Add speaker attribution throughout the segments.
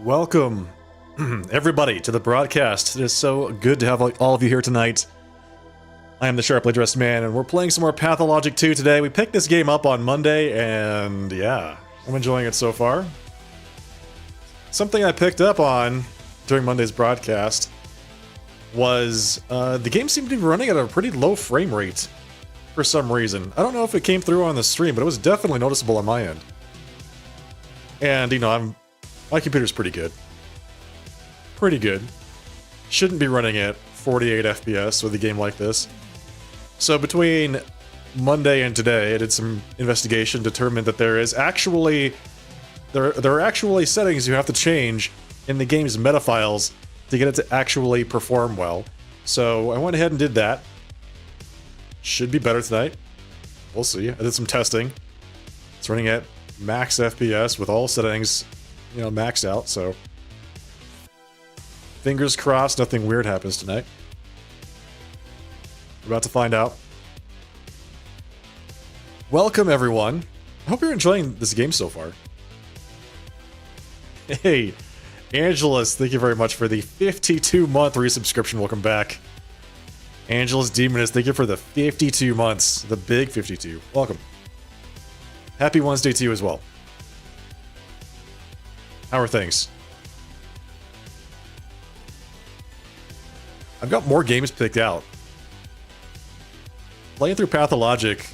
Speaker 1: Welcome, everybody, to the broadcast. It is so good to have all of you here tonight. I am the Sharply Dressed Man, and we're playing some more Pathologic 2 today. We picked this game up on Monday, and yeah, I'm enjoying it so far. Something I picked up on during Monday's broadcast was the game seemed to be running at a pretty low frame rate for some reason. I don't know if it came through on the stream, but it was definitely noticeable on my end. And, you know, my computer's pretty good. Pretty good. Shouldn't be running at 48 FPS with a game like this. So between Monday and today, I did some investigation, determined that there is actually... There are actually settings you have to change in the game's meta files to get it to actually perform well. So I went ahead and did that. Should be better tonight. We'll see. I did some testing. It's running at max FPS with all settings, you know, maxed out, so fingers crossed nothing weird happens tonight. We're about to find out. Welcome, everyone. I hope you're enjoying this game so far. Hey, Angelus, thank you very much for the 52-month resubscription. Welcome back. Angelus Demoness, thank you for the 52 months. The big 52. Welcome. Happy Wednesday to you as well. How are things? I've got more games picked out. Playing through Pathologic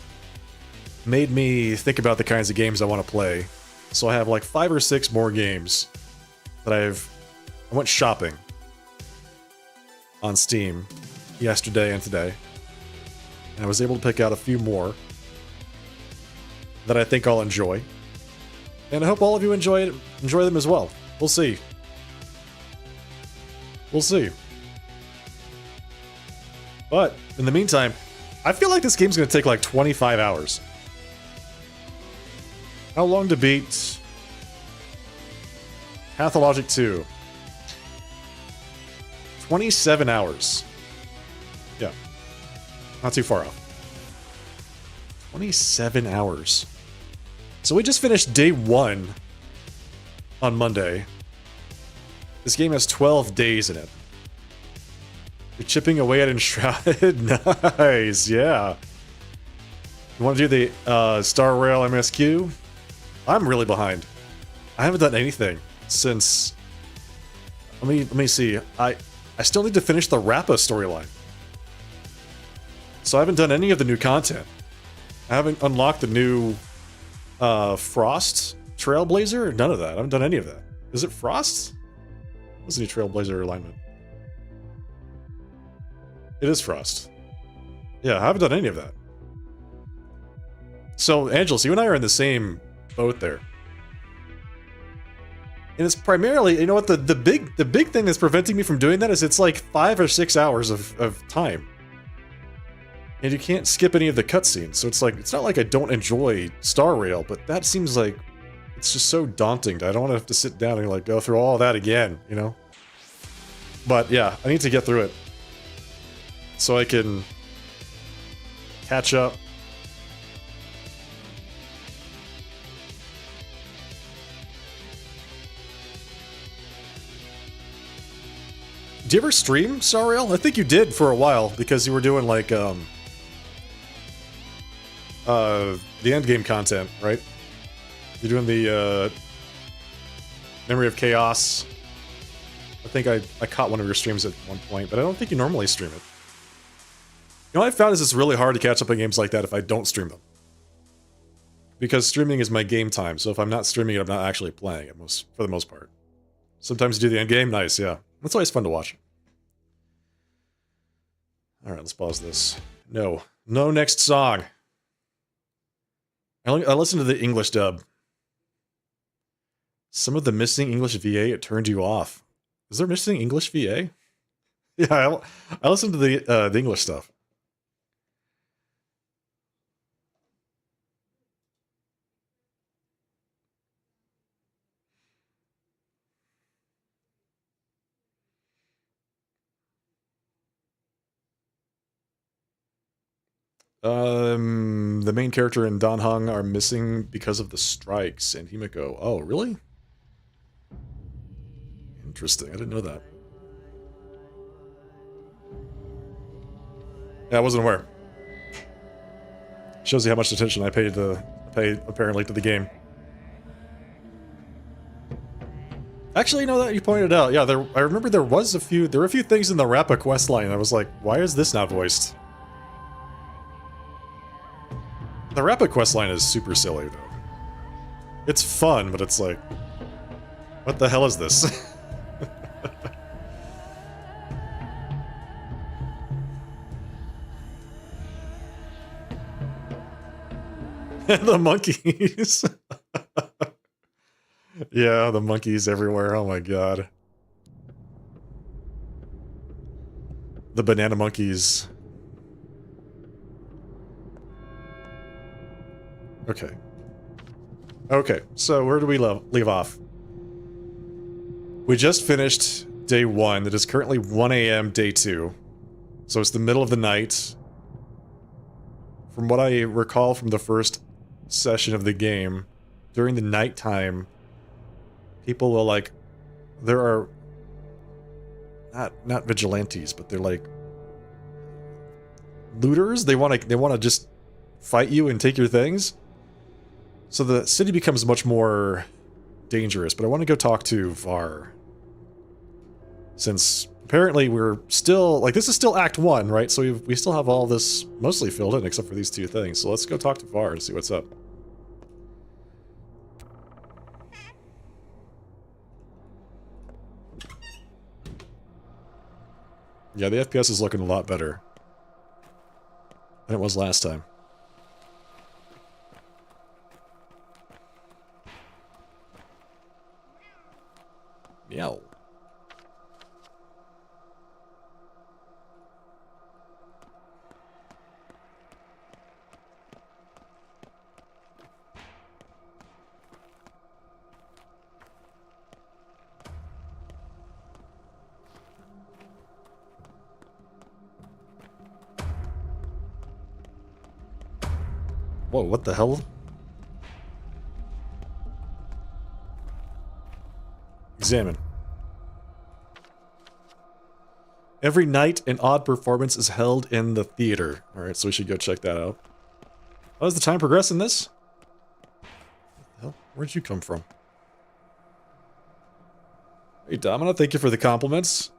Speaker 1: made me think about the kinds of games I want to play. So I have like 5 or 6 more games that I went shopping on Steam yesterday and today. And I was able to pick out a few more that I think I'll enjoy. And I hope all of you enjoy them as well. We'll see. We'll see. But in the meantime, I feel like this game's going to take like 25 hours. How long to beat Pathologic 2? 27 hours. Yeah. Not too far off. 27 hours. So we just finished day 1 on Monday. This game has 12 days in it. You're chipping away at Enshrouded. Nice, yeah. You want to do the Star Rail MSQ? I'm really behind. I haven't done anything since... Let me see. I still need to finish the Rappa storyline. So I haven't done any of the new content. I haven't unlocked the new Frost Trailblazer? None of that. I haven't done any of that. Is it Frost? What's the new Trailblazer alignment? It is Frost. Yeah, I haven't done any of that. So, Angelus, you and I are in the same boat there. And it's primarily, you know what, the big thing that's preventing me from doing that is it's like 5 or 6 hours of time. And you can't skip any of the cutscenes, so it's like, it's not like I don't enjoy Star Rail, but that seems like, it's just so daunting. I don't want to have to sit down and like go through all that again, you know? But yeah, I need to get through it. So I can catch up. Did you ever stream Star Rail? I think you did for a while because you were doing like the endgame content, right? You're doing the Memory of Chaos. I think I caught one of your streams at one point, but I don't think you normally stream it. You know what I found is it's really hard to catch up on games like that if I don't stream them. Because streaming is my game time, so if I'm not streaming it, I'm not actually playing it, for the most part. Sometimes you do the end game, nice, yeah. That's always fun to watch. Alright, let's pause this. No next song. I listened to the English dub. Some of the missing English VA, it turned you off. Is there missing English VA? Yeah, I listened to the English stuff. The main character and Dan Heng are missing because of the strikes, and Himiko. Oh, really? Interesting, I didn't know that. Yeah, I wasn't aware. Shows you how much attention I paid apparently to the game. Actually, you know that you pointed out. Yeah, I remember there were a few things in the Rappa questline that I was like, why is this not voiced? The Rappa questline is super silly, though. It's fun, but it's like, what the hell is this? The monkeys. Yeah, the monkeys everywhere. Oh my god. The banana monkeys. Okay. Okay, so where do we leave off? We just finished day 1. It is currently 1 a.m. day 2. So it's the middle of the night. From what I recall from the first session of the game, during the nighttime, people will like, there are not vigilantes, but they're like looters. They want to just fight you and take your things. So the city becomes much more dangerous. But I want to go talk to Var, since apparently we're still like, this is still Act 1, right? So we still have all this mostly filled in except for these 2 things. So let's go talk to Var and see what's up. Yeah, the FPS is looking a lot better than it was last time. Meow. Whoa, what the hell? Examine. Every night, an odd performance is held in the theater. Alright, so we should go check that out. How does the time progress in this? What the hell? Where'd you come from? Hey, Domino, thank you for the compliments.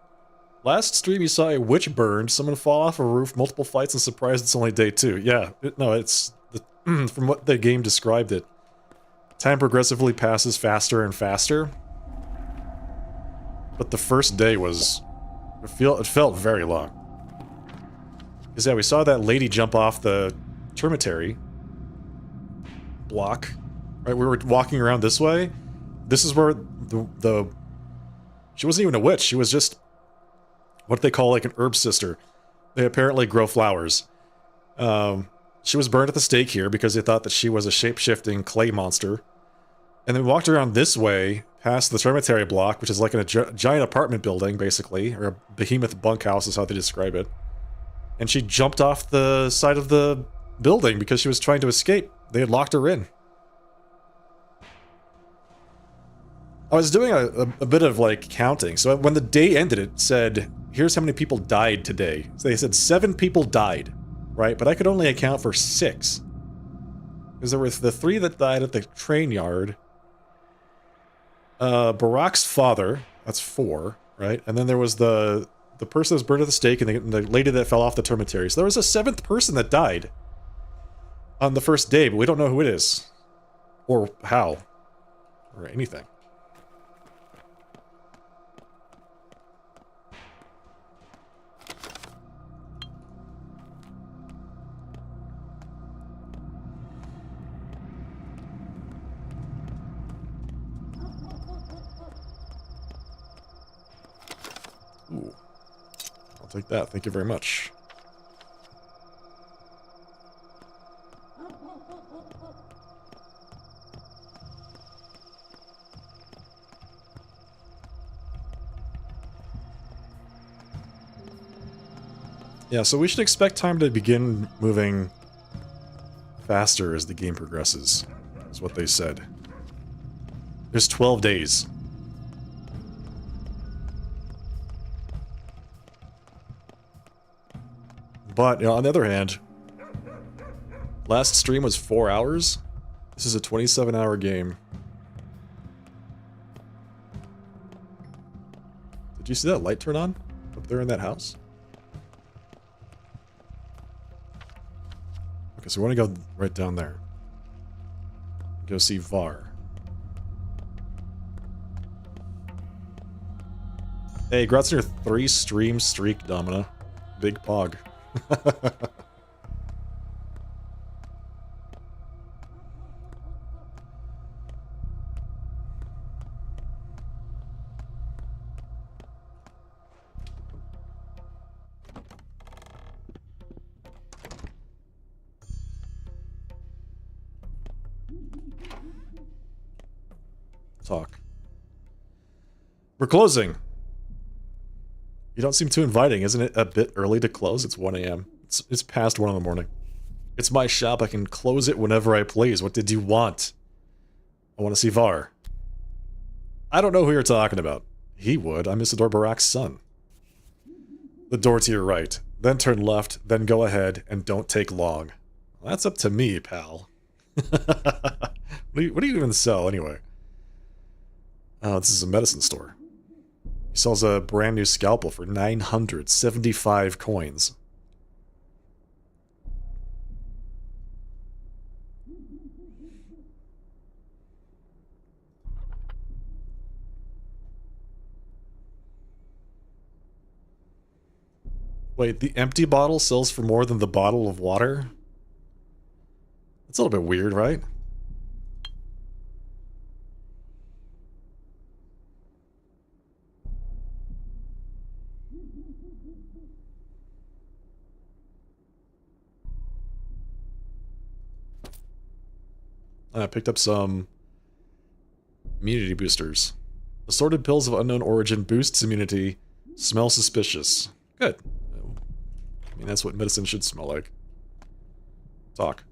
Speaker 1: Last stream you saw a witch burned, someone fall off a roof, multiple fights, and surprised it's only day 2. Yeah, no, it's... from what the game described it, time progressively passes faster and faster. But the first day was... It felt very long. Because yeah, we saw that lady jump off the termitary block. Right, we were walking around this way. This is where the she wasn't even a witch. She was just what they call like an herb sister. They apparently grow flowers. She was burned at the stake here because they thought that she was a shape-shifting clay monster. And then we walked around this way, past the termitary block, which is like in a giant apartment building, basically, or a behemoth bunkhouse is how they describe it. And she jumped off the side of the building because she was trying to escape. They had locked her in. I was doing a bit of, like, counting. So when the day ended, it said, here's how many people died today. So they said 7 people died, right? But I could only account for 6. Because there were the 3 that died at the train yard. Barack's father, that's 4, right? And then there was the person that was burned at the stake and the lady that fell off the termitary. So there was a 7th person that died on the first day, but we don't know who it is. Or how. Or anything. Ooh. I'll take that. Thank you very much. Yeah, so we should expect time to begin moving faster as the game progresses, is what they said. There's 12 days. But, you know, on the other hand, last stream was 4 hours. This is a 27-hour game. you see that light turn on up there in that house? Okay, so we want to go right down there. Go see Var. Hey, congrats on your 3-stream streak, Domina. Big pog. Talk. We're closing. You don't seem too inviting. Isn't it a bit early to close? It's 1 a.m. It's past 1 in the morning. It's my shop. I can close it whenever I please. What did you want? I want to see Var. I don't know who you're talking about. He would. I'm Isidore Barak's son. The door to your right. Then turn left. Then go ahead. And don't take long. Well, that's up to me, pal. What do you even sell, anyway? Oh, this is a medicine store. He sells a brand new scalpel for 975 coins. Wait, the empty bottle sells for more than the bottle of water? That's a little bit weird, right? I picked up some immunity boosters. Assorted pills of unknown origin boosts immunity. Smell suspicious. Good. I mean, that's what medicine should smell like. Talk.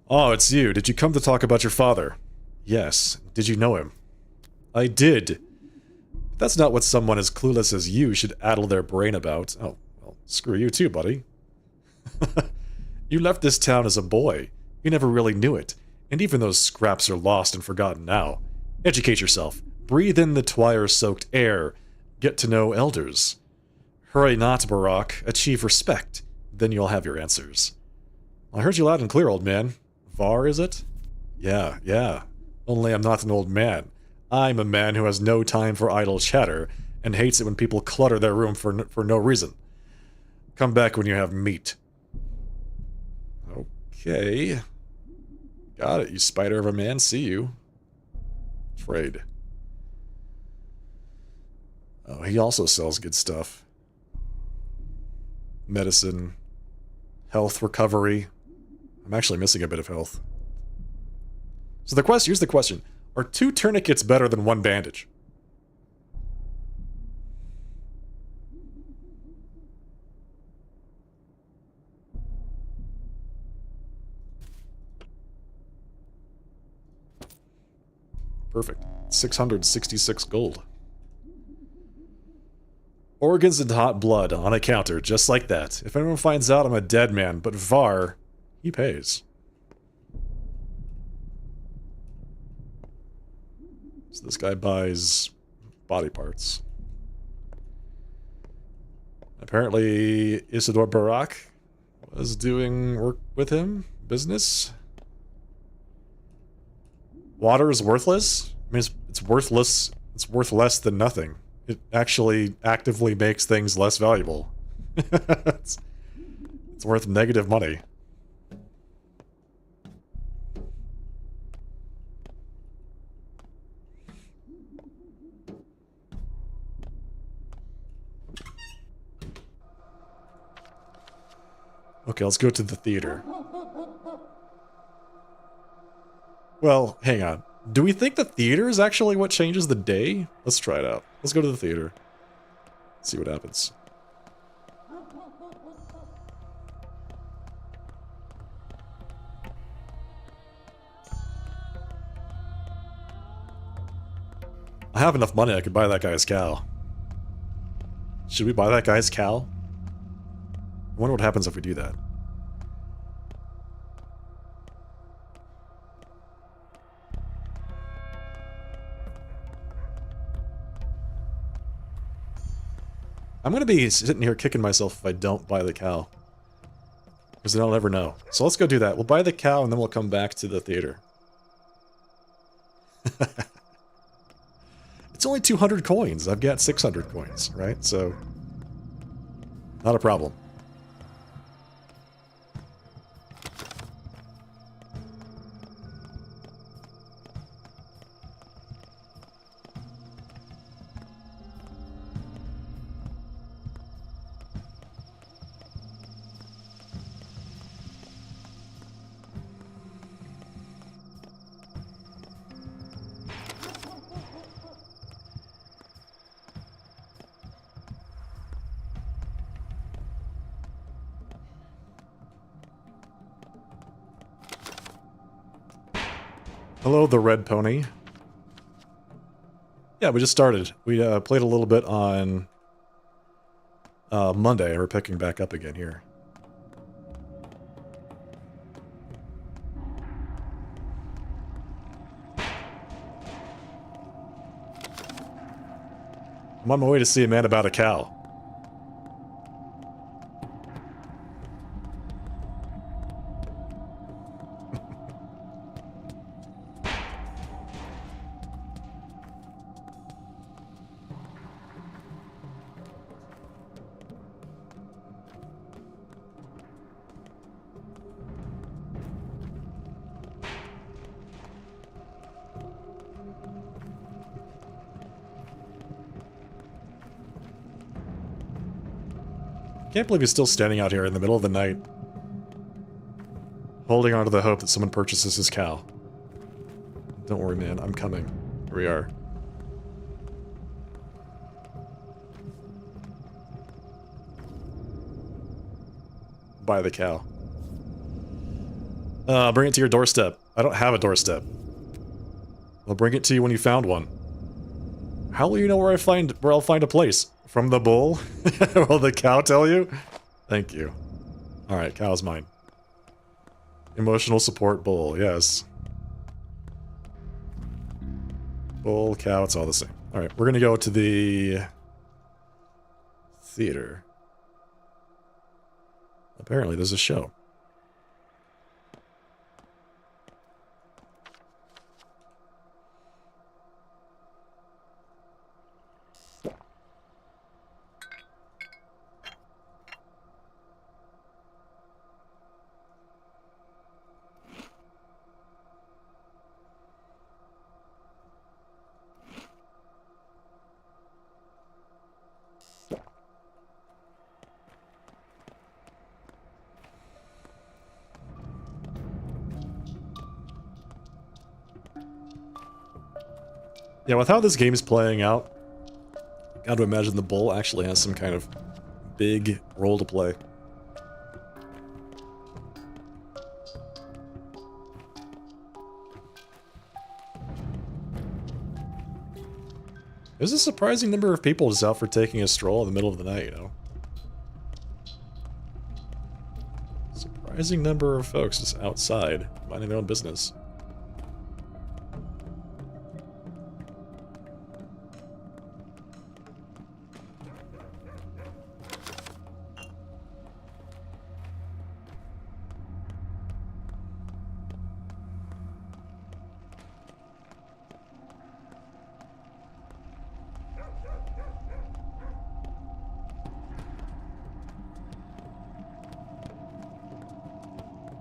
Speaker 1: Oh, it's you. Did you come to talk about your father? Yes. Did you know him? I did. That's not what someone as clueless as you should addle their brain about. Oh, well, screw you too, buddy. You left this town as a boy. You never really knew it. And even those scraps are lost and forgotten now. Educate yourself. Breathe in the twire-soaked air. Get to know elders. Hurry not, Barak. Achieve respect. Then you'll have your answers. I heard you loud and clear, old man. Var, is it? Yeah. Only I'm not an old man. I'm a man who has no time for idle chatter, and hates it when people clutter their room for no reason. Come back when you have meat. Okay. Got it, you spider of a man. See you. Trade. Oh, he also sells good stuff. Medicine. Health recovery. I'm actually missing a bit of health. So here's the question. Are 2 tourniquets better than 1 bandage? Perfect. 666 gold. Organs and hot blood on a counter, just like that. If anyone finds out, I'm a dead man, but Var, he pays. So this guy buys body parts. Apparently, Isidore Barak was doing work with him. Business. Water is worthless? I mean, it's worthless. It's worth less than nothing. It actually actively makes things less valuable. it's worth negative money. Okay, let's go to the theater. Well, hang on. Do we think the theater is actually what changes the day? Let's try it out. Let's go to the theater. See what happens. I have enough money I could buy that guy's cow. Should we buy that guy's cow? I wonder what happens if we do that. I'm gonna be sitting here kicking myself if I don't buy the cow. Because then I'll never know. So let's go do that. We'll buy the cow and then we'll come back to the theater. It's only 200 coins. I've got 600 coins, right? So, not a problem. Hello, the red pony. Yeah, we just started. We played a little bit on Monday. We're picking back up again here. I'm on my way to see a man about a cow. Can't believe he's still standing out here in the middle of the night, holding on to the hope that someone purchases his cow. Don't worry, man. I'm coming. Here we are. Buy the cow. Bring it to your doorstep. I don't have a doorstep. I'll bring it to you when you found one. How will you know where I'll find a place? From the bull? Will the cow tell you? Thank you. Alright, cow's mine. Emotional support bull, yes. Bull, cow, it's all the same. Alright, we're gonna go to the theater. Apparently there's a show. Yeah, with how this game is playing out, I gotta imagine the bull actually has some kind of big role to play. There's a surprising number of people just out for taking a stroll in the middle of the night, you know? Surprising number of folks just outside, minding their own business.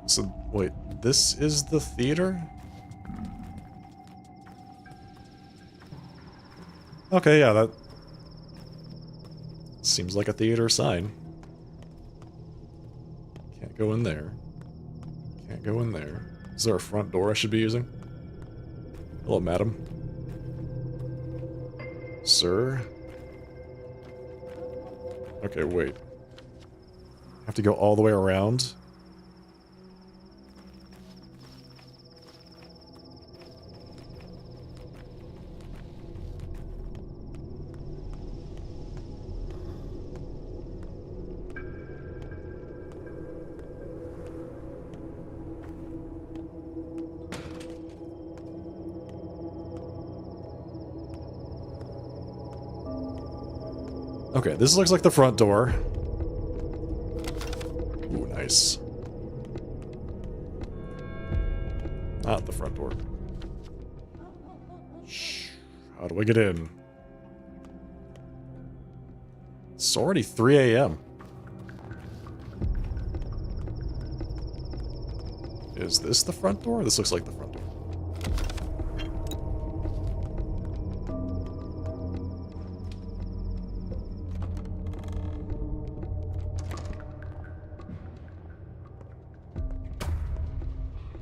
Speaker 1: So, wait, this is the theater? Okay, yeah, that seems like a theater sign. Can't go in there. Can't go in there. Is there a front door I should be using? Hello, madam. Sir? Okay, wait. I have to go all the way around? Okay, this looks like the front door. Ooh, nice. Not the front door. Shh. How do I get in? It's already 3 a.m. Is this the front door? This looks like the front door.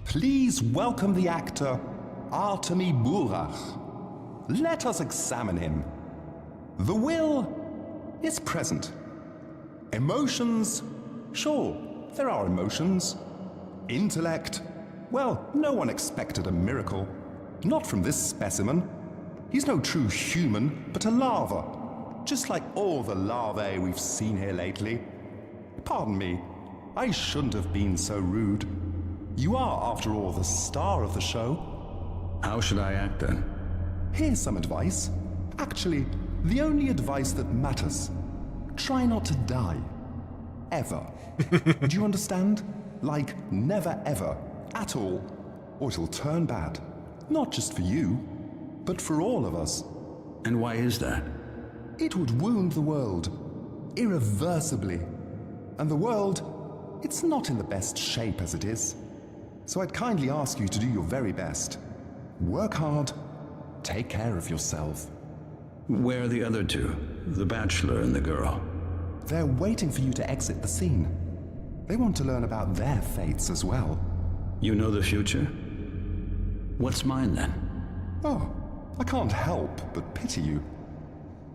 Speaker 2: Please welcome the actor, Artemi Burach. Let us examine him. The will is present. Emotions, sure, there are emotions. Intellect, well, no one expected a miracle. Not from this specimen. He's no true human, but a larva. Just like all the larvae we've seen here lately. Pardon me, I shouldn't have been so rude. You are, after all, the star of the show.
Speaker 3: How should I act then?
Speaker 2: Here's some advice. Actually, the only advice that matters. Try not to die. Ever. Do you understand? Like, never ever. At all. Or it'll turn bad. Not just for you, but for all of us.
Speaker 3: And why is that?
Speaker 2: It would wound the world. Irreversibly. And the world, it's not in the best shape as it is. So I'd kindly ask you to do your very best. Work hard. Take care of yourself.
Speaker 3: Where are the other two? The bachelor and the girl?
Speaker 2: They're waiting for you to exit the scene. They want to learn about their fates as well.
Speaker 3: You know the future? What's mine then?
Speaker 2: Oh, I can't help but pity you.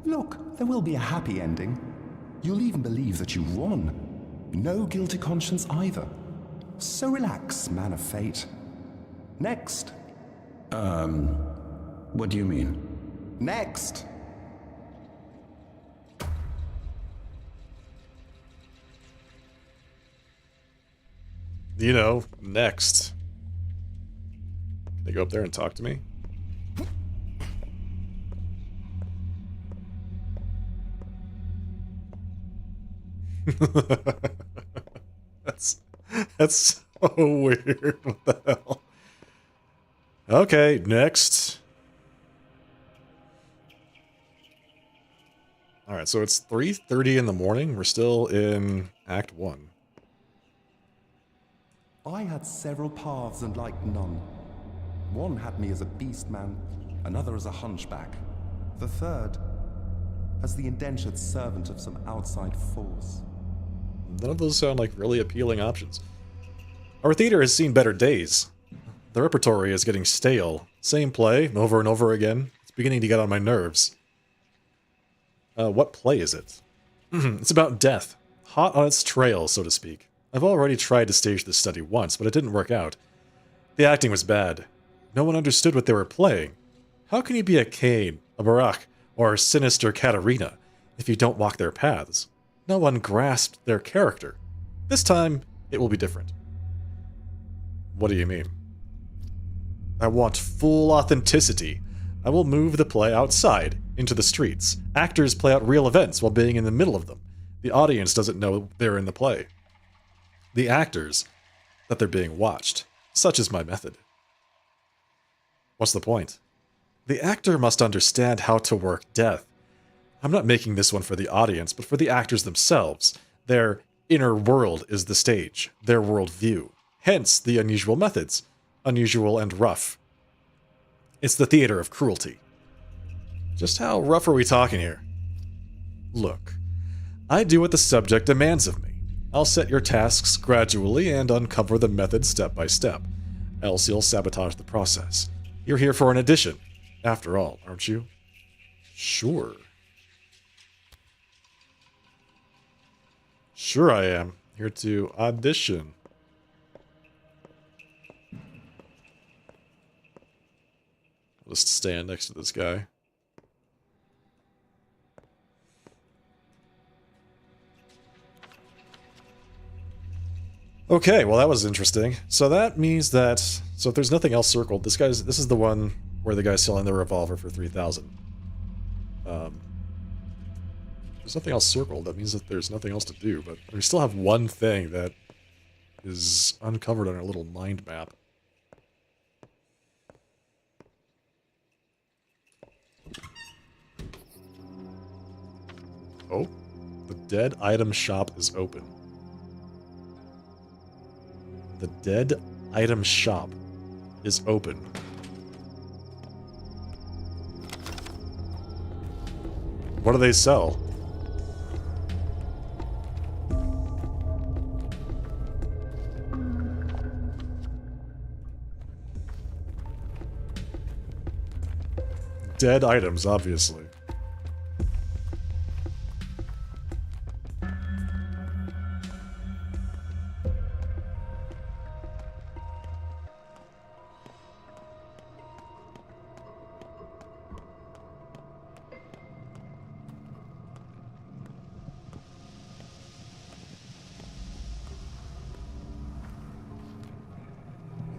Speaker 2: Look, there will be a happy ending. You'll even believe that you won. No guilty conscience either. So relax, man of fate. Next.
Speaker 3: What do you mean?
Speaker 2: Next.
Speaker 1: You know, next. Can they go up there and talk to me? That's so weird. What the hell? Okay, next. Alright, so it's 3:30 in the morning. We're still in Act 1.
Speaker 2: I had several paths and liked none. One had me as a beast man, another as a hunchback. The third as the indentured servant of some outside force.
Speaker 1: None of those sound like really appealing options. Our theater has seen better days. The repertory is getting stale. Same play, over and over again. It's beginning to get on my nerves. What play is it? It's about death. Hot on its trail, so to speak. I've already tried to stage this study once, but it didn't work out. The acting was bad. No one understood what they were playing. How can you be a Cain, a Barak, or a sinister Katarina if you don't walk their paths? No one grasped their character. This time, it will be different. What do you mean? I want full authenticity. I will move the play outside, into the streets. Actors play out real events while being in the middle of them. The audience doesn't know they're in the play. The actors, that they're being watched. Such is my method. What's the point? The actor must understand how to work death. I'm not making this one for the audience, but for the actors themselves. Their inner world is the stage, their worldview. Hence the unusual methods, unusual and rough. It's the theater of cruelty. Just how rough are we talking here? Look, I do what the subject demands of me. I'll set your tasks gradually and uncover the method step by step. Else you'll sabotage the process. You're here for an audition, after all, aren't you? Sure. Sure I am. Here to audition. I'll just stand next to this guy. Okay, well that was interesting. So that means that, so if there's nothing else circled, this is the one where the guy's selling the revolver for 3,000. There's nothing else circled. That means that there's nothing else to do, but we still have one thing that is uncovered on our little mind map. Oh, the dead item shop is open. The dead item shop is open. What do they sell? Dead items, obviously.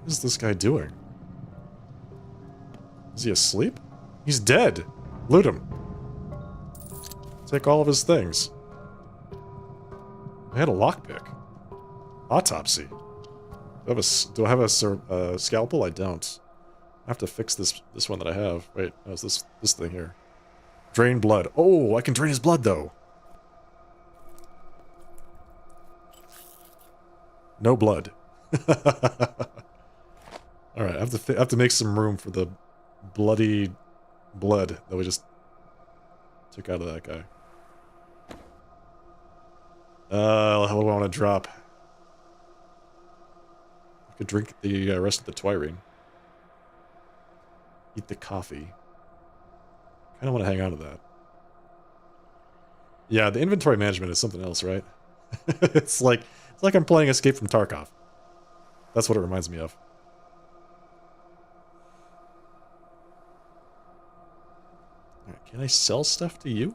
Speaker 1: What is this guy doing? Is he asleep? He's dead! Loot him. Take all of his things. I had a lockpick. Autopsy. Do I have a scalpel? I don't. I have to fix this one that I have. Wait, no, it's this thing here. Drain blood. Oh, I can drain his blood though. No blood. All right, I have to make some room for the bloody blood that we just took out of that guy. What do I want to drop? I could drink the rest of the Twirine. Eat the coffee. Kind of want to hang on to that. Yeah, the inventory management is something else, right? It's like I'm playing Escape from Tarkov. That's what it reminds me of. Alright, can I sell stuff to you?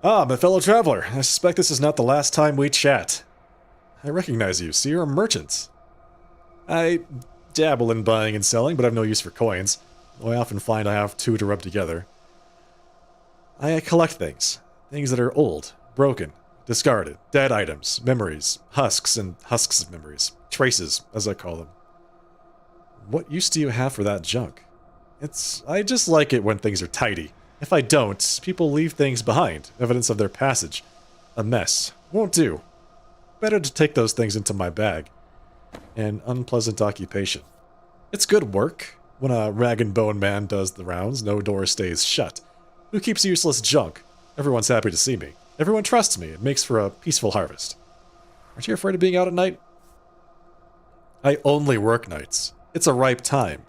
Speaker 1: Ah, my fellow traveler. I suspect this is not the last time we chat. I recognize you. See, you're a merchant. I dabble in buying and selling, but I have no use for coins. Though I often find I have two to rub together. I collect things. Things that are old, broken, discarded, dead items, memories, husks and husks of memories. Traces, as I call them. What use do you have for that junk? I just like it when things are tidy. If I don't, people leave things behind, evidence of their passage. A mess. Won't do. Better to take those things into my bag. An unpleasant occupation. It's good work. When a rag and bone man does the rounds, no door stays shut. Who keeps useless junk? Everyone's happy to see me. Everyone trusts me. It makes for a peaceful harvest. Aren't you afraid of being out at night? I only work nights. It's a ripe time.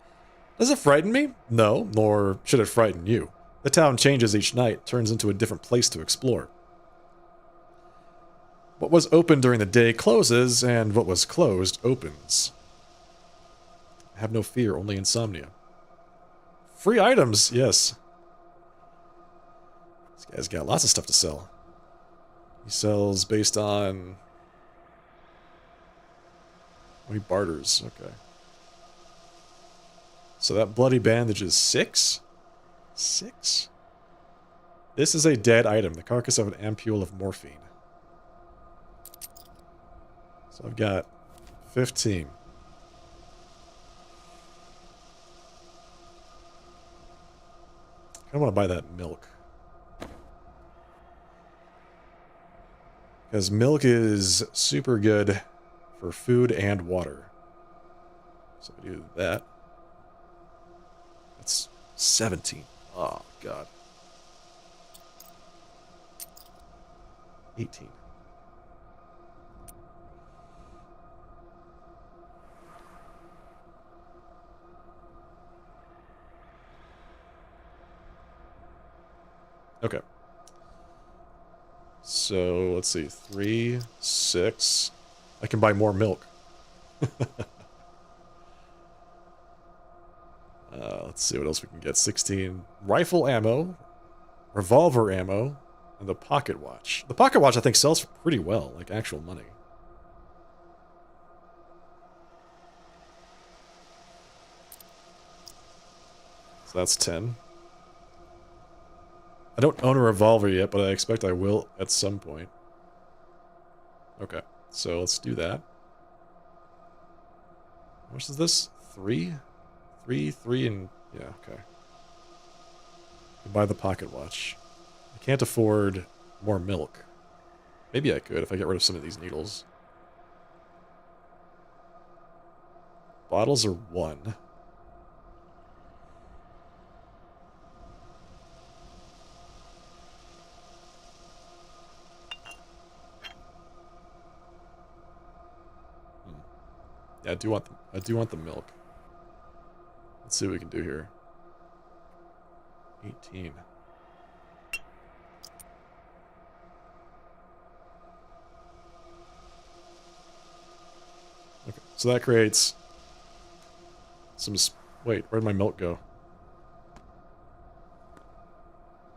Speaker 1: Does it frighten me? No, nor should it frighten you. The town changes each night, turns into a different place to explore. What was open during the day closes, and what was closed opens. I have no fear, only insomnia. Free items, yes. This guy's got lots of stuff to sell. He sells based on... Oh, he barters, okay. So that bloody bandage is 6? 6? This is a dead item, the carcass of an ampule of morphine. So I've got 15. I want to buy that milk. Because milk is super good for food and water. So we do that. That's 17. Oh, God. 18. Okay. So, let's see. 3, 6. I can buy more milk. Let's see what else we can get. 16. Rifle ammo. Revolver ammo. And the pocket watch. The pocket watch, I think, sells pretty well. Like, actual money. So that's 10. don't own a revolver yet, but I expect I will at some point. Okay, so let's do that. How much is this? 3? 3, and... yeah, okay. Buy the pocket watch. I can't afford more milk. Maybe I could if I get rid of some of these needles. Bottles are 1. Yeah, I do want the milk. Let's see what we can do here. 18. Okay, so that creates some... wait, where'd my milk go?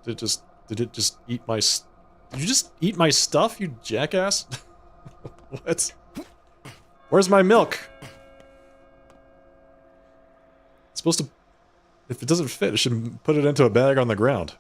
Speaker 1: Did it just eat my... did you just eat my stuff, you jackass? What? Where's my milk? It's supposed to... if it doesn't fit, it should put it into a bag on the ground.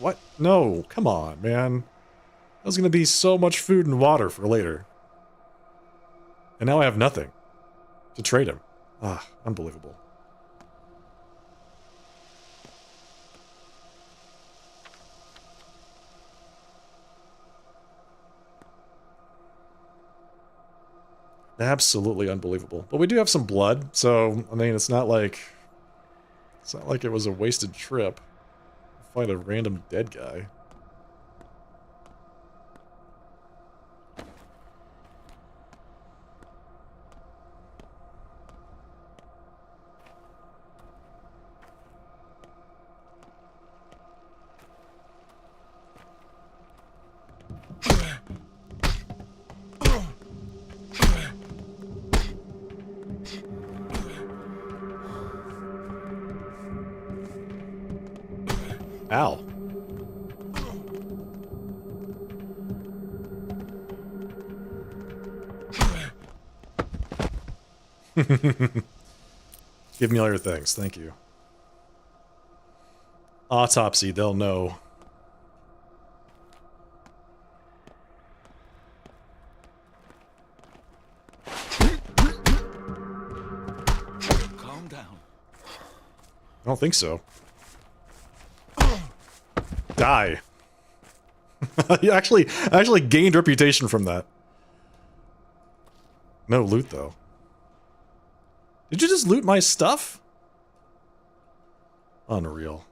Speaker 1: What? No, come on, man. That was gonna be so much food and water for later. And now I have nothing to trade him. Ah, unbelievable. Absolutely unbelievable. But we do have some blood, so I mean, it's not like it was a wasted trip. Find a random dead guy. Ow. Give me all your things, thank you. Autopsy, they'll know.
Speaker 3: Calm down.
Speaker 1: I don't think so. Die. You actually gained reputation from that. No loot, though. Did you just loot my stuff? Unreal.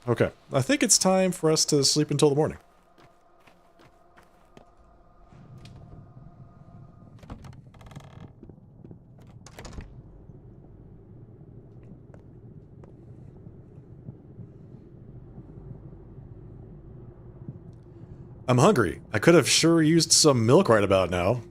Speaker 1: Okay, I think it's time for us to sleep until the morning. I'm hungry. I could have sure used some milk right about now.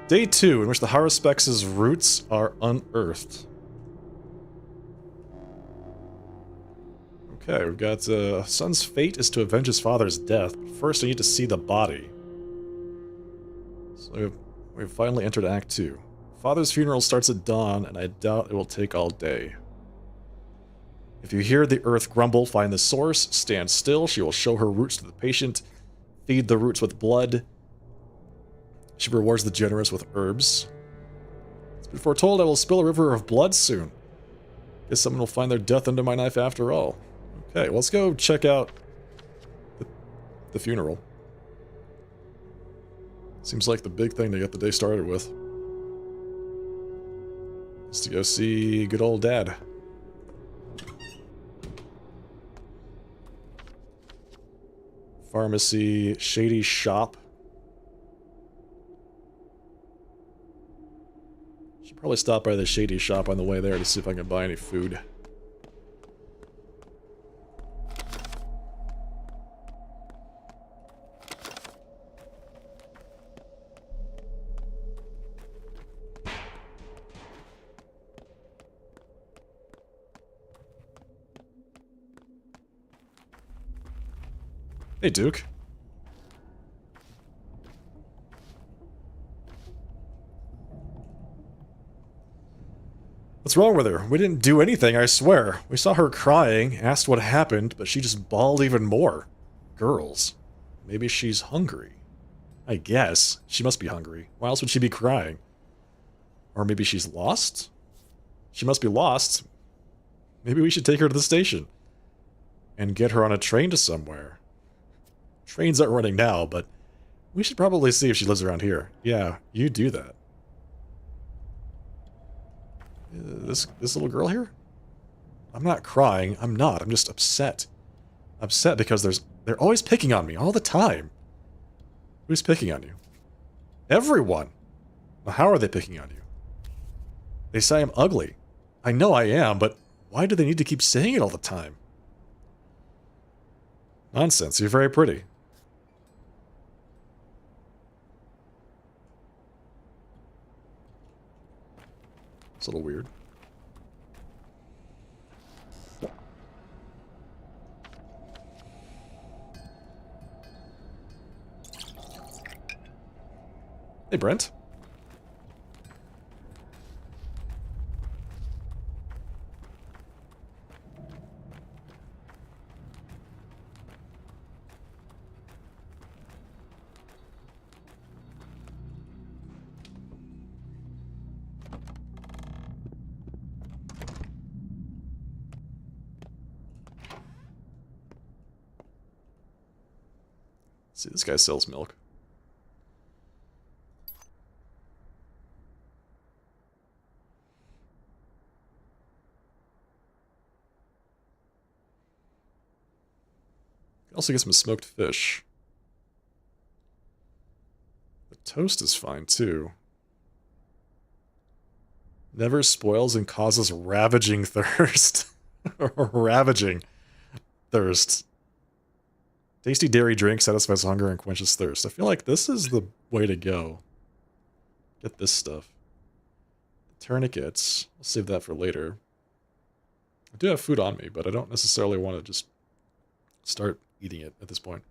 Speaker 1: Day 2, in which the Haruspex's roots are unearthed. Okay, we've got, son's fate is to avenge his father's death, but first I need to see the body. So we've finally entered Act 2. Father's funeral starts at dawn, and I doubt it will take all day. If you hear the earth grumble, find the source, stand still. She will show her roots to the patient. Feed the roots with blood. She rewards the generous with herbs. It's been foretold I will spill a river of blood soon. Guess someone will find their death under my knife after all. Okay, let's go check out the funeral. Seems like the big thing to get the day started with. Is to go see good old Dad. Pharmacy, shady shop. Should probably stop by the shady shop on the way there to see if I can buy any food. Hey, Duke. What's wrong with her? We didn't do anything, I swear. We saw her crying, asked what happened, but she just bawled even more. Girls. Maybe she's hungry. I guess. She must be hungry. Why else would she be crying? Or maybe she's lost? She must be lost. Maybe we should take her to the station. And get her on a train to somewhere. Trains aren't running now, but we should probably see if she lives around here. Yeah, you do that. This little girl here? I'm not crying. I'm not. I'm just upset. Upset because they're always picking on me all the time. Who's picking on you? Everyone. Well, how are they picking on you? They say I'm ugly. I know I am, but why do they need to keep saying it all the time? Nonsense. You're very pretty. It's a little weird. Hey, Brent. See, this guy sells milk. Also get some smoked fish. The toast is fine too. Never spoils and causes ravaging thirst. Ravaging thirst. Tasty dairy drink satisfies hunger and quenches thirst. I feel like this is the way to go. Get this stuff. Tourniquets. I'll save that for later. I do have food on me, but I don't necessarily want to just start eating it at this point.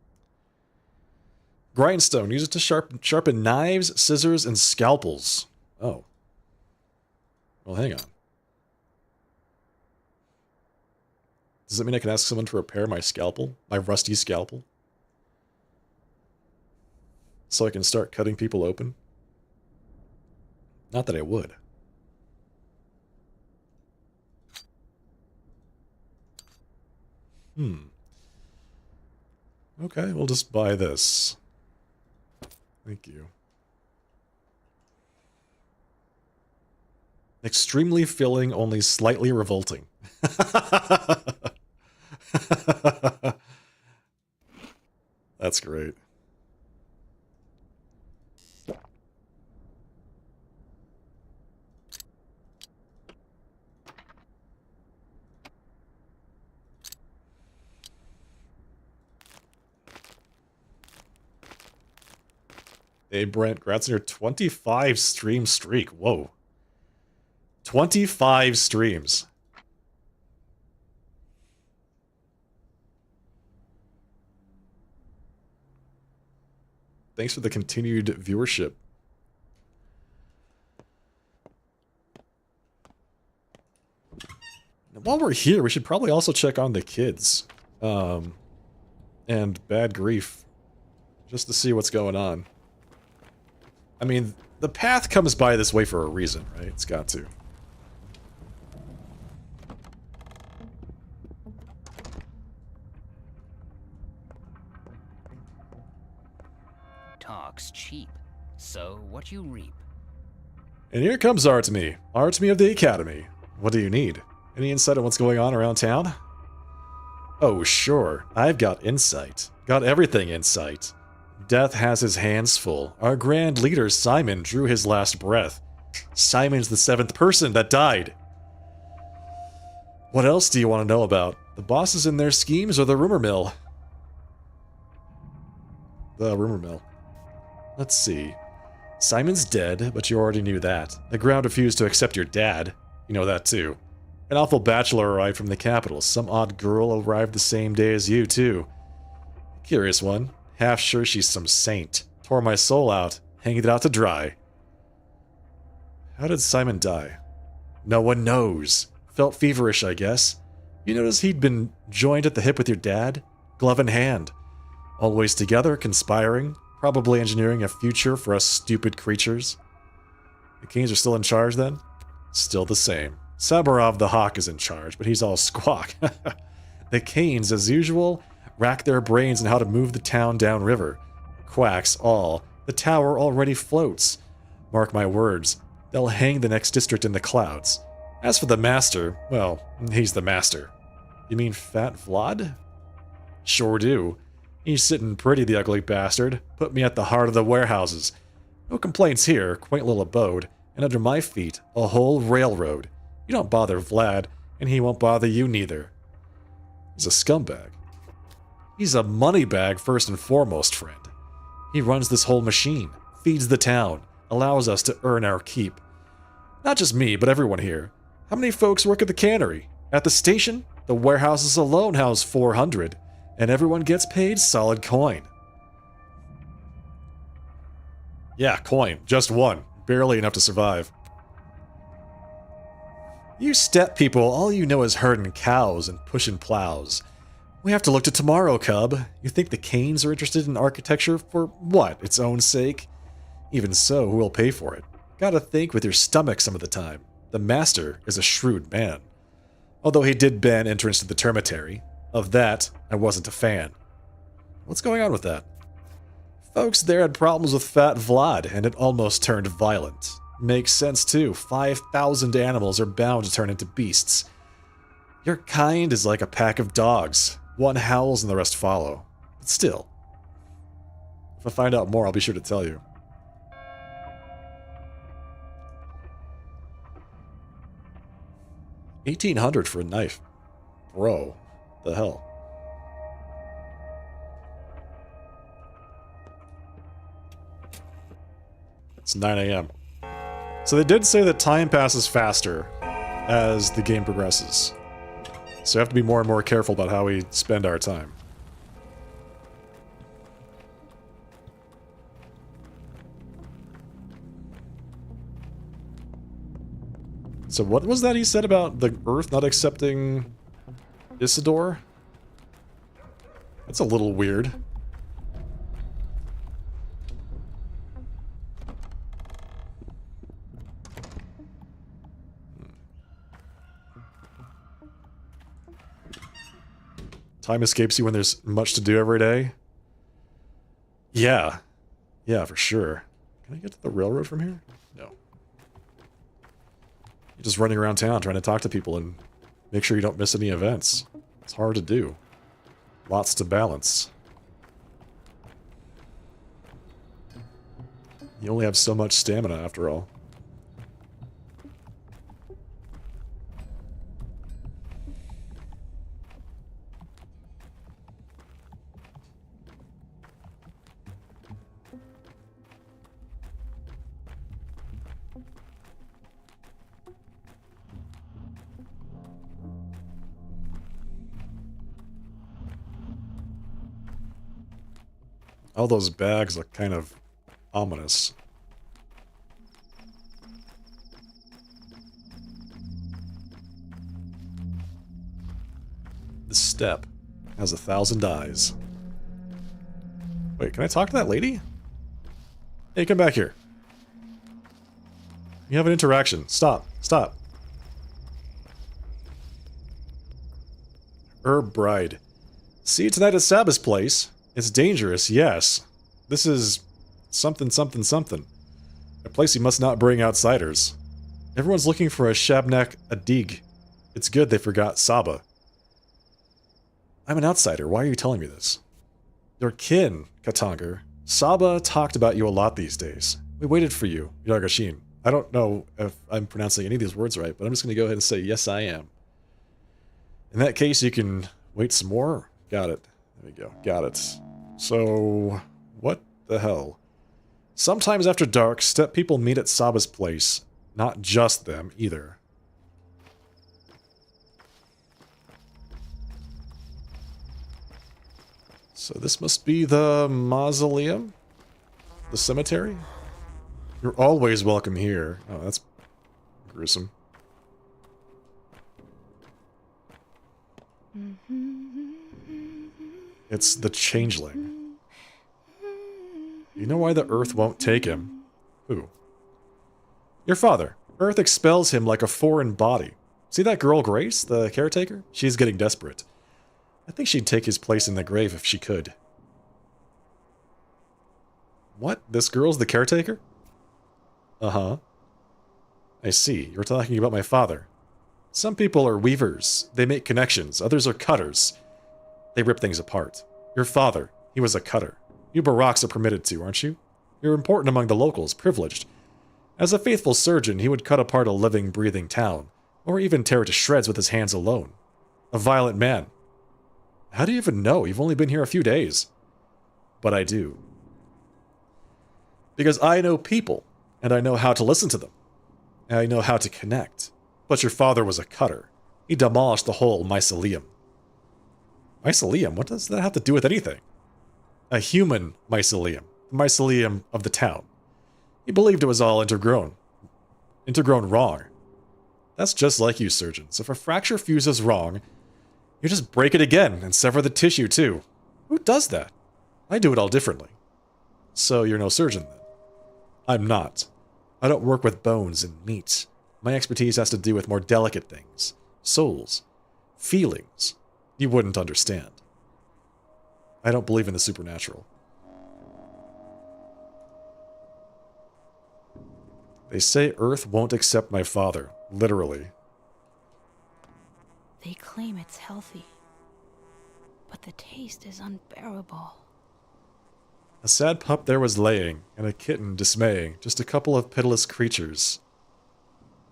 Speaker 1: Grindstone. Use it to sharpen knives, scissors, and scalpels. Oh. Well, hang on. Does that mean I can ask someone to repair my scalpel? My rusty scalpel? So I can start cutting people open? Not that I would. Okay, we'll just buy this. Thank you. Extremely filling, only slightly revolting. That's great. Hey, Brent, congrats on your 25 stream streak. Whoa. 25 streams. Thanks for the continued viewership. While we're here, we should probably also check on the kids. And Bad Grief. Just to see what's going on. I mean, the path comes by this way for a reason, right? It's got to.
Speaker 4: Talk's cheap, so what you reap.
Speaker 1: And here comes Artemy. Artemy of the Academy. What do you need? Any insight on what's going on around town? Oh, sure. I've got insight. Got everything in sight. Death has his hands full. Our grand leader, Simon, drew his last breath. Simon's the 7th person that died. What else do you want to know about? The bosses and their schemes or the rumor mill? The rumor mill. Let's see. Simon's dead, but you already knew that. The ground refused to accept your dad. You know that too. An awful bachelor arrived from the capital. Some odd girl arrived the same day as you, too. Curious one. Half sure she's some saint. Tore my soul out, hanging it out to dry. How did Simon die? No one knows. Felt feverish, I guess. You notice he'd been joined at the hip with your dad? Glove in hand. Always together, conspiring, probably engineering a future for us stupid creatures. The Kings are still in charge, then? Still the same. Sabarov the Hawk is in charge, but he's all squawk. The Canes, as usual, rack their brains on how to move the town downriver. Quacks all. The tower already floats. Mark my words, they'll hang the next district in the clouds. As for the master, well, he's the master. You mean Fat Vlad? Sure do. He's sitting pretty, the ugly bastard. Put me at the heart of the warehouses. No complaints here, quaint little abode, and under my feet, a whole railroad. You don't bother Vlad, and he won't bother you neither. He's a scumbag. He's a money bag first and foremost, friend. He runs this whole machine, feeds the town, allows us to earn our keep. Not just me, but everyone here. How many folks work at the cannery? At the station? The warehouses alone house 400, and everyone gets paid solid coin. Yeah, coin. Just one. Barely enough to survive. You steppe people, all you know is herding cows and pushing plows. We have to look to tomorrow, cub. You think the Canes are interested in architecture for what, its own sake? Even so, who will pay for it? Gotta think with your stomach some of the time. The master is a shrewd man. Although he did ban entrance to the termitary. Of that, I wasn't a fan. What's going on with that? Folks there had problems with Fat Vlad, and it almost turned violent. Makes sense too. 5,000 animals are bound to turn into beasts. Your kind is like a pack of dogs. One howls and the rest follow. But still. If I find out more, I'll be sure to tell you. $1,800 for a knife. Bro. The hell? It's 9 a.m. So they did say that time passes faster as the game progresses. So we have to be more and more careful about how we spend our time. So what was that he said about the Earth not accepting Isidore? That's a little weird. Time escapes you when there's much to do every day? Yeah. Yeah, for sure. Can I get to the railroad from here? No. You're just running around town trying to talk to people and make sure you don't miss any events. It's hard to do. Lots to balance. You only have so much stamina after all. All those bags look kind of ominous. step has 1,000 eyes. Wait, can I talk to that lady? Hey, come back here. You have an interaction. Stop. Stop. Herb Bride. See you tonight at Sabba's place. It's dangerous, yes. This is something, something, something. A place you must not bring outsiders. Everyone's looking for a Shabnak Adig. It's good they forgot Saba. I'm an outsider. Why are you telling me this? Your kin, Katanger. Saba talked about you a lot these days. We waited for you, Yargashin. I don't know if I'm pronouncing any of these words right, but I'm just going to go ahead and say, yes, I am. In that case, you can wait some more. Got it. There we go. Got it. So, what the hell? Sometimes after dark, step people meet at Saba's place. Not just them, either. So this must be the mausoleum? The cemetery? You're always welcome here. Oh, that's gruesome. It's the changeling. You know why the earth won't take him? Who? Your father. Earth expels him like a foreign body. See that girl Grace, the caretaker? She's getting desperate. I think she'd take his place in the grave if she could. What? This girl's the caretaker? Uh-huh. I see. You're talking about my father. Some people are weavers. They make connections. Others are cutters. They rip things apart. Your father, he was a cutter. You Baraks are permitted to, aren't you? You're important among the locals, privileged. As a faithful surgeon, he would cut apart a living, breathing town, or even tear it to shreds with his hands alone. A violent man. How do you even know? You've only been here a few days. But I do. Because I know people, and I know how to listen to them. And I know how to connect. But your father was a cutter. He demolished the whole mycelium. Mycelium? What does that have to do with anything? A human mycelium. The mycelium of the town. He believed it was all intergrown. Intergrown wrong. That's just like you surgeons. If a fracture fuses wrong, you just break it again and sever the tissue too. Who does that? I do it all differently. So you're no surgeon then? I'm not. I don't work with bones and meat. My expertise has to do with more delicate things. Souls. Feelings. You wouldn't understand. I don't believe in the supernatural. They say Earth won't accept my father. Literally.
Speaker 5: They claim it's healthy, but the taste is unbearable.
Speaker 1: A sad pup there was laying, and a kitten dismaying, just a couple of pitiless creatures.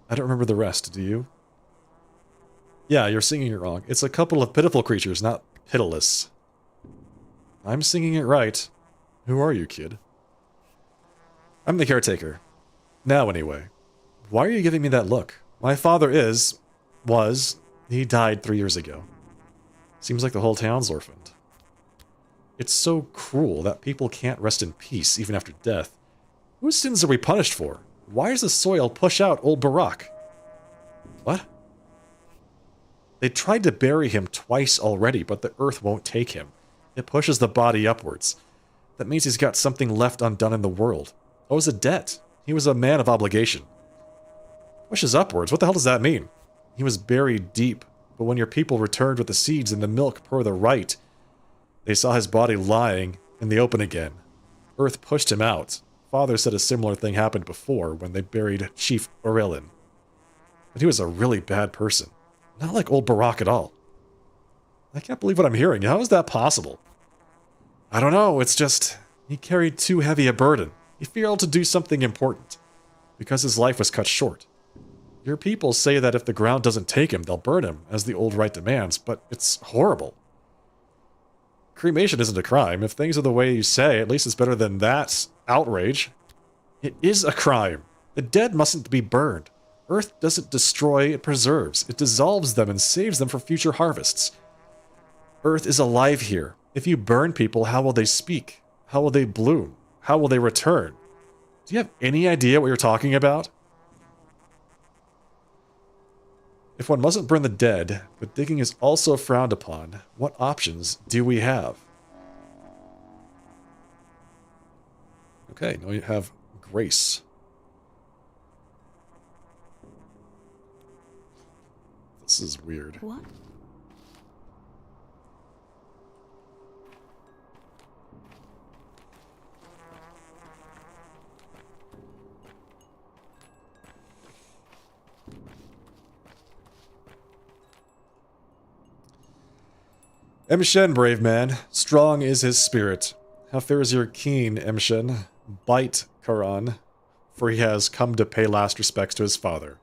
Speaker 1: I don't remember the rest, do you? Yeah, you're singing it wrong. It's a couple of pitiful creatures, not pitiless. I'm singing it right. Who are you, kid? I'm the caretaker. Now, anyway. Why are you giving me that look? My father he died 3 years ago. Seems like the whole town's orphaned. It's so cruel that people can't rest in peace even after death. Whose sins are we punished for? Why does the soil push out old Barak? What? They tried to bury him twice already, but the earth won't take him. It pushes the body upwards. That means he's got something left undone in the world. Owes a debt. He was a man of obligation. Pushes upwards? What the hell does that mean? He was buried deep, but when your people returned with the seeds and the milk per the rite, they saw his body lying in the open again. Earth pushed him out. Father said a similar thing happened before when they buried Chief Orelin. But he was a really bad person. Not like old Barak at all. I can't believe what I'm hearing. How is that possible? I don't know, it's just... he carried too heavy a burden. He failed to do something important. Because his life was cut short. Your people say that if the ground doesn't take him, they'll burn him, as the old rite demands, but it's horrible. Cremation isn't a crime. If things are the way you say, at least it's better than that outrage. It is a crime. The dead mustn't be burned. Earth doesn't destroy, it preserves. It dissolves them and saves them for future harvests. Earth is alive here. If you burn people, how will they speak? How will they bloom? How will they return? Do you have any idea what you're talking about? If one mustn't burn the dead, but digging is also frowned upon, what options do we have? Okay, now you have grace. This is weird.
Speaker 5: What?
Speaker 1: Emshen, brave man. Strong is his spirit. How fares your keen, Emshen? Bite, Karan, for he has come to pay last respects to his father.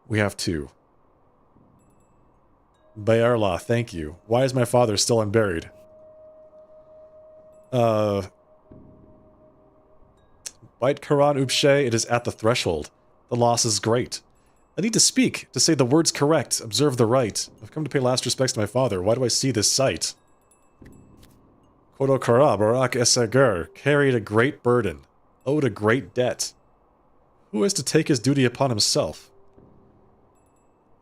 Speaker 1: We have two. Bayarla, thank you. Why is my father still unburied? Bite Karan Upshe, it is at the threshold. The loss is great. I need to speak, to say the words correct, observe the right. I've come to pay last respects to my father. Why do I see this sight? Kodo Kara, Barak Esagur, carried a great burden, owed a great debt. Who is to take his duty upon himself?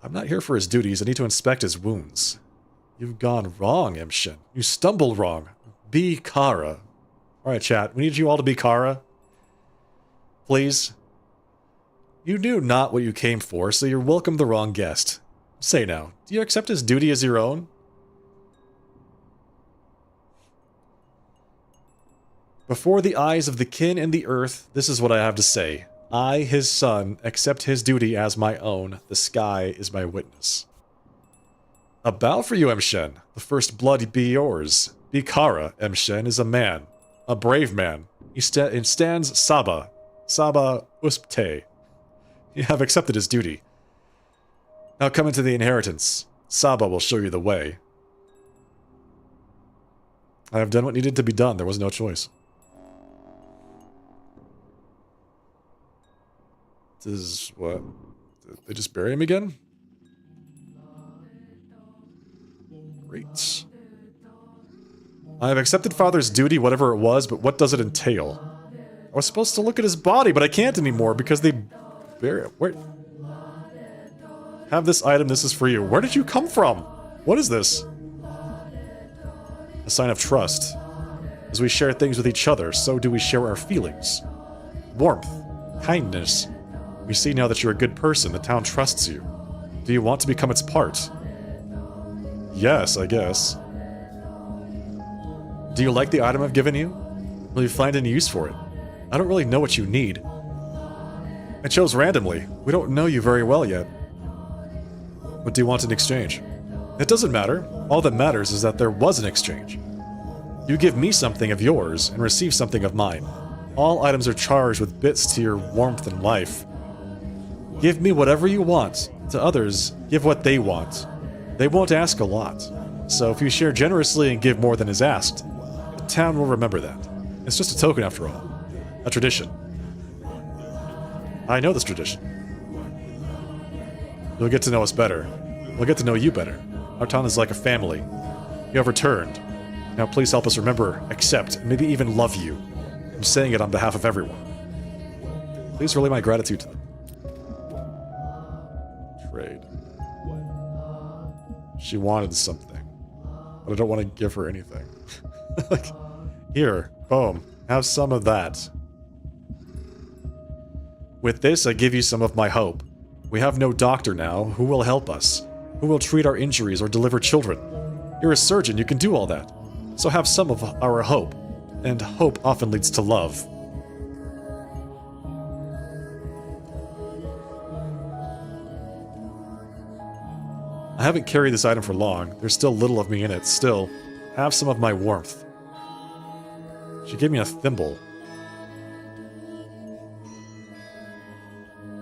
Speaker 1: I'm not here for his duties, I need to inspect his wounds. You've gone wrong, Emshin. You stumbled wrong. Be Kara. Alright, chat, we need you all to be Kara. Please. You knew not what you came for, so you're welcome the wrong guest. Say now, do you accept his duty as your own? Before the eyes of the kin and the earth, this is what I have to say. I, his son, accept his duty as my own. The sky is my witness. A bow for you, Emshen. The first blood be yours. Bikara, Emshen, is a man. A brave man. He stands Saba. Saba Uspte. You have accepted his duty. Now come into the inheritance. Saba will show you the way. I have done what needed to be done. There was no choice. This is what? Did they just bury him again? Great. I have accepted father's duty, whatever it was, but what does it entail? I was supposed to look at his body, but I can't anymore because they bury it. Where? Have this item, this is for you. Where did you come from? What is this? A sign of trust. As we share things with each other, so do we share our feelings. Warmth. Kindness. We see now that you're a good person. The town trusts you. Do you want to become its part? Yes, I guess. Do you like the item I've given you? Will you find any use for it? I don't really know what you need. I chose randomly. We don't know you very well yet. What do you want in exchange? It doesn't matter. All that matters is that there was an exchange. You give me something of yours and receive something of mine. All items are charged with bits to your warmth and life. Give me whatever you want. To others, give what they want. They won't ask a lot. So if you share generously and give more than is asked, the town will remember that. It's just a token after all. A tradition. I know this tradition. You'll get to know us better. We'll get to know you better. Our town is like a family. You have returned. Now please help us remember, accept, and maybe even love you. I'm saying it on behalf of everyone. Please relay my gratitude to them. Trade. She wanted something, but I don't want to give her anything. Like, here, boom, have some of that. With this, I give you some of my hope. We have no doctor now. Who will help us? Who will treat our injuries or deliver children? You're a surgeon, you can do all that. So have some of our hope. And hope often leads to love. I haven't carried this item for long. There's still little of me in it. Still, have some of my warmth. She gave me a thimble.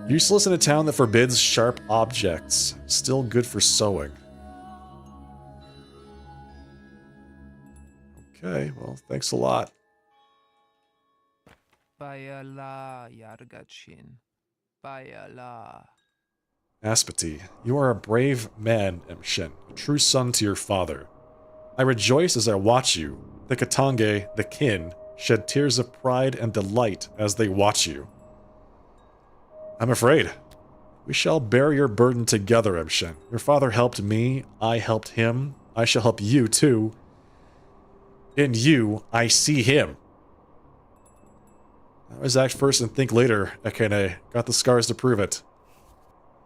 Speaker 1: Useless in a town that forbids sharp objects. Still good for sewing. Okay, well, thanks a lot.
Speaker 6: Bayala Yargachin. Bayala.
Speaker 1: Aspati, you are a brave man, Emshin, a true son to your father. I rejoice as I watch you, the Katange, the kin, shed tears of pride and delight as they watch you. I'm afraid. We shall bear your burden together, Emshen. Your father helped me, I helped him, I shall help you too. In you, I see him. I always act first and think later, Ekene. Got the scars to prove it.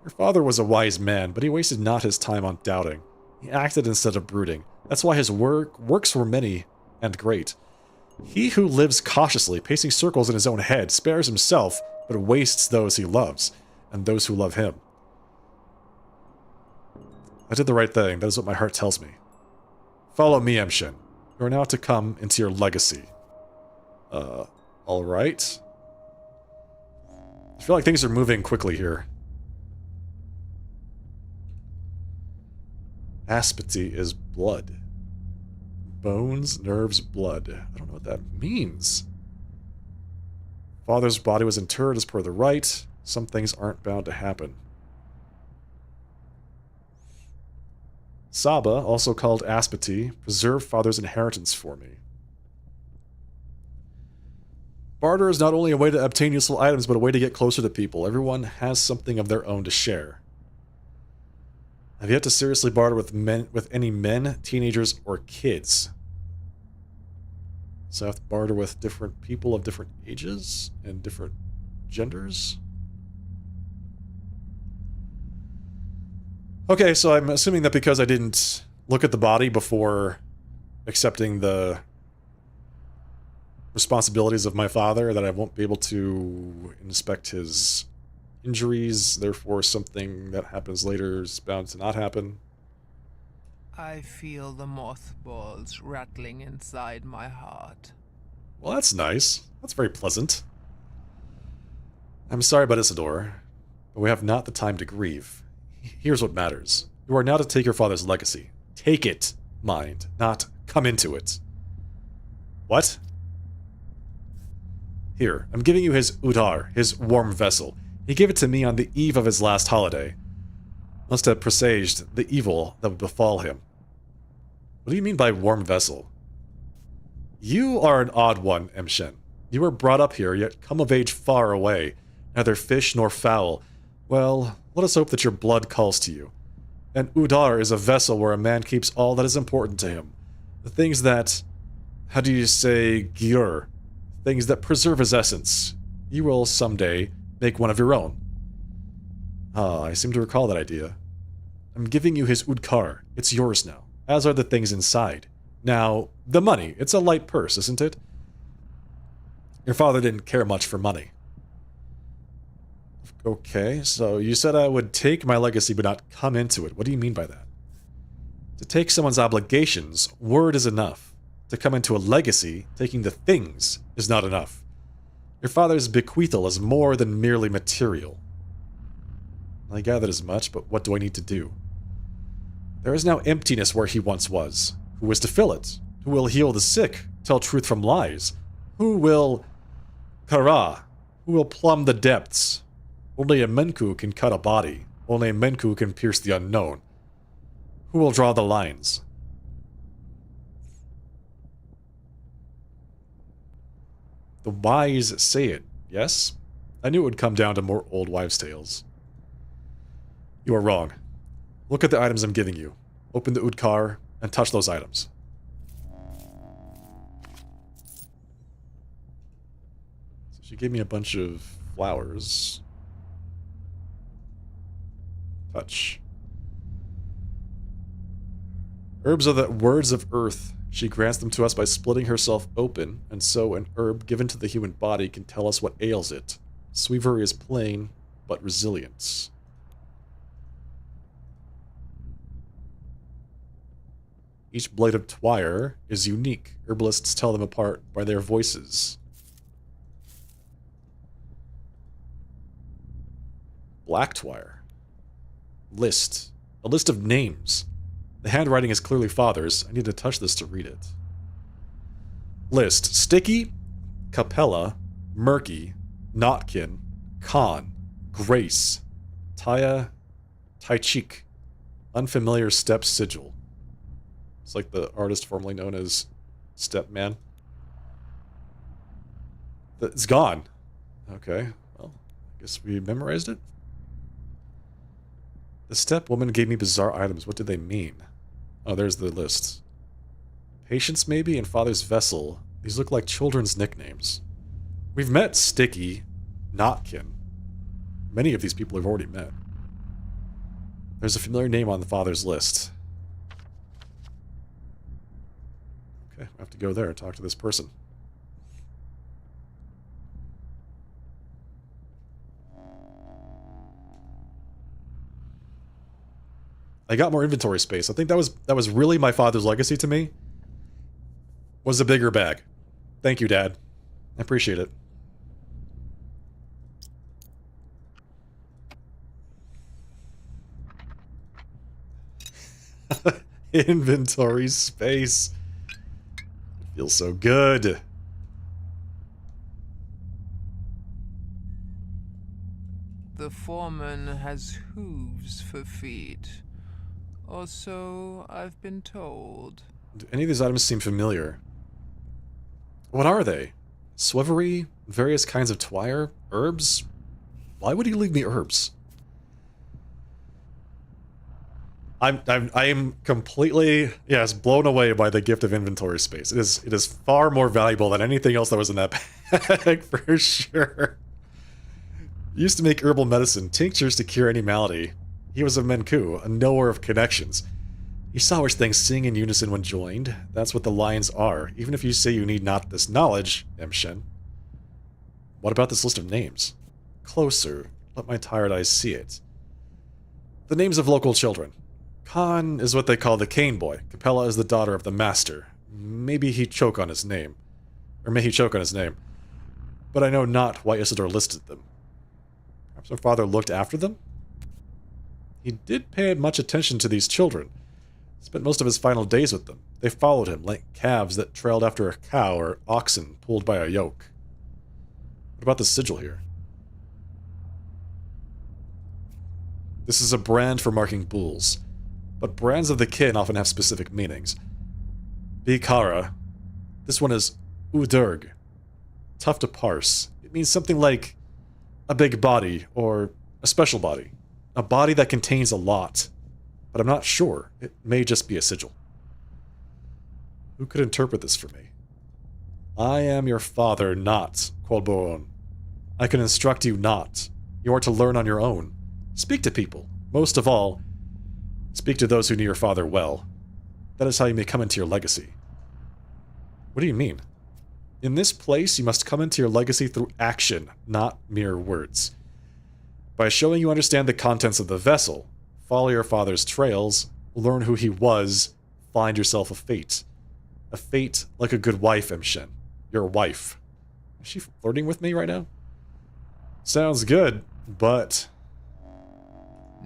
Speaker 1: Your father was a wise man, but he wasted not his time on doubting. He acted instead of brooding. That's why his works were many and great. He who lives cautiously, pacing circles in his own head, spares himself, but wastes those he loves, and those who love him. I did the right thing, that is what my heart tells me. Follow me, Emshin. You are now to come into your legacy. Alright. I feel like things are moving quickly here. Aspity is blood. Bones, nerves, blood. I don't know what that means. Father's body was interred as per the rite. Some things aren't bound to happen. Saba, also called Aspity, preserve father's inheritance for me. Barter is not only a way to obtain useful items, but a way to get closer to people. Everyone has something of their own to share. I've yet to seriously barter with any men, teenagers, or kids. So I have to barter with different people of different ages and different genders. Okay, so I'm assuming that because I didn't look at the body before accepting the responsibilities of my father, that I won't be able to inspect his injuries, therefore something that happens later is bound to not happen.
Speaker 6: I feel the mothballs rattling inside my heart.
Speaker 1: Well, that's nice. That's very pleasant. I'm sorry about Isidore, but we have not the time to grieve. Here's what matters. You are now to take your father's legacy. Take it, mind, not come into it. What? Here, I'm giving you his udar, his warm vessel. He gave it to me on the eve of his last holiday. Must have presaged the evil that would befall him. What do you mean by warm vessel? You are an odd one, Emshen. You were brought up here, yet come of age far away. Neither fish nor fowl. Well, let us hope that your blood calls to you. An udar is a vessel where a man keeps all that is important to him. The things that... how do you say gyur? Things that preserve his essence. You will, someday, make one of your own. Ah, I seem to recall that idea. I'm giving you his udkar. It's yours now, as are the things inside. Now, the money. It's a light purse, isn't it? Your father didn't care much for money. Okay, so you said I would take my legacy but not come into it. What do you mean by that? To take someone's obligations, word is enough. To come into a legacy, taking the things is not enough. Your father's bequeathal is more than merely material. I gathered as much, but what do I need to do? There is now emptiness where he once was. Who is to fill it? Who will heal the sick, tell truth from lies? Who will... Kara? Who will plumb the depths? Only a Menku can cut a body. Only a Menku can pierce the unknown. Who will draw the lines? The wise say it, yes? I knew it would come down to more old wives' tales. You are wrong. Look at the items I'm giving you. Open the Udkar and touch those items. So she gave me a bunch of flowers. Touch. Herbs are the words of earth. She grants them to us by splitting herself open, and so an herb given to the human body can tell us what ails it. Sweavery is plain, but resilient. Each blade of twire is unique. Herbalists tell them apart by their voices. Black twire. List. A list of names. The handwriting is clearly father's. I need to touch this to read it. List. Sticky, Capella, Murky, Notkin, Khan, Grace, Taya, Taichik. Unfamiliar step sigil. It's like the artist formerly known as Stepman. It's gone. Okay, well, I guess we memorized it. The step woman gave me bizarre items. What did they mean? Oh, there's the list. Patience, maybe, and Father's Vessel. These look like children's nicknames. We've met Sticky, Notkin. Many of these people we've already met. There's a familiar name on the Father's list. Okay, I have to go there and talk to this person. I got more inventory space. I think that was really my father's legacy to me. Was a bigger bag. Thank you, Dad. I appreciate it. Inventory space. It feels so good.
Speaker 6: The foreman has hooves for feet. Or so I've been told.
Speaker 1: Do any of these items seem familiar? What are they? Swivery? Various kinds of twire? Herbs? Why would he leave me herbs? I am completely, yes, blown away by the gift of inventory space. It is far more valuable than anything else that was in that bag, for sure. Used to make herbal medicine, tinctures to cure any malady. He was a Menku, a knower of connections. He saw which things sing in unison when joined. That's what the lines are, even if you say you need not this knowledge, Emshen. What about this list of names? Closer. Let my tired eyes see it. The names of local children. Khan is what they call the cane boy. Capella is the daughter of the master. Maybe he choke on his name. Or may he choke on his name. But I know not why Isidore listed them. Perhaps my father looked after them? He did pay much attention to these children. Spent most of his final days with them. They followed him like calves that trailed after a cow or oxen pulled by a yoke. What about the sigil here? This is a brand for marking bulls. But brands of the kin often have specific meanings. Bikara. This one is Udurg. Tough to parse. It means something like a big body or a special body. A body that contains a lot. But I'm not sure. It may just be a sigil. Who could interpret this for me? I am your father, not Qualboon. I can instruct you not. You are to learn on your own. Speak to people. Most of all, speak to those who knew your father well. That is how you may come into your legacy. What do you mean? In this place, you must come into your legacy through action, not mere words. By showing you understand the contents of the vessel, follow your father's trails, learn who he was, find yourself a fate. A fate like a good wife, Emshen. Your wife. Is she flirting with me right now? Sounds good, but...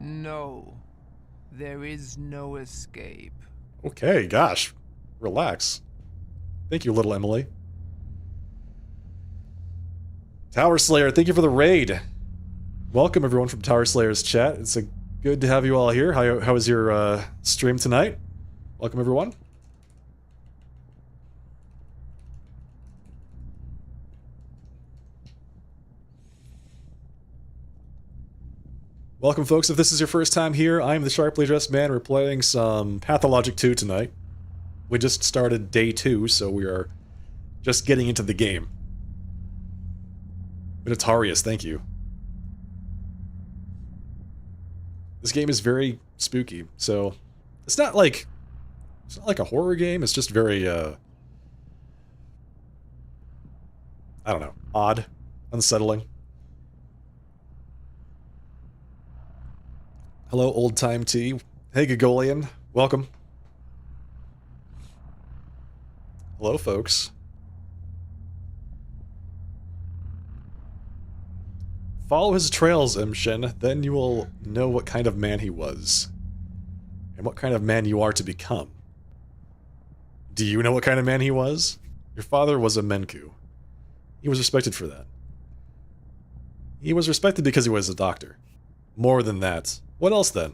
Speaker 6: No. There is no escape.
Speaker 1: Okay, gosh. Relax. Thank you, little Emily. Tower Slayer, thank you for the raid. Welcome, everyone, from Tower Slayer's chat. It's good to have you all here. How was your stream tonight? Welcome, everyone. Welcome, folks. If this is your first time here, I am the Sharply Dressed Man. We're playing some Pathologic 2 tonight. We just started day 2, so we are just getting into the game. Minotarius, thank you. This game is very spooky, so it's not like a horror game. It's just very I don't know, odd, unsettling. Hello, Old Time Tea. Hey, Gagolian. Welcome. Hello, folks. Follow his trails, Emshen, then you will know what kind of man he was. And what kind of man you are to become. Do you know what kind of man he was? Your father was a Menku. He was respected for that. He was respected because he was a doctor. More than that. What else then?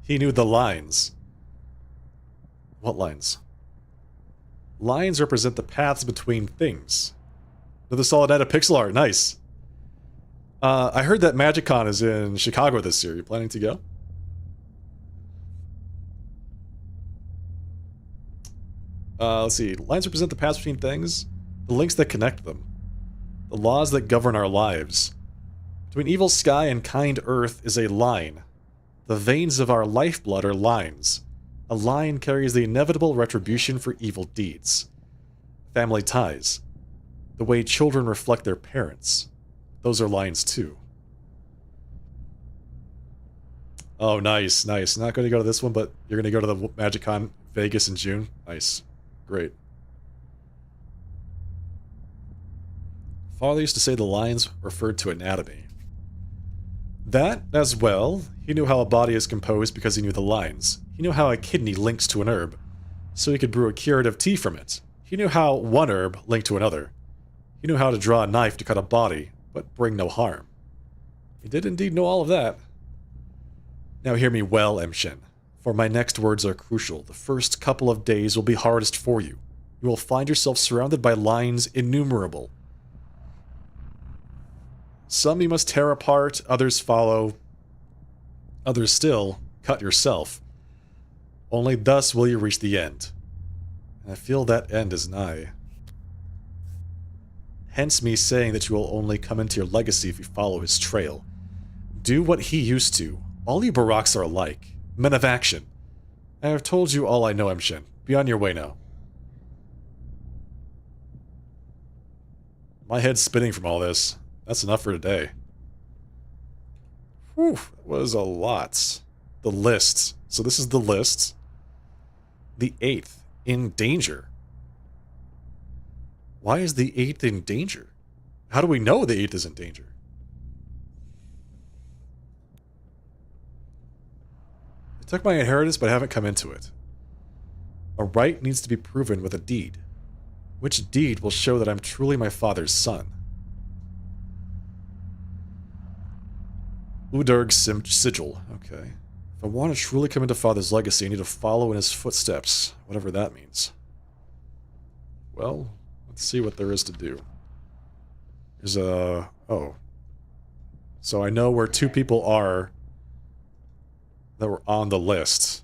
Speaker 1: He knew the lines. What lines? Lines represent the paths between things. Another solid night of pixel art. Nice. I heard that MagicCon is in Chicago this year. You planning to go? Let's see. Lines represent the paths between things, the links that connect them, the laws that govern our lives. Between evil sky and kind earth is a line. The veins of our lifeblood are lines. A line carries the inevitable retribution for evil deeds. Family ties. The way children reflect their parents. Those are lines too. Oh, nice, nice. Not going to go to this one, but you're going to go to the MagicCon Vegas in June. Nice. Great. Father used to say the lines referred to anatomy. That, as well, he knew how a body is composed because he knew the lines. He knew how a kidney links to an herb, so he could brew a curative tea from it. He knew how one herb linked to another. He knew how to draw a knife to cut a body, but bring no harm. He did indeed know all of that. Now hear me well, Emshin, for my next words are crucial. The first couple of days will be hardest for you. You will find yourself surrounded by lines innumerable. Some you must tear apart, others follow. Others still, cut yourself. Only thus will you reach the end. And I feel that end is nigh. Hence me saying that you will only come into your legacy if you follow his trail. Do what he used to. All you Baraks are alike. Men of action. I have told you all I know, Emshin. Be on your way now. My head's spinning from all this. That's enough for today. Whew, that was a lot. The list. So this is the list. The 8th. In danger. Why is the 8th in danger? How do we know the 8th is in danger? I took my inheritance, but I haven't come into it. A right needs to be proven with a deed. Which deed will show that I'm truly my father's son? Udurg's sigil. Okay. If I want to truly come into father's legacy, I need to follow in his footsteps, whatever that means. Well, let's see what there is to do. There's a... oh. So I know where 2 people are that were on the list.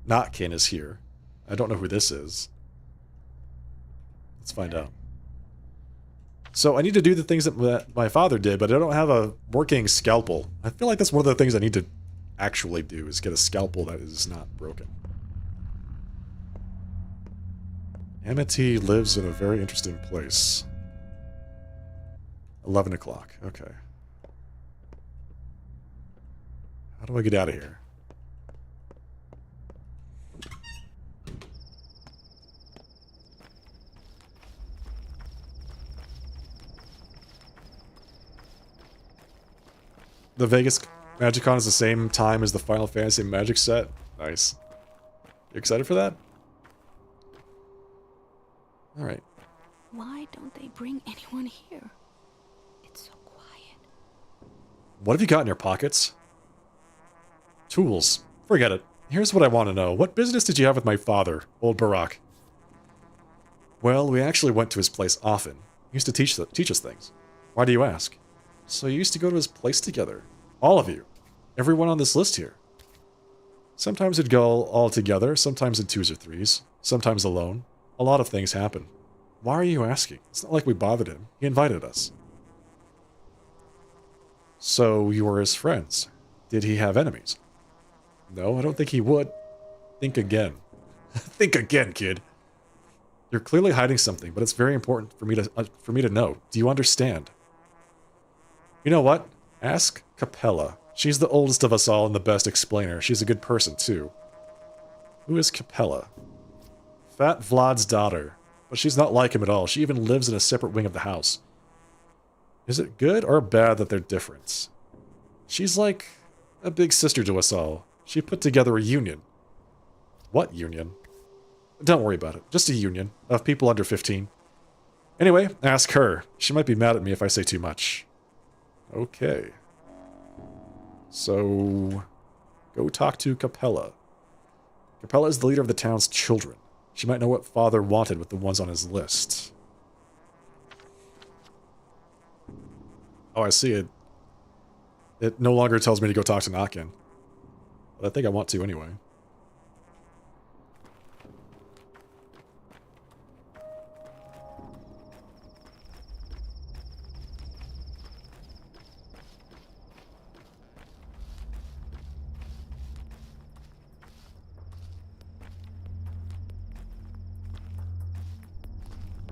Speaker 1: Notkin is here. I don't know who this is. Let's find out. So I need to do the things that my father did, but I don't have a working scalpel. I feel like that's one of the things I need to actually do, is get a scalpel that is not broken. Amity lives in a very interesting place. 11 o'clock. Okay. How do I get out of here? The Vegas MagicCon is the same time as the Final Fantasy Magic set. Nice. You excited for that? Alright.
Speaker 5: Why don't they bring anyone here? It's so quiet.
Speaker 1: What have you got in your pockets? Tools. Forget it. Here's what I want to know. What business did you have with my father, old Barak? Well, we actually went to his place often. He used to teach us things. Why do you ask? So you used to go to his place together. All of you. Everyone on this list here. Sometimes it'd go all together, sometimes in 2s or 3s, sometimes alone. A lot of things happen. Why are you asking? It's not like we bothered him. He invited us. So you were his friends. Did he have enemies? No, I don't think he would. Think again. Think again, kid. You're clearly hiding something, but it's very important for me to know. Do you understand? You know what? Ask Capella. She's the oldest of us all and the best explainer. She's a good person, too. Who is Capella? Fat Vlad's daughter. But she's not like him at all. She even lives in a separate wing of the house. Is it good or bad that they're different? She's like a big sister to us all. She put together a union. What union? Don't worry about it. Just a union of people under 15. Anyway, ask her. She might be mad at me if I say too much. Okay. So, go talk to Capella. Capella is the leader of the town's children. She might know what father wanted with the ones on his list. Oh, I see it. It no longer tells me to go talk to Notkin. But I think I want to anyway.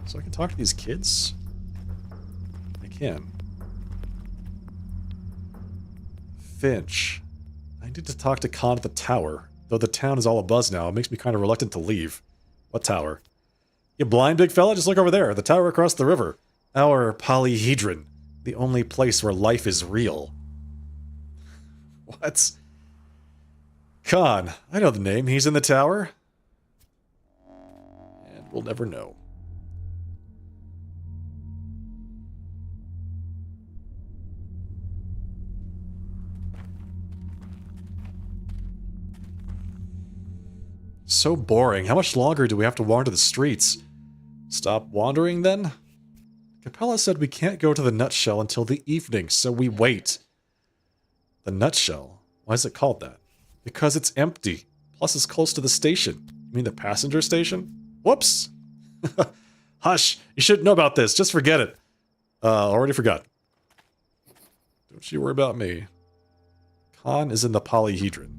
Speaker 1: So I can talk to these kids? I can. Finch. I need to talk to Khan at the tower. Though the town is all abuzz now, it makes me kind of reluctant to leave. What tower? You blind, big fella? Just look over there. The tower across the river. Our polyhedron. The only place where life is real. What? Khan. I know the name. He's in the tower. And we'll never know. So boring. How much longer do we have to wander the streets? Stop wandering, then? Capella said we can't go to the nutshell until the evening, so we wait. The nutshell? Why is it called that? Because it's empty. Plus it's close to the station. You mean the passenger station? Whoops! Hush! You shouldn't know about this. Just forget it. Already forgot. Don't you worry about me. Khan is in the polyhedron.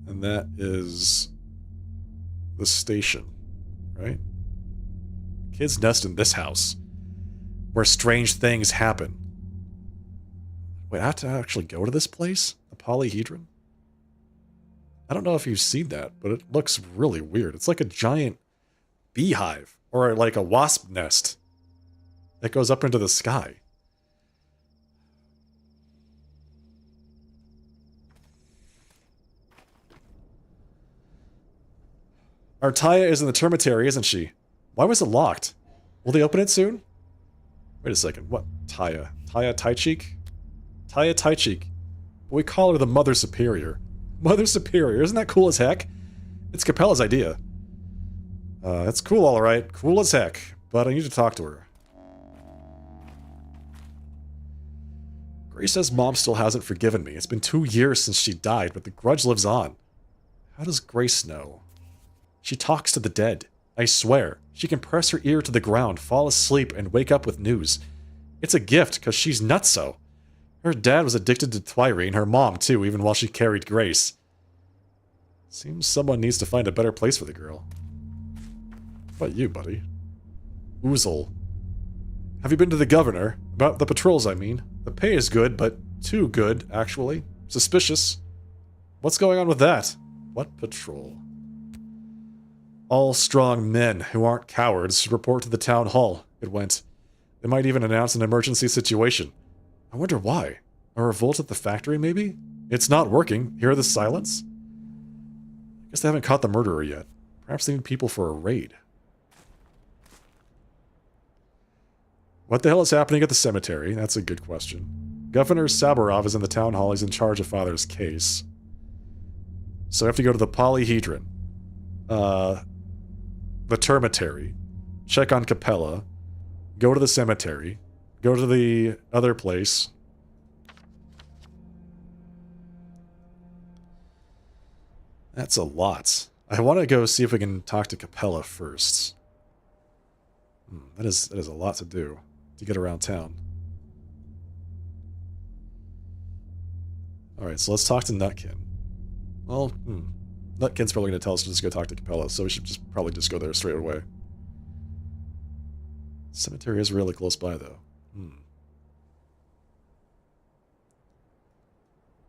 Speaker 1: And that is the station, right? Kids nest in this house, where strange things happen. Wait, I have to actually go to this place? The polyhedron? I don't know if you've seen that, but it looks really weird. It's like a giant beehive, or like a wasp nest that goes up into the sky. Our Taya is in the termitary, isn't she? Why was it locked? Will they open it soon? Wait a second, what? Taya? Taya Taichik? Taya Taichik. We call her the Mother Superior. Mother Superior, isn't that cool as heck? It's Capella's idea. That's cool, alright. Cool as heck. But I need to talk to her. Grace says Mom still hasn't forgiven me. It's been 2 years since she died, but the grudge lives on. How does Grace know? She talks to the dead. I swear. She can press her ear to the ground, fall asleep, and wake up with news. It's a gift, because she's nutso. Her dad was addicted to Twyrene, her mom too, even while she carried Grace. Seems someone needs to find a better place for the girl. What about you, buddy? Oozle. Have you been to the governor? About the patrols, I mean. The pay is good, but too good, actually. Suspicious. What's going on with that? What patrol? All strong men who aren't cowards should report to the town hall, it went. They might even announce an emergency situation. I wonder why. A revolt at the factory, maybe? It's not working. Hear the silence? I guess they haven't caught the murderer yet. Perhaps they need people for a raid. What the hell is happening at the cemetery? That's a good question. Governor Saburov is in the town hall. He's in charge of Father's case. So we have to go to the polyhedron. The termitary, check on Capella, go to the cemetery, go to the other place. That's a lot. I want to go see if we can talk to Capella first. That is a lot to do to get around town. Alright, so let's talk to Nutkin. Well, Nutkin's probably going to tell us to just go talk to Capella, so we should probably just go there straight away. Cemetery is really close by, though. We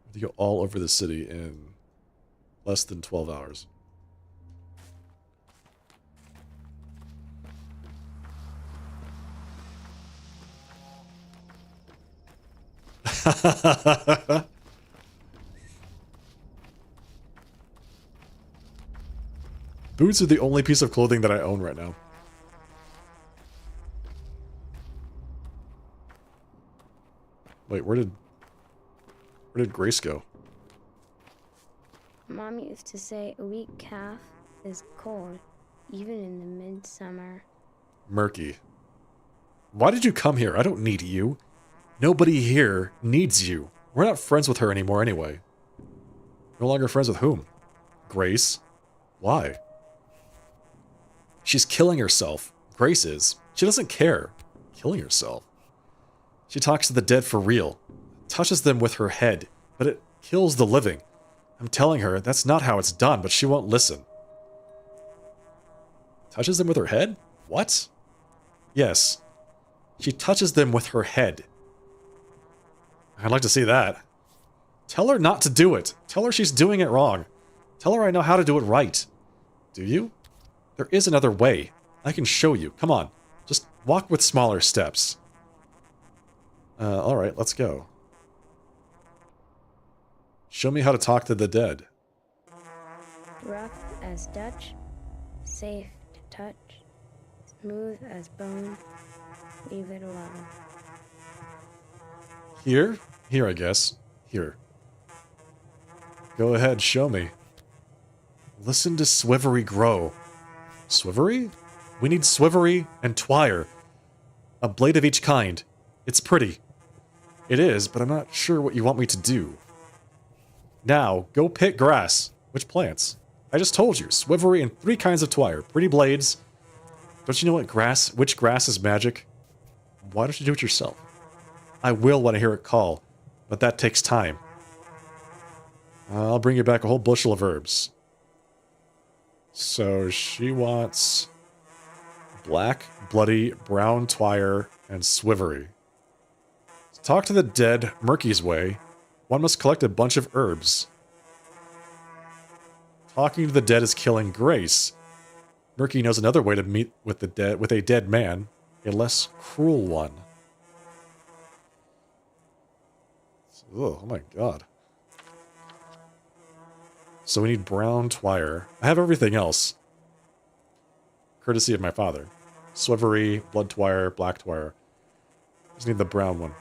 Speaker 1: have to go all over the city in less than 12 hours. Boots are the only piece of clothing that I own right now. Wait, where did Grace go?
Speaker 7: Mom used to say a weak calf is cold, even in the midsummer.
Speaker 1: Murky. Why did you come here? I don't need you. Nobody here needs you. We're not friends with her anymore anyway. No longer friends with whom? Grace? Why? She's killing herself. Grace is. She doesn't care. Killing herself. She talks to the dead for real. Touches them with her head, but it kills the living. I'm telling her that's not how it's done, but she won't listen. Touches them with her head? What? Yes. She touches them with her head. I'd like to see that. Tell her not to do it. Tell her she's doing it wrong. Tell her I know how to do it right. Do you? There is another way. I can show you. Come on. Just walk with smaller steps. Alright, let's go. Show me how to talk to the dead.
Speaker 7: Rough as Dutch, safe to touch, smooth as bone, leave it alone.
Speaker 1: Here? Here, I guess. Here. Go ahead, show me. Listen to Swivery grow. Swivery? We need Swivery and Twire. A blade of each kind. It's pretty. It is, but I'm not sure what you want me to do. Now, go pick grass. Which plants? I just told you, Swivery and 3 kinds of Twire. Pretty blades. Don't you know which grass is magic? Why don't you do it yourself? I will when I hear it call, but that takes time. I'll bring you back a whole bushel of herbs. So she wants black, bloody, brown Twire, and Swivery. To talk to the dead Murky's way, one must collect a bunch of herbs. Talking to the dead is killing Grace. Murky knows another way to meet with a dead man, a less cruel one. Oh my god. So we need brown Twire. I have everything else. Courtesy of my father. Swivery, blood Twire, black Twire. Just need the brown one.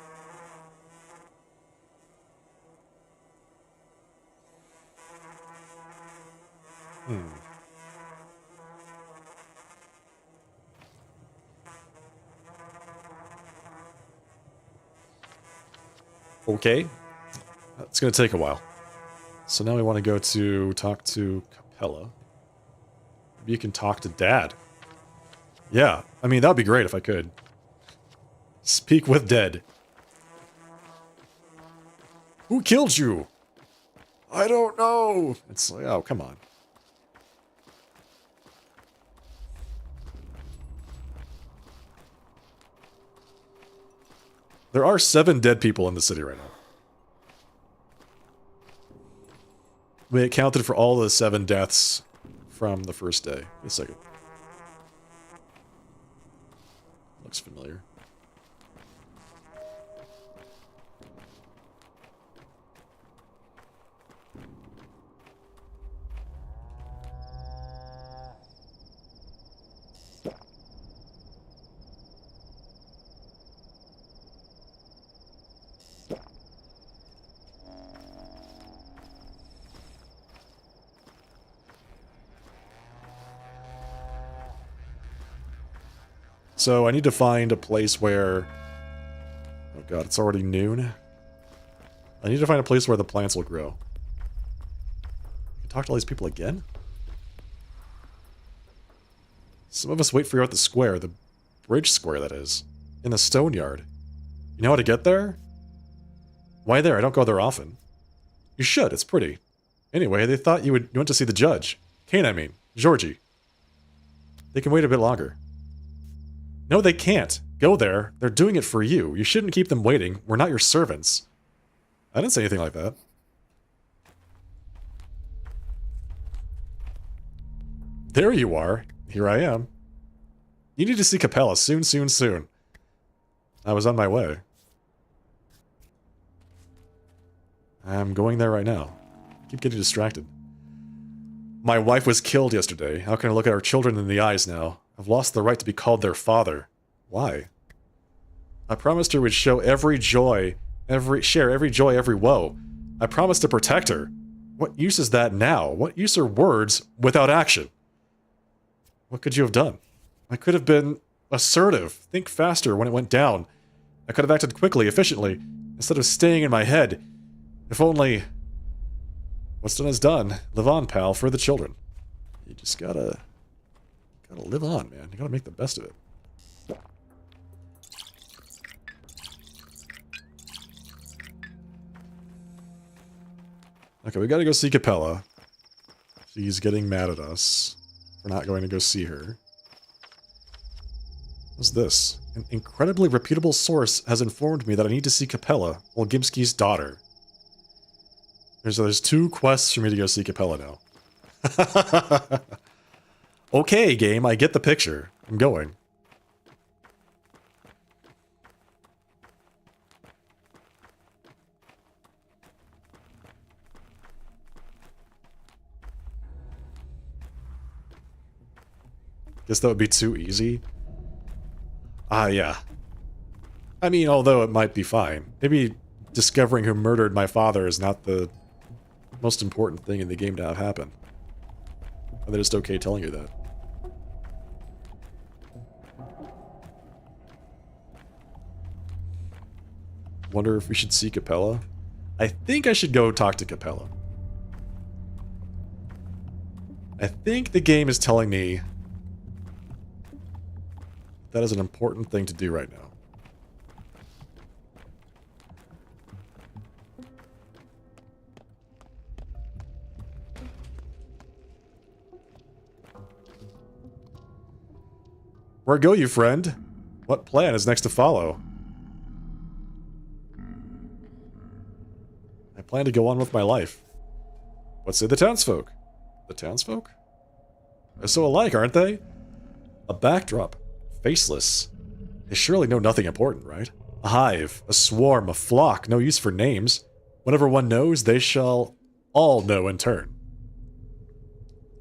Speaker 1: Okay. It's going to take a while. So now we want to go to talk to Capella. Maybe you can talk to Dad. Yeah, I mean, that would be great if I could. Speak with dead. Who killed you? I don't know. It's like, oh, come on. There are 7 dead people in the city right now. We accounted for all the 7 deaths from the first day. Wait a second. Looks familiar. So I need to find a place where... Oh god, it's already noon. I need to find a place where the plants will grow. Talk to all these people again? Some of us wait for you at the square, the bridge square that is. In the stone yard. You know how to get there? Why there? I don't go there often. You should, it's pretty. Anyway, they thought you went to see the judge. Kane, I mean. Georgie. They can wait a bit longer. No, they can't. Go there. They're doing it for you. You shouldn't keep them waiting. We're not your servants. I didn't say anything like that. There you are. Here I am. You need to see Capella soon, soon, soon. I was on my way. I'm going there right now. I keep getting distracted. My wife was killed yesterday. How can I look at our children in the eyes now? I've lost the right to be called their father. Why? I promised her we'd show every joy, share every joy, every woe. I promised to protect her. What use is that now? What use are words without action? What could you have done? I could have been assertive, think faster when it went down. I could have acted quickly, efficiently, instead of staying in my head. If only... What's done is done. Live on, pal, for the children. You just gotta live on, man. You gotta make the best of it. Okay, we gotta go see Capella. She's getting mad at us for not going to go see her. What's this? An incredibly reputable source has informed me that I need to see Capella, Wolgimski's daughter. There's 2 quests for me to go see Capella now. Okay, game, I get the picture. I'm going. Guess that would be too easy. Ah, yeah. I mean, although it might be fine. Maybe discovering who murdered my father is not the most important thing in the game to have happen. Are they just okay telling you that? Wonder if we should see Capella? I think I should go talk to Capella. I think the game is telling me that is an important thing to do right now. Where go you, friend? What plan is next to follow? I plan to go on with my life. What say the townsfolk? The townsfolk? They're so alike, aren't they? A backdrop. Faceless. They surely know nothing important, right? A hive, a swarm, a flock, no use for names. Whatever one knows, they shall all know in turn.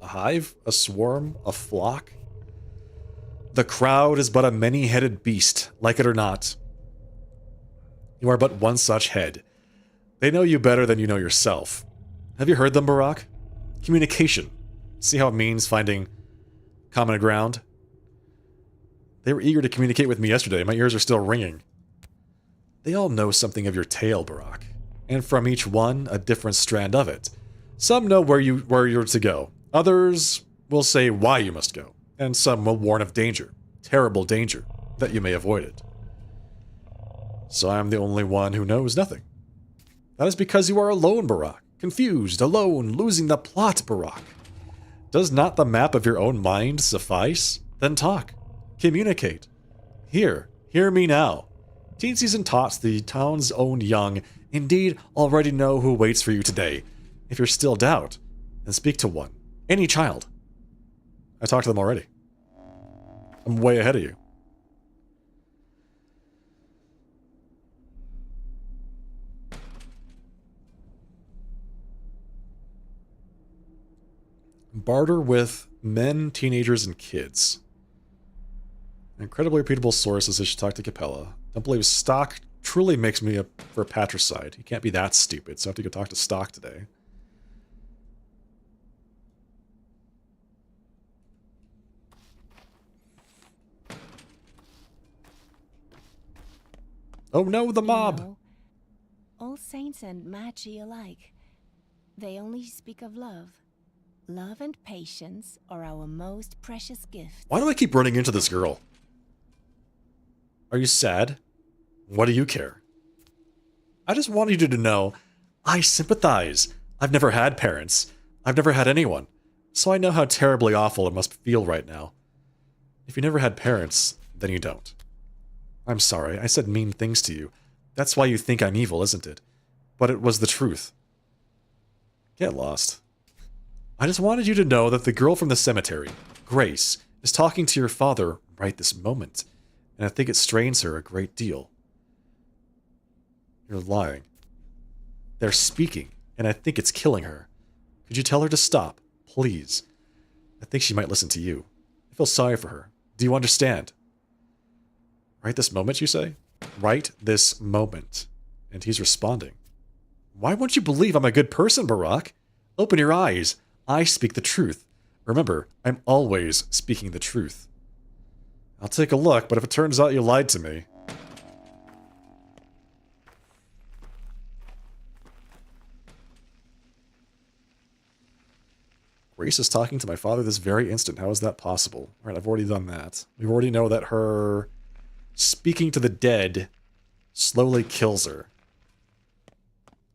Speaker 1: A hive, a swarm, a flock? The crowd is but a many-headed beast, like it or not. You are but one such head. They know you better than you know yourself. Have you heard them, Barack? Communication. See how it means finding common ground? They were eager to communicate with me yesterday. My ears are still ringing. They all know something of your tale, Barack. And from each one, a different strand of it. Some know where you're to go. Others will say why you must go. And some will warn of danger. Terrible danger. That you may avoid it. So I am the only one who knows nothing. That is because you are alone, Barack. Confused, alone, losing the plot, Barack. Does not the map of your own mind suffice? Then talk. Communicate. Hear me now. Teensies and tots, the town's own young, indeed already know who waits for you today. If you're still doubt, then speak to one. Any child. I talked to them already. I'm way ahead of you. Barter with men, teenagers, and kids. An incredibly reputable source says I should talk to Capella. Don't believe Stock truly makes me up for patricide. He can't be that stupid, so I have to go talk to Stock today. Oh no, the mob!
Speaker 8: You know, all saints and magi alike, they only speak of love. Love and patience are our most precious gifts.
Speaker 1: Why do I keep running into this girl? Are you sad? What do you care? I just wanted you to know, I sympathize. I've never had parents. I've never had anyone. So I know how terribly awful it must feel right now. If you never had parents, then you don't. I'm sorry, I said mean things to you. That's why you think I'm evil, isn't it? But it was the truth. Get lost. I just wanted you to know that the girl from the cemetery, Grace, is talking to your father right this moment, and I think it strains her a great deal. You're lying. They're speaking, and I think it's killing her. Could you tell her to stop, please? I think she might listen to you. I feel sorry for her. Do you understand? Right this moment, you say? Right this moment. And he's responding. Why won't you believe I'm a good person, Barack? Open your eyes. I speak the truth. Remember, I'm always speaking the truth. I'll take a look, but if it turns out you lied to me... Grace is talking to my father this very instant. How is that possible? Alright, I've already done that. We already know that her speaking to the dead slowly kills her.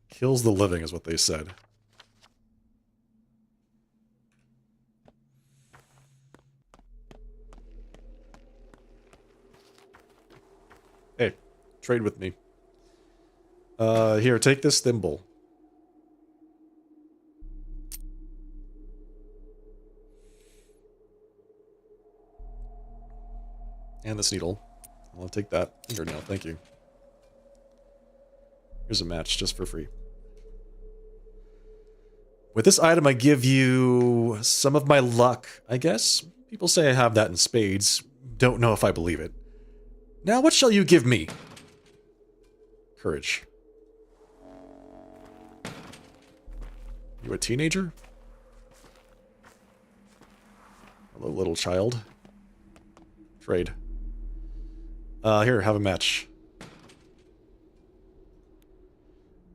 Speaker 1: Kills the living is what they said. Trade with me. Here, take this thimble. And this needle. I'll take that. Fingernail, thank you. Here's a match, just for free. With this item, I give you some of my luck, I guess. People say I have that in spades. Don't know if I believe it. Now, what shall you give me? Courage. You a teenager? Hello, little child. Trade. Here, have a match.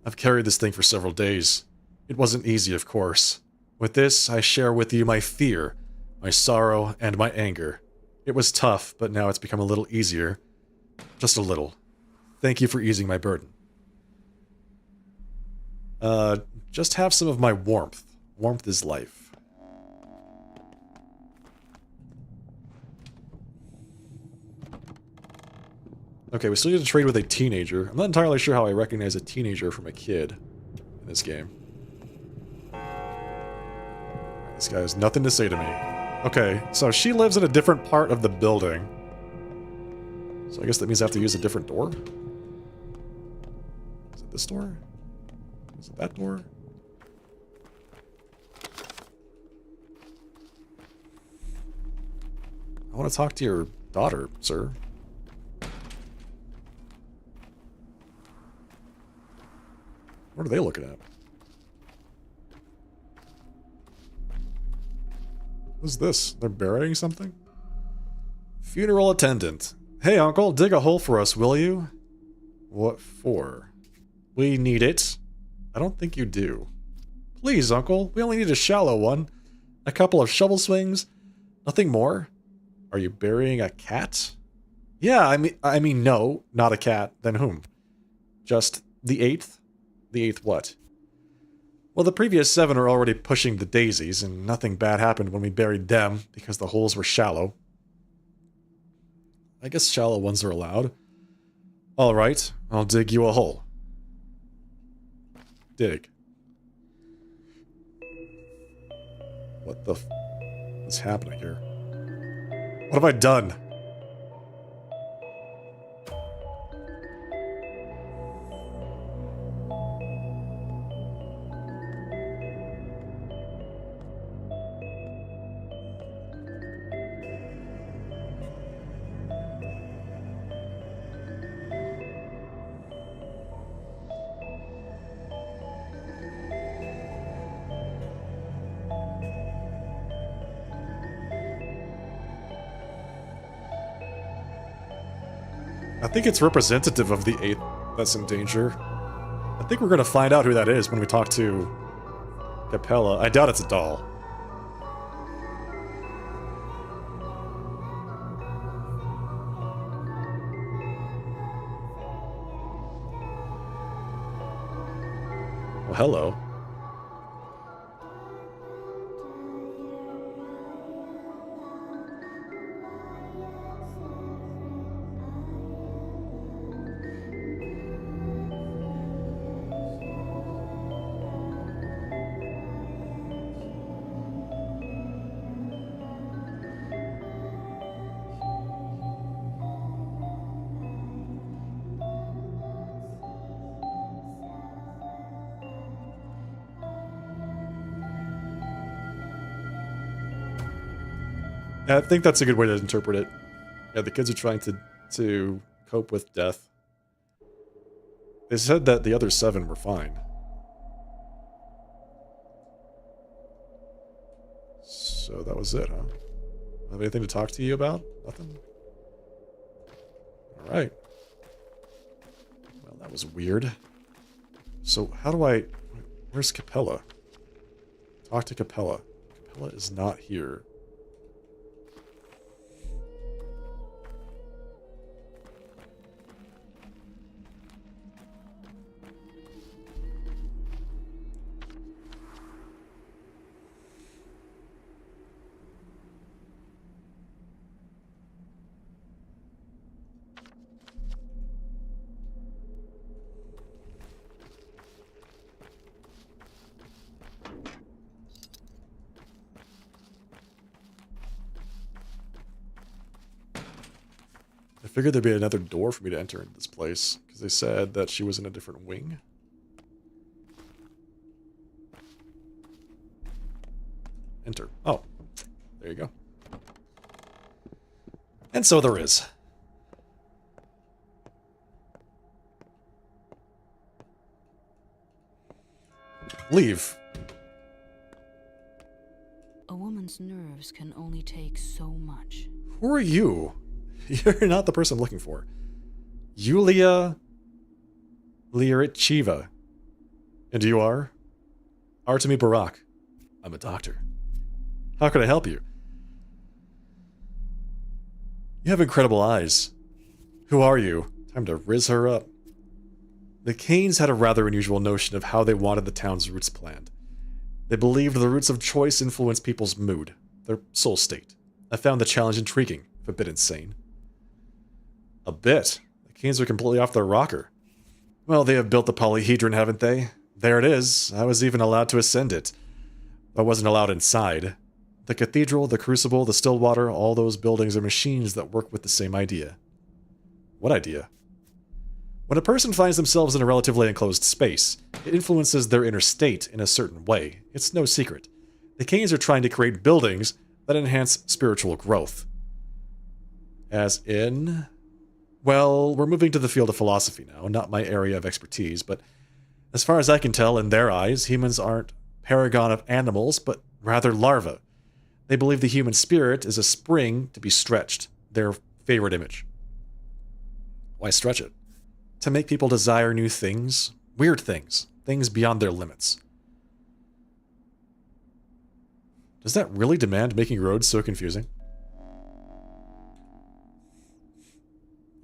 Speaker 1: I've carried this thing for several days. It wasn't easy, of course. With this, I share with you my fear, my sorrow, and my anger. It was tough, but now it's become a little easier. Just a little. Thank you for easing my burden. Just have some of my warmth. Warmth is life. Okay, we still need to trade with a teenager. I'm not entirely sure how I recognize a teenager from a kid in this game. This guy has nothing to say to me. Okay, so she lives in a different part of the building. So I guess that means I have to use a different door? Is it this door? Is it that door? I want to talk to your daughter, sir. What are they looking at? What's this? They're burying something? Funeral attendant. Hey, uncle, dig a hole for us, will you? What for? We need it. I don't think you do. Please, uncle, we only need a shallow one. A couple of shovel swings. Nothing more. Are you burying a cat? Yeah, I mean no, not a cat. Then whom? Just the 8th? The 8th what? Well, the previous 7 are already pushing the daisies, and nothing bad happened when we buried them, because the holes were shallow. I guess shallow ones are allowed. Alright, I'll dig you a hole. Dig. What the what's happening here? What have I done? I think it's representative of the 8th that's in danger. I think we're gonna find out who that is when we talk to Capella. I doubt it's a doll. Well, hello. I think that's a good way to interpret it. Yeah, the kids are trying to cope with death. They said that the other 7 were fine. So that was it, huh? Have anything to talk to you about? Nothing? Alright. Well, that was weird. So how do I... Where's Capella? Talk to Capella. Capella is not here. figured there'd be another door for me to enter into this place, because they said that she was in a different wing. Enter. Oh, there you go. And so there is. Leave.
Speaker 5: A woman's nerves can only take so much.
Speaker 1: Who are you? You're not the person I'm looking for. Yulia Lyrichiva. And you are? Artemy Barak. I'm a doctor. How can I help you? You have incredible eyes. Who are you? Time to riz her up. The Canes had a rather unusual notion of how they wanted the town's roots planned. They believed the roots of choice influence people's mood, their soul state. I found the challenge intriguing, if a bit insane. A bit? The Canes are completely off their rocker. Well, they have built the polyhedron, haven't they? There it is. I was even allowed to ascend it. I wasn't allowed inside. The cathedral, the crucible, the still water, all those buildings are machines that work with the same idea. What idea? When a person finds themselves in a relatively enclosed space, it influences their inner state in a certain way. It's no secret. The Canes are trying to create buildings that enhance spiritual growth. As in... Well, we're moving to the field of philosophy now, not my area of expertise, but as far as I can tell, in their eyes, humans aren't paragon of animals, but rather larvae. They believe the human spirit is a spring to be stretched, their favorite image. Why stretch it? To make people desire new things, weird things, things beyond their limits. Does that really demand making roads so confusing?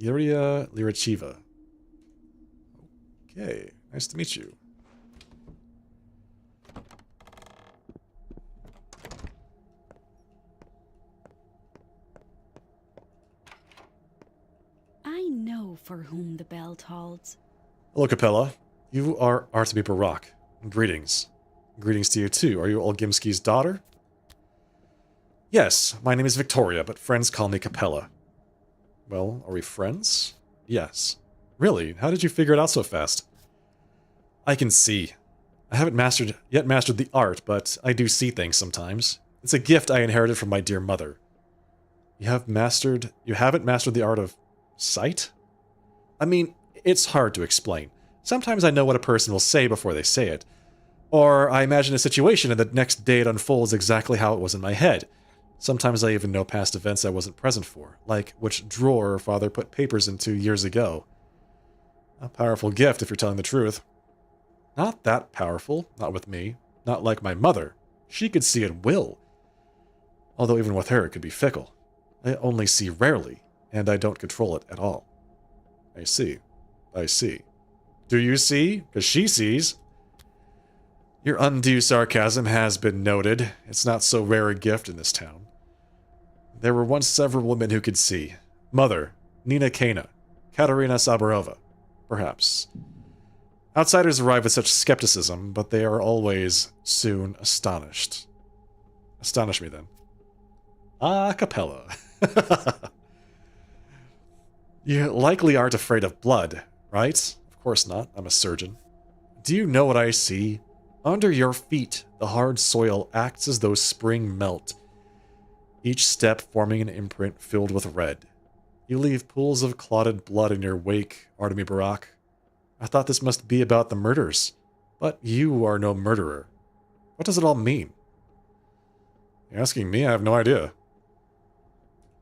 Speaker 1: Yuria Lyrichiva. Okay, nice to meet you.
Speaker 5: I know for whom the bell tolls.
Speaker 1: Hello, Capella. You are Artemy Barak. Greetings. Greetings to you too. Are you Olgimski's daughter? Yes, my name is Victoria, but friends call me Capella. Well, are we friends? Yes. Really? How did you figure it out so fast? I can see. I haven't yet mastered the art, but I do see things sometimes. It's a gift I inherited from my dear mother. You haven't mastered the art of sight? I mean, it's hard to explain. Sometimes I know what a person will say before they say it. Or I imagine a situation and the next day it unfolds exactly how it was in my head. Sometimes I even know past events I wasn't present for, like which drawer father put papers into years ago. A powerful gift if you're telling the truth. Not that powerful, not with me. Not like my mother. She could see at will. Although even with her it could be fickle. I only see rarely, and I don't control it at all. I see. I see. Do you see? Because she sees. Your undue sarcasm has been noted. It's not so rare a gift in this town. There were once several women who could see. Mother, Nina Kana, Katerina Sabarova, perhaps. Outsiders arrive with such skepticism, but they are always soon astonished. Astonish me then. A cappella. You likely aren't afraid of blood, right? Of course not. I'm a surgeon. Do you know what I see? Under your feet, the hard soil acts as though spring melt, each step forming an imprint filled with red. You leave pools of clotted blood in your wake, Artemy Barak. I thought this must be about the murders, but you are no murderer. What does it all mean? You're asking me? I have no idea.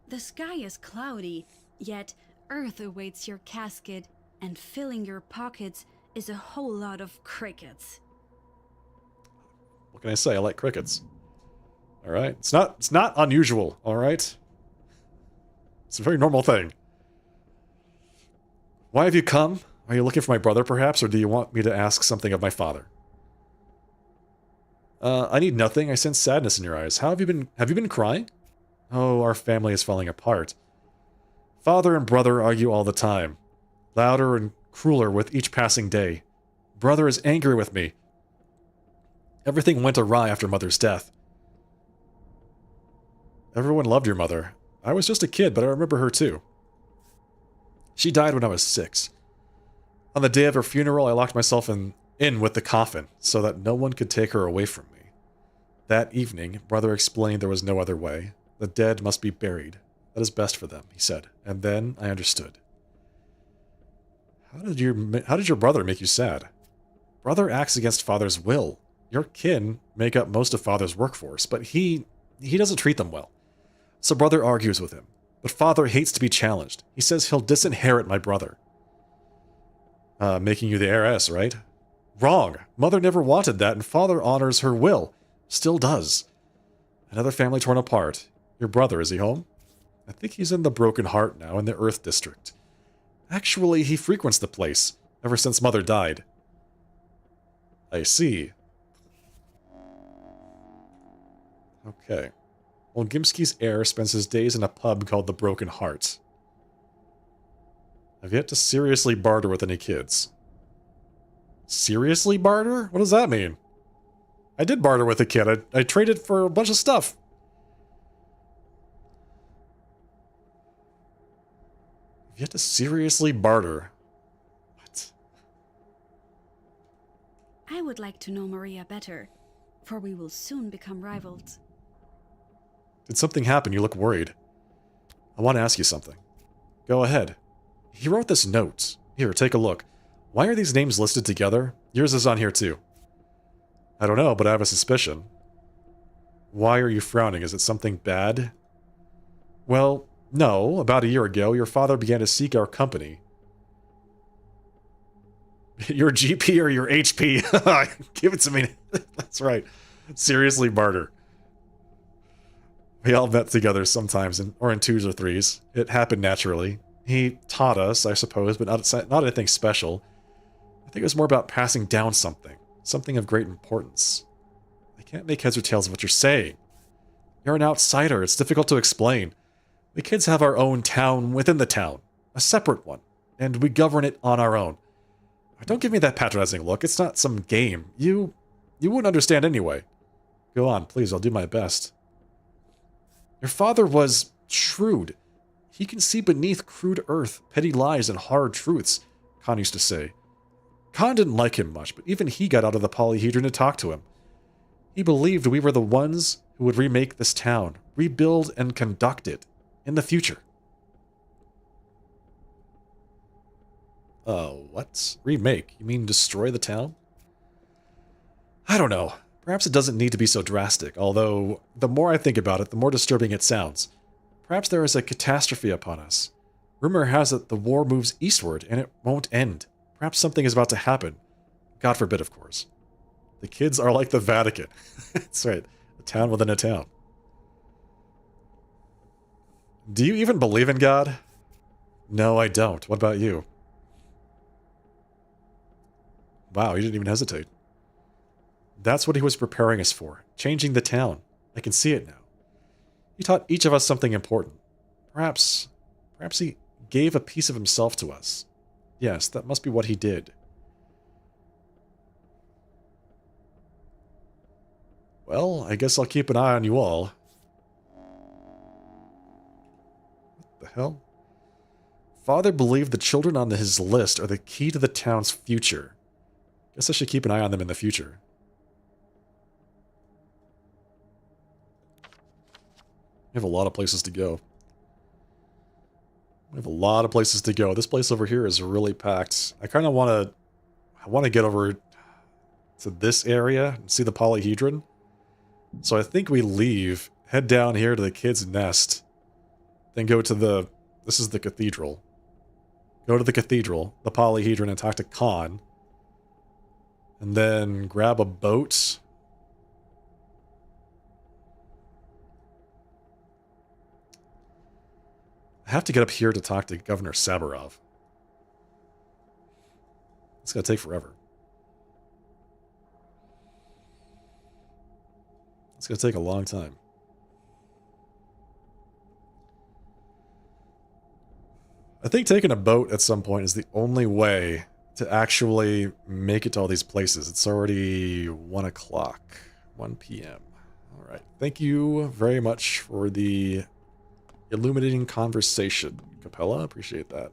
Speaker 5: The sky is cloudy, yet earth awaits your casket, and filling your pockets is a whole lot of crickets.
Speaker 1: What can I say? I like crickets. All right. It's not unusual, all right? It's a very normal thing. Why have you come? Are you looking for my brother, perhaps, or do you want me to ask something of my father? I need nothing. I sense sadness in your eyes. Have you been crying? Oh, our family is falling apart. Father and brother argue all the time, louder and crueler with each passing day. Brother is angry with me. Everything went awry after Mother's death. Everyone loved your mother. I was just a kid, but I remember her too. She died when I was 6. On the day of her funeral, I locked myself in with the coffin so that no one could take her away from me. That evening, Brother explained there was no other way. The dead must be buried. That is best for them, he said. And then I understood. How did your brother make you sad? Brother acts against Father's will. Your kin make up most of Father's workforce, but he doesn't treat them well. So Brother argues with him. But Father hates to be challenged. He says he'll disinherit my brother. Making you the heiress, right? Wrong. Mother never wanted that, and Father honors her will. Still does. Another family torn apart. Your brother, is he home? I think he's in the Broken Heart now, in the Earth District. Actually, he frequents the place, ever since Mother died. I see. Okay. Well, Gimski's heir spends his days in a pub called the Broken Heart. I've yet to seriously barter with any kids. Seriously barter? What does that mean? I did barter with a kid. I traded for a bunch of stuff. I've yet to seriously barter. What?
Speaker 5: I would like to know Maria better, for we will soon become rivals.
Speaker 1: Did something happen? You look worried. I want to ask you something. Go ahead. He wrote this note. Here, take a look. Why are these names listed together? Yours is on here too. I don't know, but I have a suspicion. Why are you frowning? Is it something bad? Well, no. About a year ago, your father began to seek our company. Your GP or your HP? Give it to me. That's right. Seriously, barter. We all met together sometimes, or in 2s or 3s. It happened naturally. He taught us, I suppose, but not anything special. I think it was more about passing down something of great importance. I can't make heads or tails of what you're saying. You're an outsider, it's difficult to explain. We kids have our own town within the town, a separate one, and we govern it on our own. Don't give me that patronizing look, it's not some game. You wouldn't understand anyway. Go on, please, I'll do my best. Your father was shrewd. He can see beneath crude earth, petty lies, and hard truths, Khan used to say. Khan didn't like him much, but even he got out of the polyhedron to talk to him. He believed we were the ones who would remake this town, rebuild and conduct it in the future. What? Remake? You mean destroy the town? I don't know. Perhaps it doesn't need to be so drastic, although the more I think about it, the more disturbing it sounds. Perhaps there is a catastrophe upon us. Rumor has it the war moves eastward and it won't end. Perhaps something is about to happen. God forbid, of course. The kids are like the Vatican. That's right. A town within a town. Do you even believe in God? No, I don't. What about you? Wow, you didn't even hesitate. That's what he was preparing us for. Changing the town. I can see it now. He taught each of us something important. Perhaps he gave a piece of himself to us. Yes, that must be what he did. Well, I guess I'll keep an eye on you all. What the hell? Father believed the children on his list are the key to the town's future. Guess I should keep an eye on them in the future. We have a lot of places to go. We have a lot of places to go. This place over here is really packed. I kind of want to get over to this area and see the polyhedron. So I think we leave, head down here to the kid's nest, then go to this is the cathedral. Go to the cathedral, the polyhedron, and talk to Khan. And then grab a boat. I have to get up here to talk to Governor Saburov. It's going to take forever. It's going to take a long time. I think taking a boat at some point is the only way to actually make it to all these places. It's already 1 o'clock, 1 p.m. All right. Thank you very much for the illuminating conversation, Capella. Appreciate that.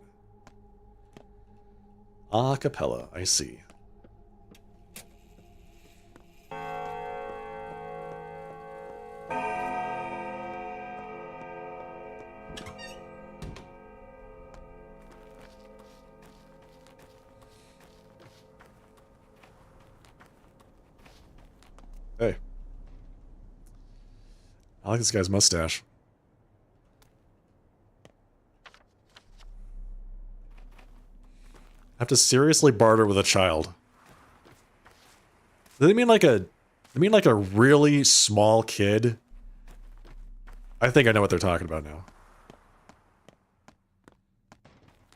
Speaker 1: A cappella, I see. Hey. I like this guy's mustache. I have to seriously barter with a child. Do they mean like a... They mean like a really small kid? I think I know what they're talking about now.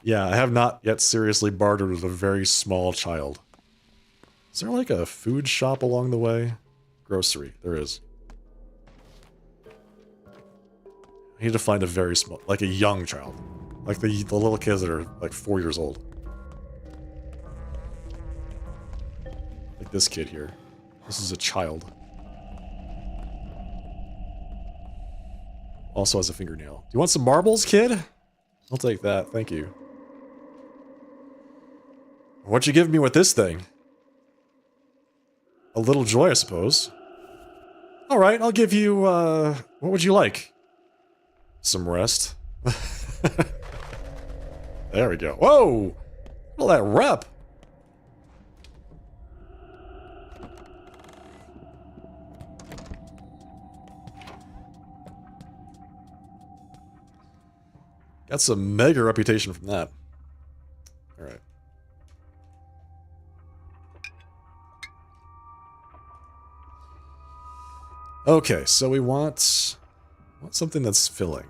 Speaker 1: Yeah, I have not yet seriously bartered with a very small child. Is there like a food shop along the way? Grocery, there is. I need to find a very small, like a young child. Like the little kids that are like 4 years old. Like this kid here. This is a child. Also has a fingernail. Do you want some marbles, kid? I'll take that, thank you. What'd you give me with this thing? A little joy, I suppose. Alright, I'll give you, what would you like? Some rest. There we go. Whoa! Look at that rep! Got some mega reputation from that. Alright. Okay, so we want something that's filling.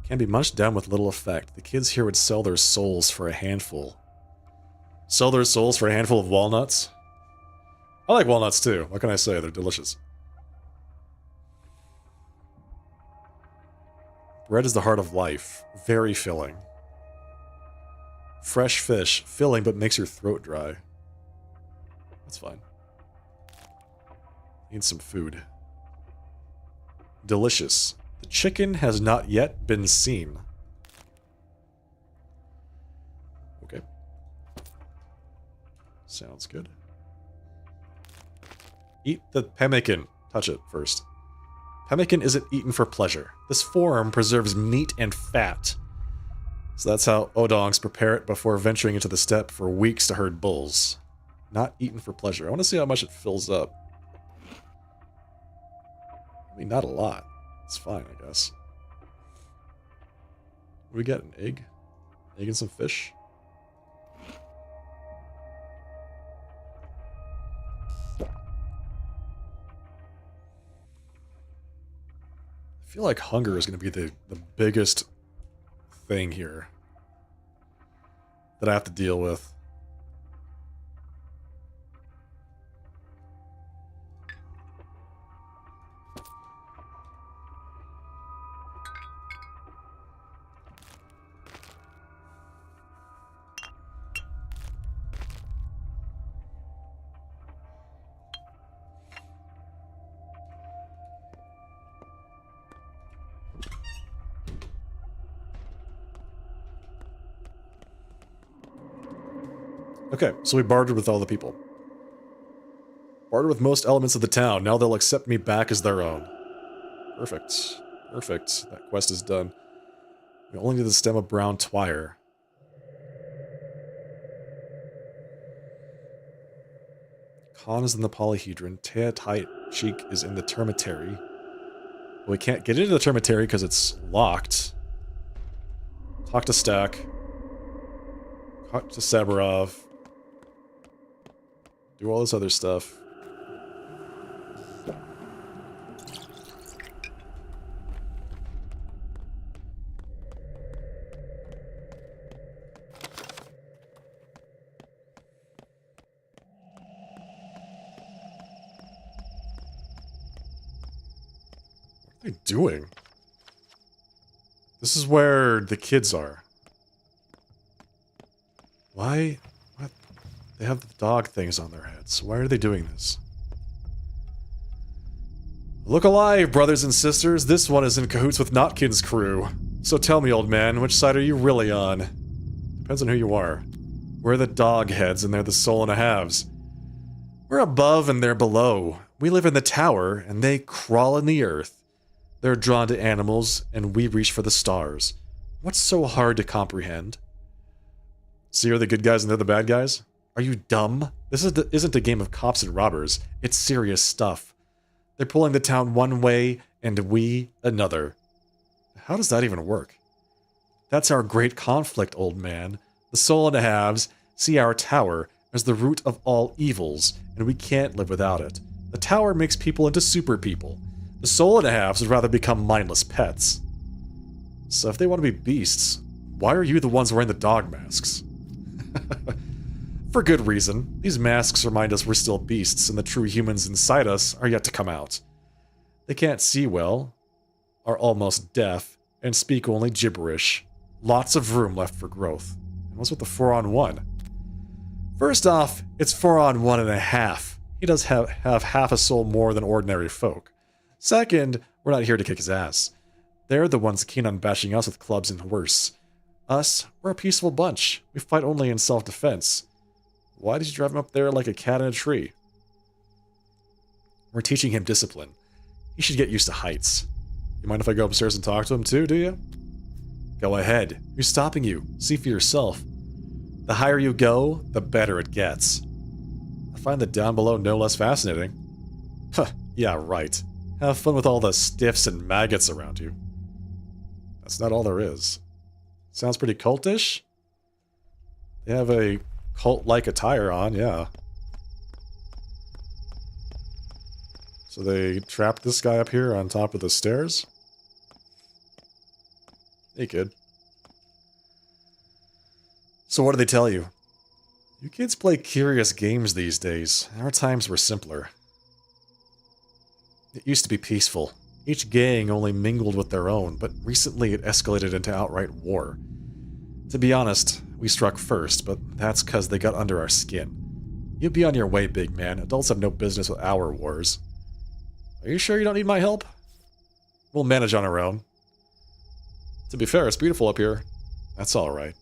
Speaker 1: Can be munched down with little effect. The kids here would sell their souls for a handful. Sell their souls for a handful of walnuts? I like walnuts too. What can I say? They're delicious. Bread is the heart of life. Very filling. Fresh fish. Filling, but makes your throat dry. That's fine. Need some food. Delicious. The chicken has not yet been seen. Okay. Sounds good. Eat the pemmican. Touch it first. Pemmican isn't eaten for pleasure. This form preserves meat and fat. So that's how Odongs prepare it before venturing into the steppe for weeks to herd bulls. Not eaten for pleasure. I want to see how much it fills up. I mean, not a lot. It's fine, I guess. What do we get? An egg? Egg and some fish? I feel like hunger is going to be the biggest thing here that I have to deal with. Okay, so we bartered with all the people. Bartered with most elements of the town. Now they'll accept me back as their own. Perfect. Perfect. That quest is done. We only need the stem of brown twire. Khan is in the polyhedron. Teotite Cheek is in the termitary. But we can't get into the termitary because it's locked. Talk to Stack. Talk to Sabarov. Do all this other stuff. What are they doing? This is where the kids are. Why? What? They have the dog things on their heads. Why are they doing this? Look alive, brothers and sisters. This one is in cahoots with Notkin's crew. So tell me, old man, which side are you really on? Depends on who you are. We're the dog heads and they're the soul and a halves. We're above and they're below. We live in the tower and they crawl in the earth. They're drawn to animals and we reach for the stars. What's so hard to comprehend? So you're the good guys and they're the bad guys? Are you dumb? This isn't a game of cops and robbers. It's serious stuff. They're pulling the town one way and we another. How does that even work? That's our great conflict, old man. The soul and the halves see our tower as the root of all evils, and we can't live without it. The tower makes people into super people. The soul and the halves would rather become mindless pets. So if they want to be beasts, why are you the ones wearing the dog masks? For good reason. These masks remind us we're still beasts, and the true humans inside us are yet to come out. They can't see well, are almost deaf, and speak only gibberish. Lots of room left for growth. And what's with the 4-on-1? First off, it's 4-on-1.5. He does have half a soul more than ordinary folk. Second, we're not here to kick his ass. They're the ones keen on bashing us with clubs and worse. Us, we're a peaceful bunch. We fight only in self-defense. Why did you drive him up there like a cat in a tree? We're teaching him discipline. He should get used to heights. You mind if I go upstairs and talk to him too, do you? Go ahead. Who's stopping you? See for yourself. The higher you go, the better it gets. I find the down below no less fascinating. Huh, yeah, right. Have fun with all the stiffs and maggots around you. That's not all there is. Sounds pretty cultish. They have a cult-like attire on, yeah. So they trapped this guy up here on top of the stairs? Hey, kid. So what do they tell you? You kids play curious games these days. Our times were simpler. It used to be peaceful. Each gang only mingled with their own, but recently it escalated into outright war. To be honest, we struck first, but that's 'cause they got under our skin. You'll be on your way, big man. Adults have no business with our wars. Are you sure you don't need my help? We'll manage on our own. To be fair, it's beautiful up here. That's alright.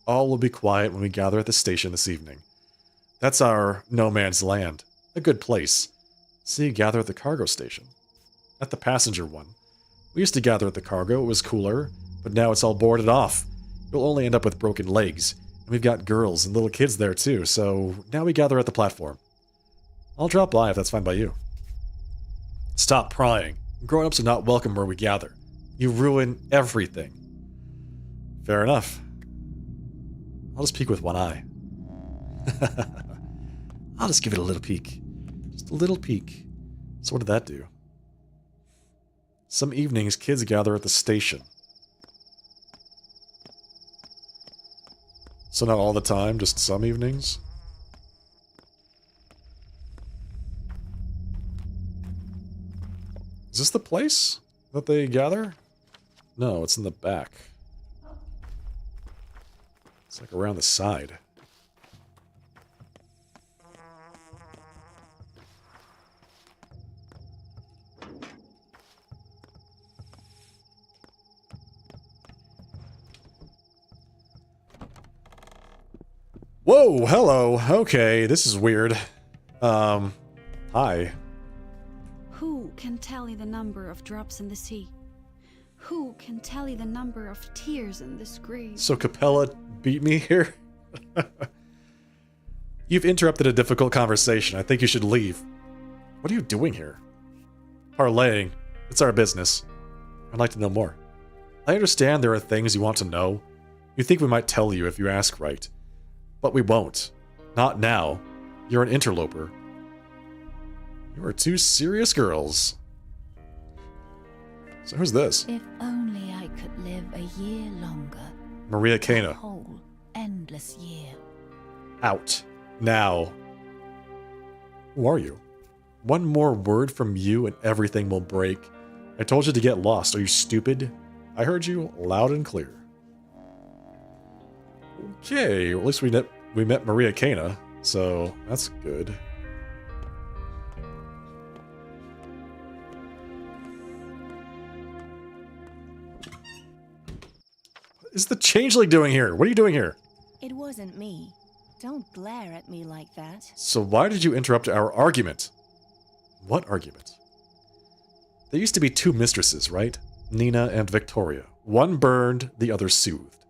Speaker 1: All will be quiet when we gather at the station this evening. That's our no man's land. A good place. So you gather at the cargo station. At the passenger one. We used to gather at the cargo, it was cooler, but now it's all boarded off. You'll only end up with broken legs. And we've got girls and little kids there too, so now we gather at the platform. I'll drop by if that's fine by you. Stop prying. Grown-ups are not welcome where we gather. You ruin everything. Fair enough. I'll just peek with one eye. I'll just give it a little peek. Just a little peek. So what did that do? Some evenings, kids gather at the station. So not all the time, just some evenings? Is this the place that they gather? No, it's in the back. It's like around the side. Whoa, hello. Okay, this is weird. Hi.
Speaker 5: Who can tally the number of drops in the sea? Who can tally the number of tears in this grave?
Speaker 1: So Capella beat me here? You've interrupted a difficult conversation. I think you should leave. What are you doing here? Parlaying. It's our business. I'd like to know more. I understand there are things you want to know. You think we might tell you if you ask right. But we won't. Not now. You're an interloper. You are two serious girls. So who's this?
Speaker 8: If only I could live a year longer.
Speaker 1: Maria
Speaker 8: A
Speaker 1: Cana.
Speaker 8: whole, endless year.
Speaker 1: Out. Now. Who are you? One more word from you and everything will break. I told you to get lost. Are you stupid? I heard you loud and clear. Okay, well, at least we met Maria Cana, so that's good. What is the changeling doing here? What are you doing here?
Speaker 8: It wasn't me. Don't glare at me like that.
Speaker 1: So why did you interrupt our argument? What argument? There used to be two mistresses, right? Nina and Victoria. One burned, the other soothed.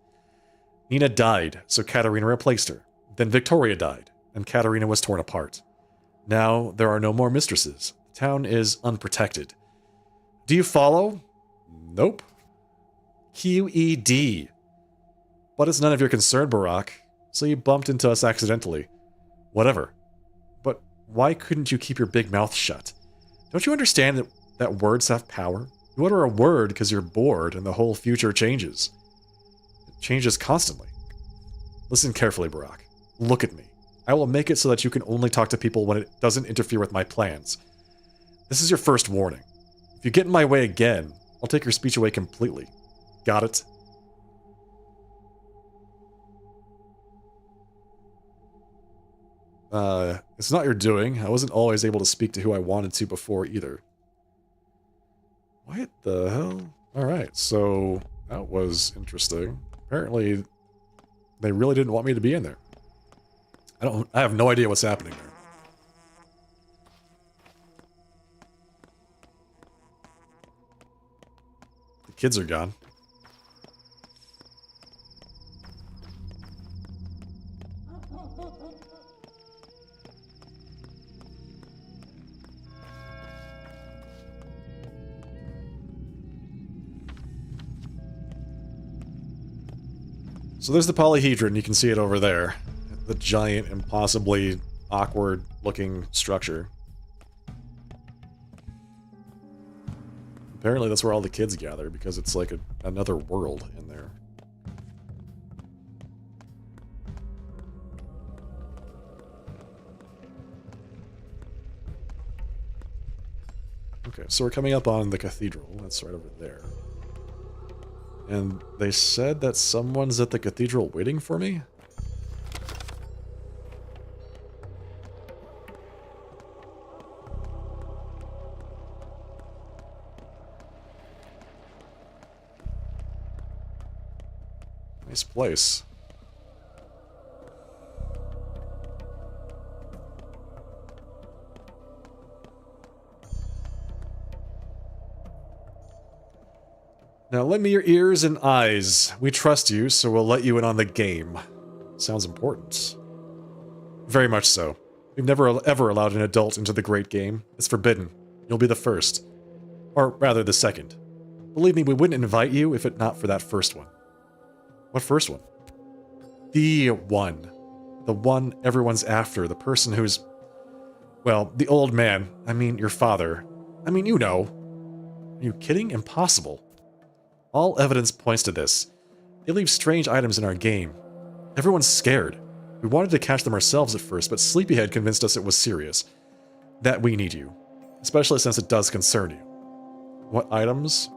Speaker 1: Nina died, so Katerina replaced her. Then Victoria died, and Katerina was torn apart. Now there are no more mistresses. The town is unprotected. Do you follow? Nope. QED. But it's none of your concern, Barack. So you bumped into us accidentally. Whatever. But why couldn't you keep your big mouth shut? Don't you understand that words have power? You utter a word because you're bored and the whole future changes. It changes constantly. Listen carefully, Barack. Look at me. I will make it so that you can only talk to people when it doesn't interfere with my plans. This is your first warning. If you get in my way again, I'll take your speech away completely. Got it? It's not your doing. I wasn't always able to speak to who I wanted to before either. What the hell? Alright, so that was interesting. Apparently, they really didn't want me to be in there. I have no idea what's happening there. The kids are gone. So there's the polyhedron, you can see it over there. The giant, impossibly awkward-looking structure. Apparently that's where all the kids gather, because it's like another world in there. Okay, so we're coming up on the cathedral. That's right over there. And they said that someone's at the cathedral waiting for me? Nice place. Now lend me your ears and eyes. We trust you, so we'll let you in on the game. Sounds important. Very much so. We've never ever allowed an adult into the great game. It's forbidden. You'll be the first. Or rather, the second. Believe me, we wouldn't invite you if it not for that first one. What first one? The one. The one everyone's after. The person who's... Well, the old man. I mean, your father. I mean, you know. Are you kidding? Impossible. All evidence points to this. They leave strange items in our game. Everyone's scared. We wanted to catch them ourselves at first, but Sleepyhead convinced us it was serious. That we need you. Especially since it does concern you. What items?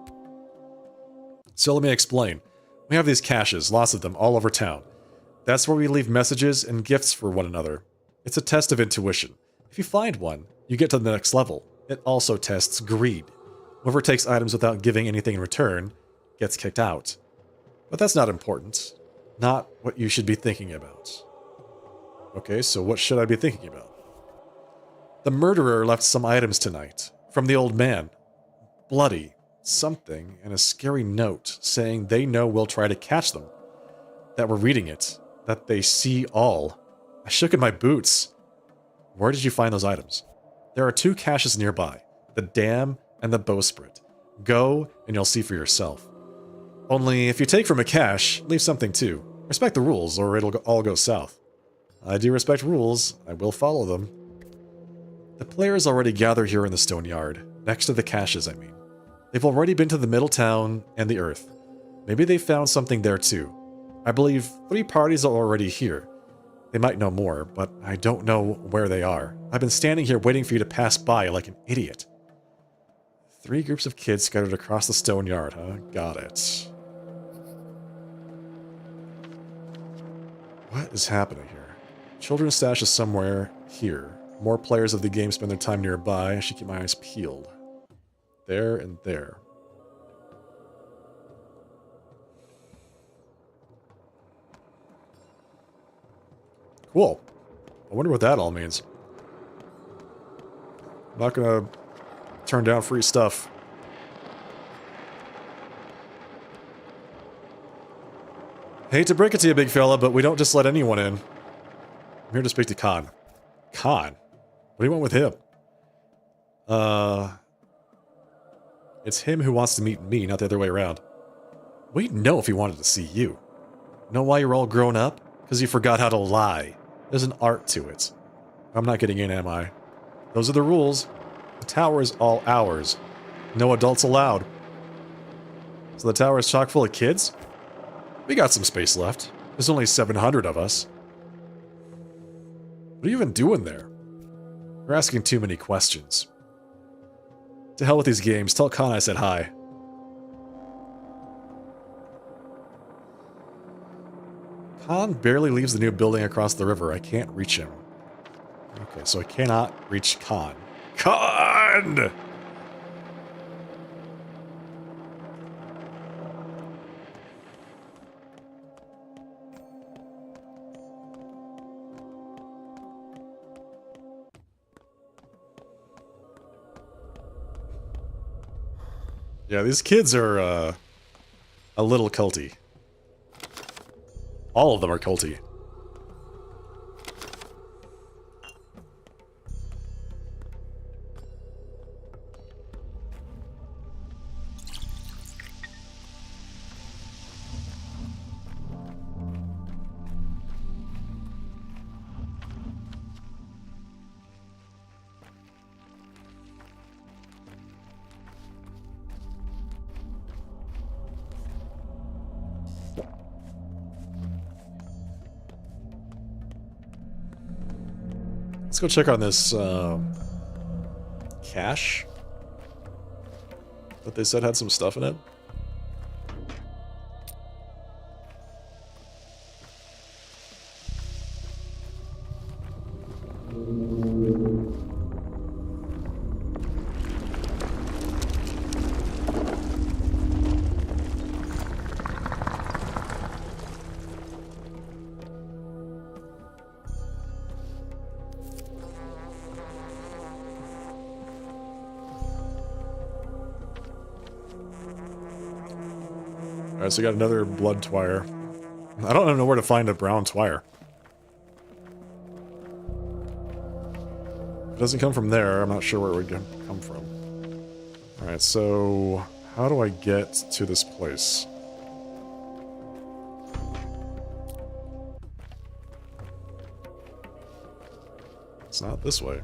Speaker 1: So let me explain. We have these caches, lots of them, all over town. That's where we leave messages and gifts for one another. It's a test of intuition. If you find one, you get to the next level. It also tests greed. Whoever takes items without giving anything in return gets kicked out. But that's not important. Not what you should be thinking about. Okay, so what should I be thinking about? The murderer left some items tonight. From the old man. Bloody. Something, and a scary note saying they know we'll try to catch them. That we're reading it. That they see all. I shook in my boots. Where did you find those items? There are 2 caches nearby. The dam and the bowsprit. Go, and you'll see for yourself. Only, if you take from a cache, leave something too. Respect the rules, or it'll all go south. I do respect rules. I will follow them. The players already gather here in the stone yard. Next to the caches, I mean. They've already been to the middle town and the earth. Maybe they found something there too. I believe 3 parties are already here. They might know more, but I don't know where they are. I've been standing here waiting for you to pass by like an idiot. 3 groups of kids scattered across the stone yard, huh? Got it. What is happening here? Children's stash is somewhere here. More players of the game spend their time nearby. I should keep my eyes peeled. There and there. Cool. I wonder what that all means. I'm not gonna turn down free stuff. Hate to break it to you, big fella, but we don't just let anyone in. I'm here to speak to Khan. Khan? What do you want with him? It's him who wants to meet me, not the other way around. We'd know if he wanted to see you. Know why you're all grown up? Because you forgot how to lie. There's an art to it. I'm not getting in, am I? Those are the rules. The tower is all ours. No adults allowed. So the tower is chock full of kids? We got some space left. There's only 700 of us. What are you even doing there? You're asking too many questions. To hell with these games. Tell Khan I said hi. Khan barely leaves the new building across the river. I can't reach him. Okay, so I cannot reach Khan. Khan! Yeah, these kids are, a little culty. All of them are culty. Let's go check on this, cache that they said had some stuff in it. Alright, so we got another blood twire. I don't even know where to find a brown twire. If it doesn't come from there, I'm not sure where it would come from. Alright, so how do I get to this place? It's not this way.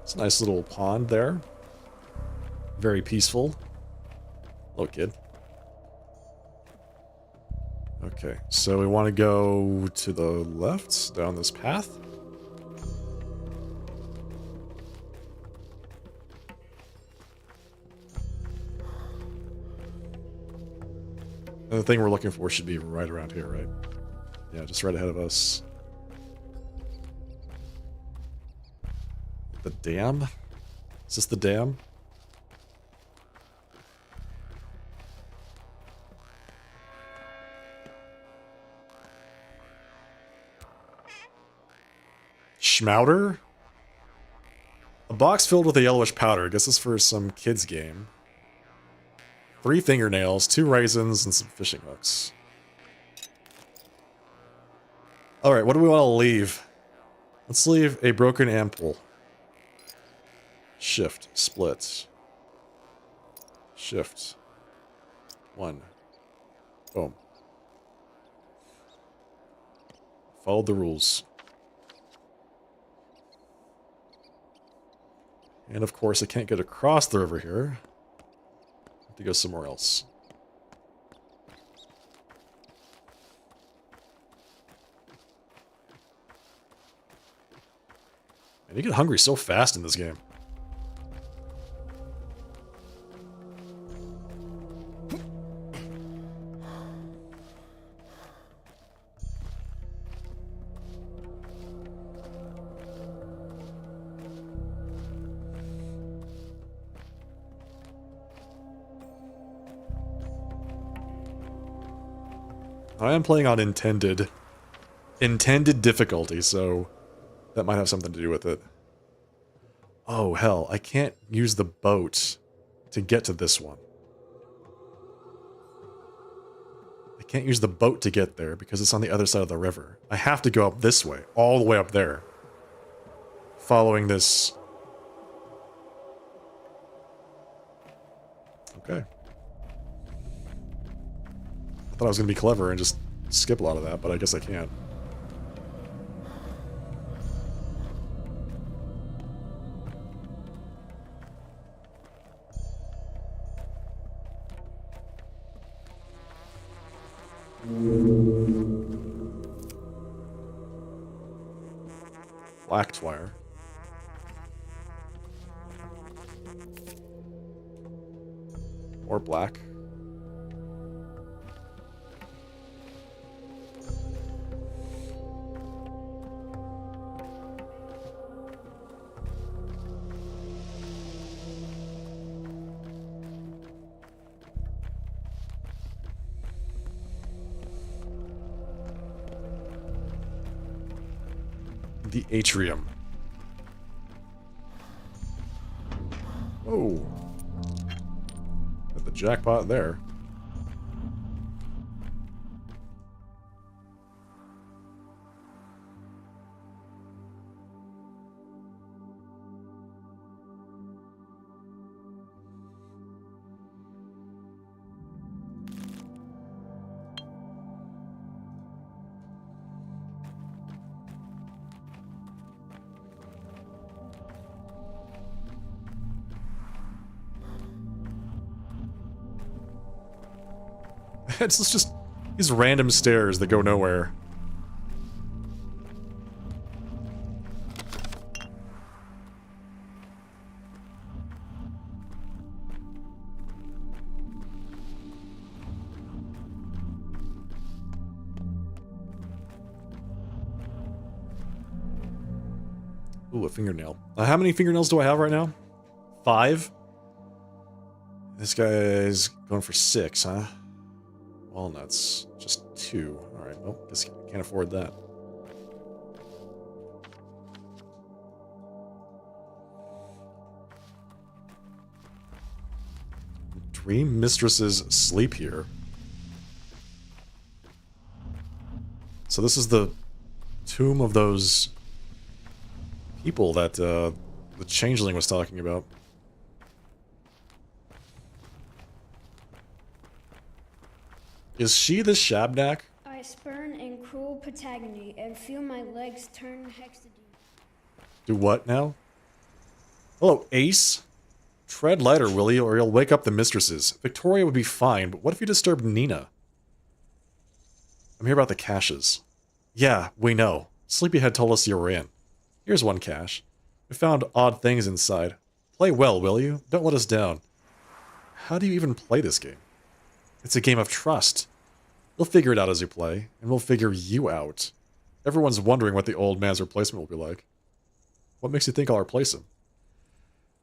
Speaker 1: It's a nice little pond there. Very peaceful. Hello, kid. Okay, so we want to go to the left, down this path. And the thing we're looking for should be right around here, right? Yeah, just right ahead of us. The dam? Is this the dam? Schmouter? A box filled with a yellowish powder. I guess this is for some kids game. 3 fingernails, 2 raisins, and some fishing hooks. Alright, what do we want to leave? Let's leave a broken ampoule. Shift, split. Shift. 1. Boom. Follow the rules. And of course, I can't get across the river here. I have to go somewhere else. And you get hungry so fast in this game. I am playing on intended difficulty, so that might have something to do with it. Oh, hell, I can't use the boat to get to this one. I can't use the boat to get there because it's on the other side of the river. I have to go up this way, all the way up there. Following this. Okay. I thought I was going to be clever and just skip a lot of that, but I guess I can't. Black wire. Or black. The atrium. Oh. Got the jackpot there. It's just these random stairs that go nowhere. Ooh, a fingernail. How many fingernails do I have right now? 5? This guy's going for 6, huh? Walnuts. Just 2. Alright, well, guess I can't afford that. Dream mistresses sleep here. So this is the tomb of those people that the changeling was talking about. Is she the Shabnak?
Speaker 9: I spurn in cruel Patagony and feel my legs turn hexadine.
Speaker 1: Do what now? Hello, Ace? Tread lighter, will you, or you'll wake up the mistresses. Victoria would be fine, but what if you disturbed Nina? I'm here about the caches. Yeah, we know. Sleepyhead told us you were in. Here's one cache. We found odd things inside. Play well, will you? Don't let us down. How do you even play this game? It's a game of trust. You'll figure it out as you play, and we'll figure you out. Everyone's wondering what the old man's replacement will be like. What makes you think I'll replace him?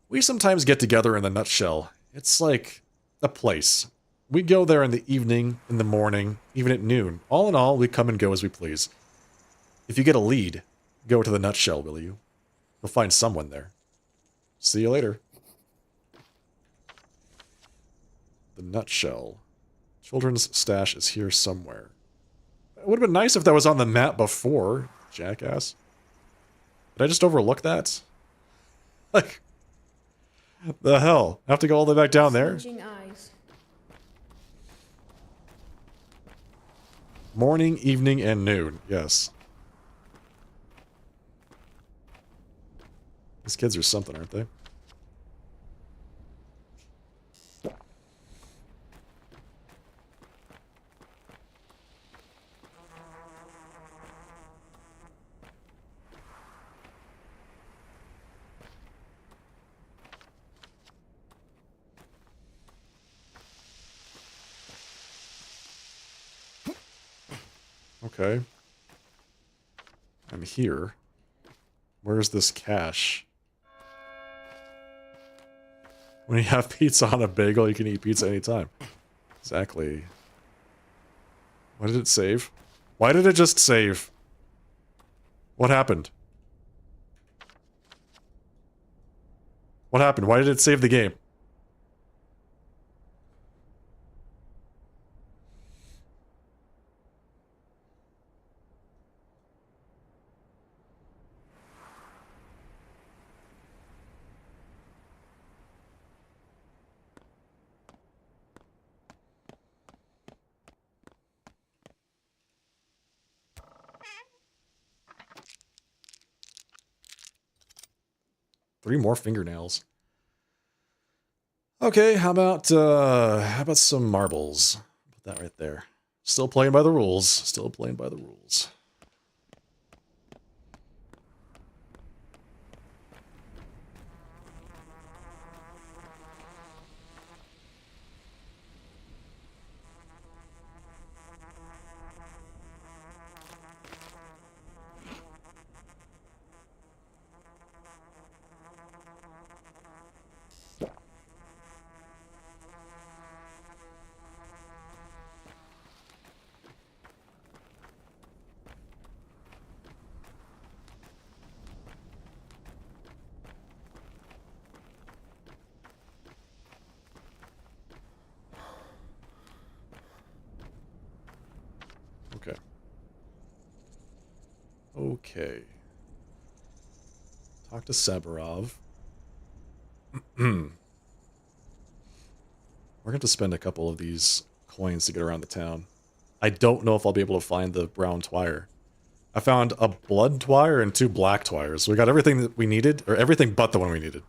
Speaker 1: We sometimes get together in the Nutshell. It's like a place. We go there in the evening, in the morning, even at noon. All in all, we come and go as we please. If you get a lead, go to the Nutshell, will you? You'll find someone there. See you later. The Nutshell. Children's stash is here somewhere. It would have been nice if that was on the map before, jackass. Did I just overlook that? Like, the hell? I have to go all the way back down there?
Speaker 9: Eyes.
Speaker 1: Morning, evening, and noon. Yes. These kids are something, aren't they? Okay. I'm here. Where's this cache? When you have pizza on a bagel, you can eat pizza anytime. Exactly. Why did it save? Why did it just save? What happened? What happened? Why did it save the game? Three more fingernails. Okay, how about some marbles? Put that right there. Still playing by the rules. Still playing by the rules. Okay. Okay. Talk to Saburov. We're going to spend a couple of these coins to get around the town. I don't know if I'll be able to find the brown twire. I found a blood twire and 2 black twires. So we got everything that we needed, or everything but the one we needed.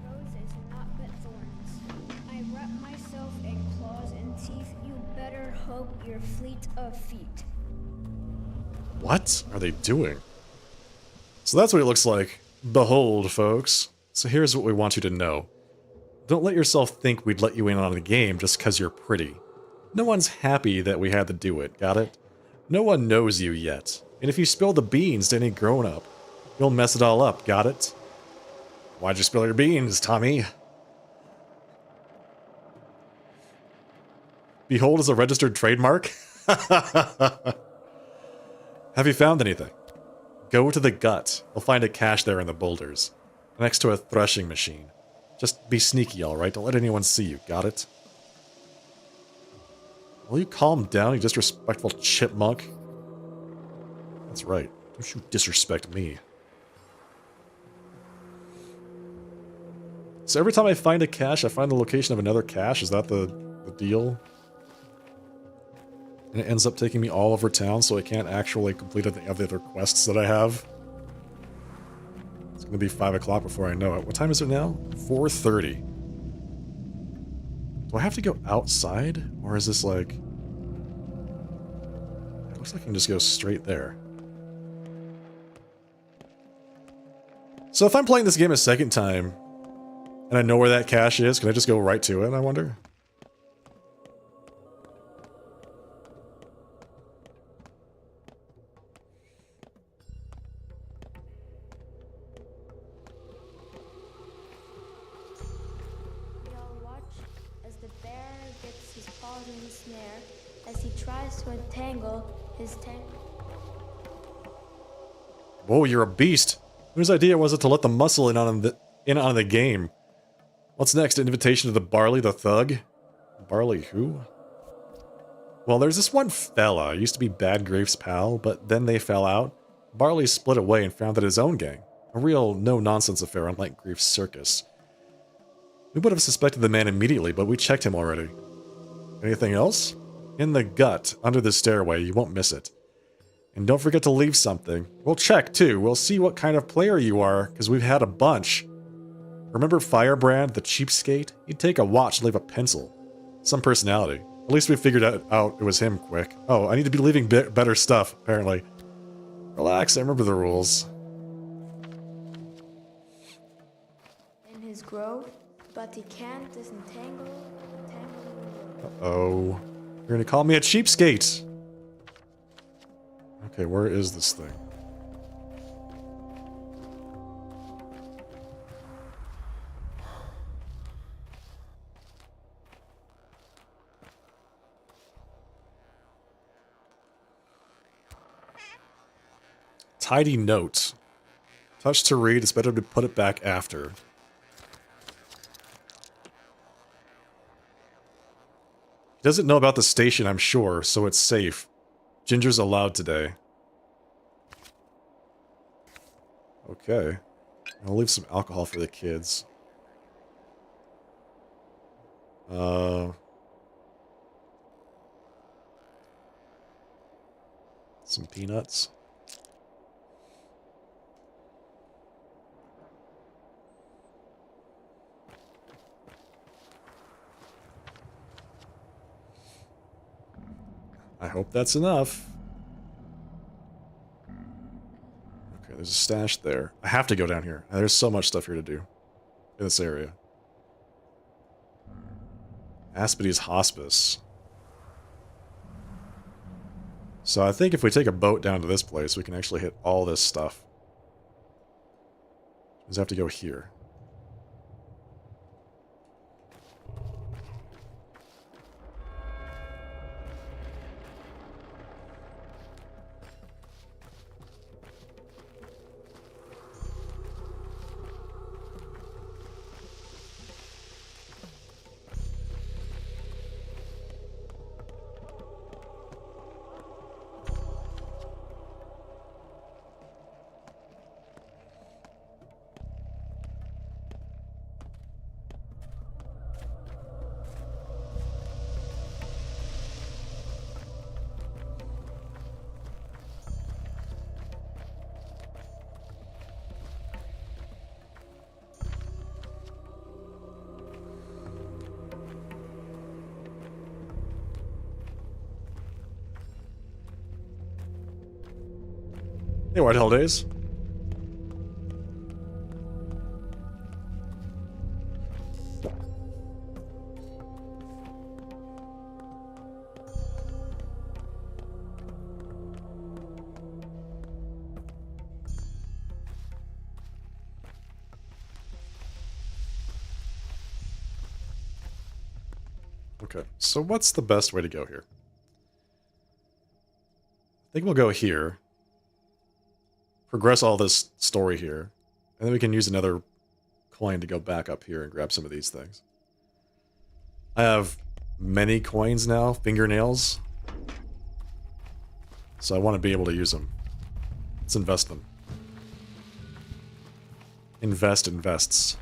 Speaker 9: Roses and not but thorns. I wrap myself in claws and teeth. You better hope you're fleet of feet.
Speaker 1: What are they doing? So that's what it looks like. Behold, folks. So here's what we want you to know. Don't let yourself think we'd let you in on the game just because you're pretty. No one's happy that we had to do it, got it? No one knows you yet. And if you spill the beans to any grown-up, you'll mess it all up, got it? Why'd you spill your beans, Tommy? Behold is a registered trademark? Have you found anything? Go to the gut. You'll find a cache there in the boulders. Next to a threshing machine. Just be sneaky, alright? Don't let anyone see you, got it? Will you calm down, you disrespectful chipmunk? That's right. Don't you disrespect me. So every time I find a cache, I find the location of another cache? Is that the deal? And it ends up taking me all over town, so I can't actually complete any of the other quests that I have. It's gonna be 5 o'clock before I know it. What time is it now? 4:30. Do I have to go outside? Or is this like... It looks like I can just go straight there. So if I'm playing this game a second time, and I know where that cache is, can I just go right to it, I wonder?
Speaker 7: As he tries to untangle his tangle.
Speaker 1: Whoa, you're a beast. Whose idea was it to let the muscle in on the game? What's next? Invitation to the Barley the Thug? Barley who? Well, there's this one fella, used to be Bad Grafe's pal, but then they fell out. Barley split away and founded his own gang. A real no-nonsense affair, unlike Grief's circus. We would have suspected the man immediately, but we checked him already. Anything else? In the gut, under the stairway, you won't miss it. And don't forget to leave something. We'll check, too. We'll see what kind of player you are, because we've had a bunch. Remember Firebrand, the cheapskate? He'd take a watch and leave a pencil. Some personality. At least we figured out it was him quick. Oh, I need to be leaving better stuff, apparently. Relax, I remember the rules.
Speaker 9: In his grove, but he can't disentangle.
Speaker 1: Uh-oh. You're gonna call me a cheapskate! Okay, where is this thing? Tidy note. Touch to read, it's better to put it back after. He doesn't know about the station, I'm sure, so it's safe. Ginger's allowed today. Okay. I'll leave some alcohol for the kids. Some peanuts. I hope that's enough. Okay, there's a stash there. I have to go down here. There's so much stuff here to do in this area. Aspides Hospice. So I think if we take a boat down to this place, we can actually hit all this stuff. We just have to go here. Hey, White Holidays. Okay, so what's the best way to go here? I think we'll go here. Progress all this story here. And then we can use another coin to go back up here and grab some of these things. I have many coins now, fingernails. So I want to be able to use them. Let's invest them. Invests.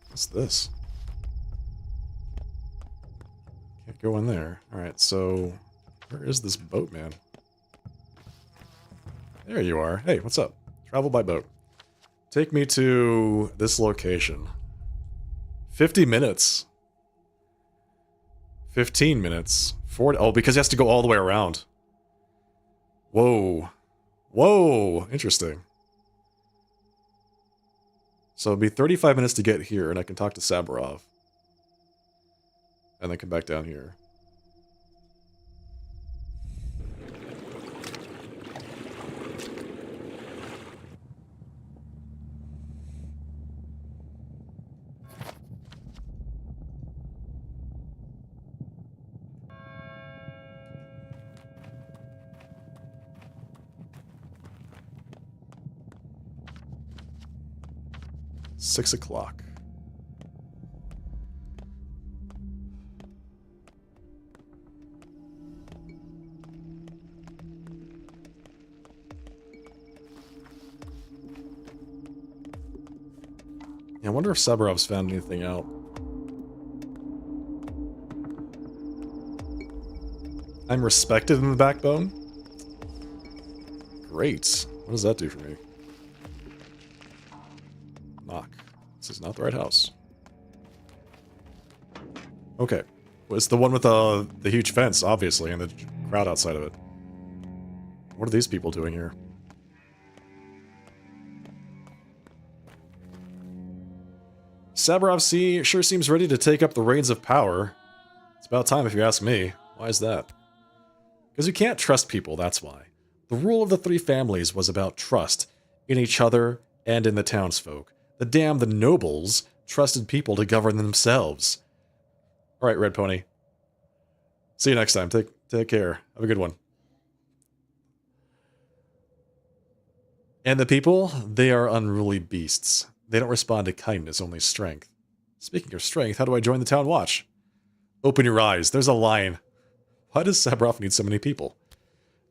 Speaker 1: What's this? Can't go in there. Alright, so where is this boat, man? There you are. Hey, what's up? Travel by boat. Take me to this location. 50 minutes. 15 minutes. 40. Oh, because he has to go all the way around. Whoa. Whoa. Interesting. So it'll be 35 minutes to get here, and I can talk to Saburov. And then come back down here. Six o'clock. Yeah, I wonder if Sabarov's found anything out. I'm respected in the backbone? Great. What does that do for me? Knock. This is not the right house. Okay. Well, it's the one with the huge fence, obviously, and the crowd outside of it. What are these people doing here? Sabarov sure seems ready to take up the reins of power. It's about time if you ask me. Why is that? Because you can't trust people, that's why. The rule of the three families was about trust in each other and in the townsfolk. The nobles trusted people to govern themselves. Alright, Red Pony. See you next time. Take care. Have a good one. And the people, they are unruly beasts. They don't respond to kindness, only strength. Speaking of strength, how do I join the town watch? Open your eyes. There's a lion. Why does Sabarov need so many people?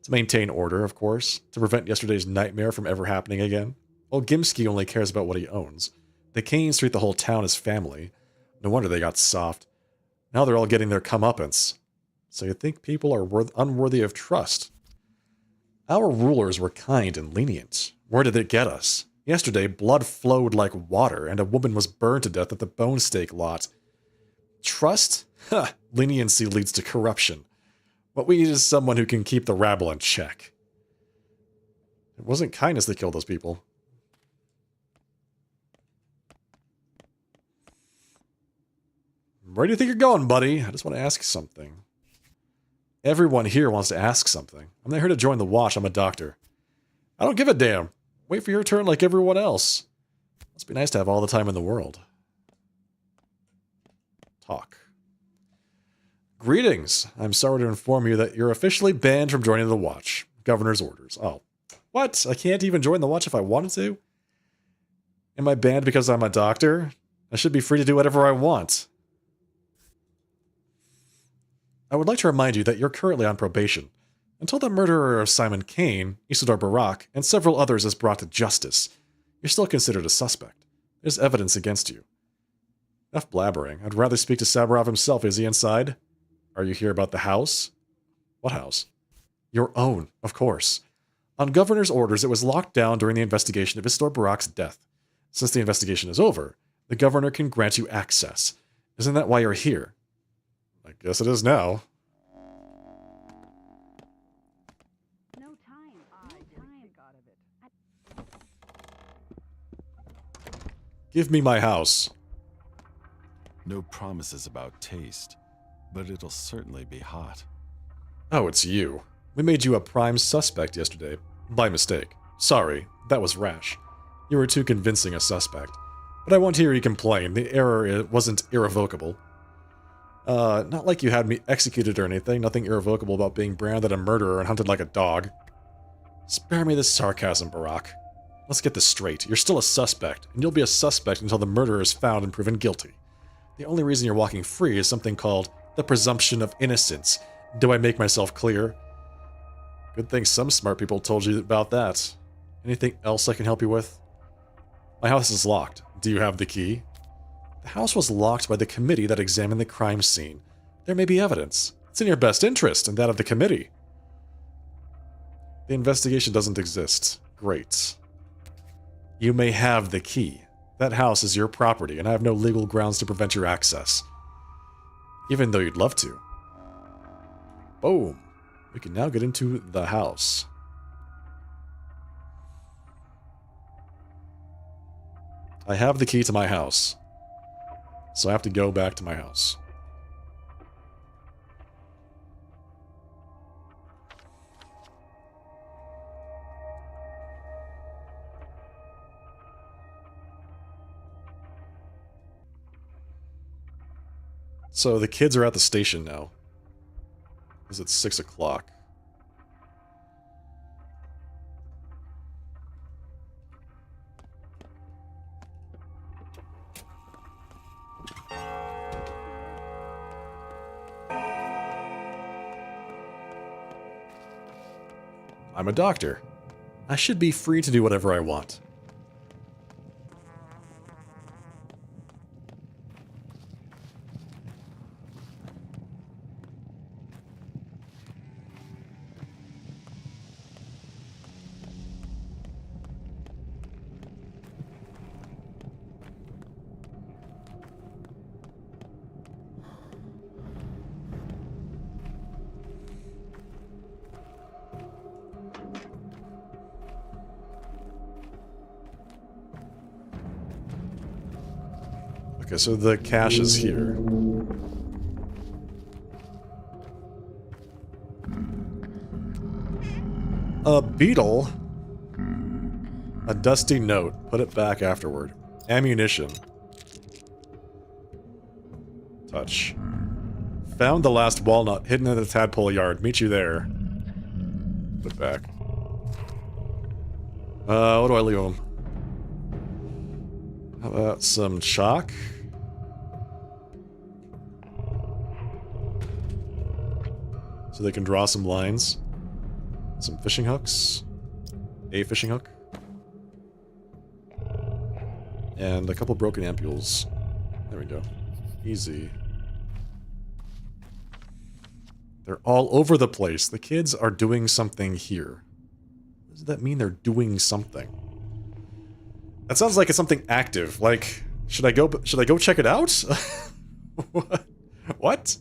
Speaker 1: To maintain order, of course. To prevent yesterday's nightmare from ever happening again. Well, Gimsky only cares about what he owns. The Canes treat the whole town as family. No wonder they got soft. Now they're all getting their comeuppance. So you think people are unworthy of trust? Our rulers were kind and lenient. Where did it get us? Yesterday, blood flowed like water, and a woman was burned to death at the bone steak lot. Trust? Ha! Leniency leads to corruption. What we need is someone who can keep the rabble in check. It wasn't kindness that killed those people. Where do you think you're going, buddy? I just want to ask something. Everyone here wants to ask something. I'm not here to join the watch. I'm a doctor. I don't give a damn. Wait for your turn like everyone else. Must be nice to have all the time in the world. Talk. Greetings. I'm sorry to inform you that you're officially banned from joining the watch. Governor's orders. Oh. What? I can't even join the watch if I wanted to? Am I banned because I'm a doctor? I should be free to do whatever I want. I would like to remind you that you're currently on probation. Until the murderer of Simon Kane, Isidore Barak, and several others is brought to justice, you're still considered a suspect. There's evidence against you. Enough blabbering. I'd rather speak to Sabarov himself. Is he inside? Are you here about the house? What house? Your own, of course. On governor's orders, it was locked down during the investigation of Isidore Barak's death. Since the investigation is over, the governor can grant you access. Isn't that why you're here? I guess it is now. Give me my house.
Speaker 10: No promises about taste, but it'll certainly be hot.
Speaker 1: Oh, it's you. We made you a prime suspect yesterday. By mistake. Sorry, that was rash. You were too convincing a suspect. But I won't hear you complain. The error wasn't irrevocable. Not like you had me executed or anything. Nothing irrevocable about being branded a murderer and hunted like a dog. Spare me this sarcasm, Barak. Let's get this straight. You're still a suspect, and you'll be a suspect until the murderer is found and proven guilty. The only reason you're walking free is something called the presumption of innocence. Do I make myself clear? Good thing some smart people told you about that. Anything else I can help you with? My house is locked. Do you have the key? The house was locked by the committee that examined the crime scene. There may be evidence. It's in your best interest and that of the committee. The investigation doesn't exist. Great. You may have the key. That house is your property, and I have no legal grounds to prevent your access. Even though you'd love to. Boom. We can now get into the house. I have the key to my house. So I have to go back to my house. So the kids are at the station now. Because it's 6 o'clock. I'm a doctor. I should be free to do whatever I want. Okay, so the cache is here. A beetle? A dusty note. Put it back afterward. Ammunition. Touch. Found the last walnut hidden in the tadpole yard. Meet you there. Put back. What do I leave him? How about some chalk? So they can draw some lines. Some fishing hooks. A fishing hook. And a couple broken ampules. There we go. Easy. They're all over the place. The kids are doing something here. What does that mean they're doing something? That sounds like it's something active. Like, should I go check it out? What?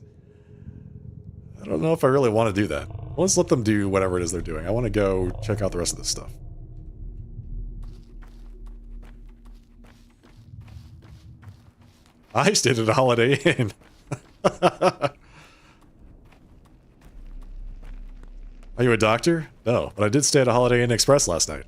Speaker 1: I don't know if I really want to do that. Let's let them do whatever it is they're doing. I want to go check out the rest of this stuff. I stayed at a Holiday Inn. Are you a doctor? No, but I did stay at a Holiday Inn Express last night.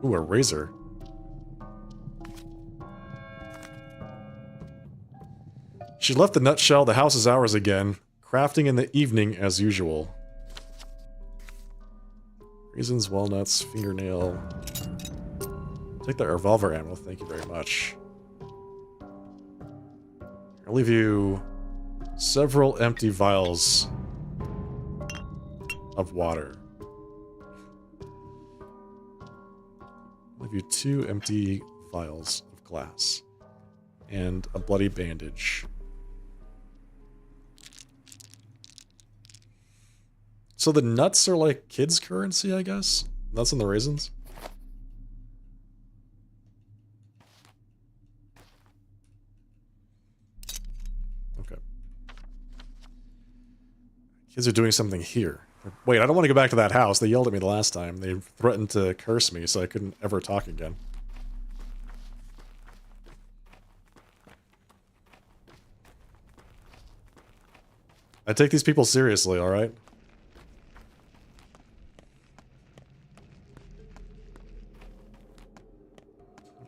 Speaker 1: Ooh, a razor. She left the nutshell. The house is ours again. Crafting in the evening as usual. Raisins, walnuts, fingernail. Take that revolver ammo. Thank you very much. I'll leave you several empty vials of water. I'll leave you 2 empty vials of glass. And a bloody bandage. So the nuts are like kids' currency, I guess? Nuts and the raisins? Okay. Kids are doing something here. Wait, I don't want to go back to that house. They yelled at me the last time. They threatened to curse me, so I couldn't ever talk again. I take these people seriously, alright?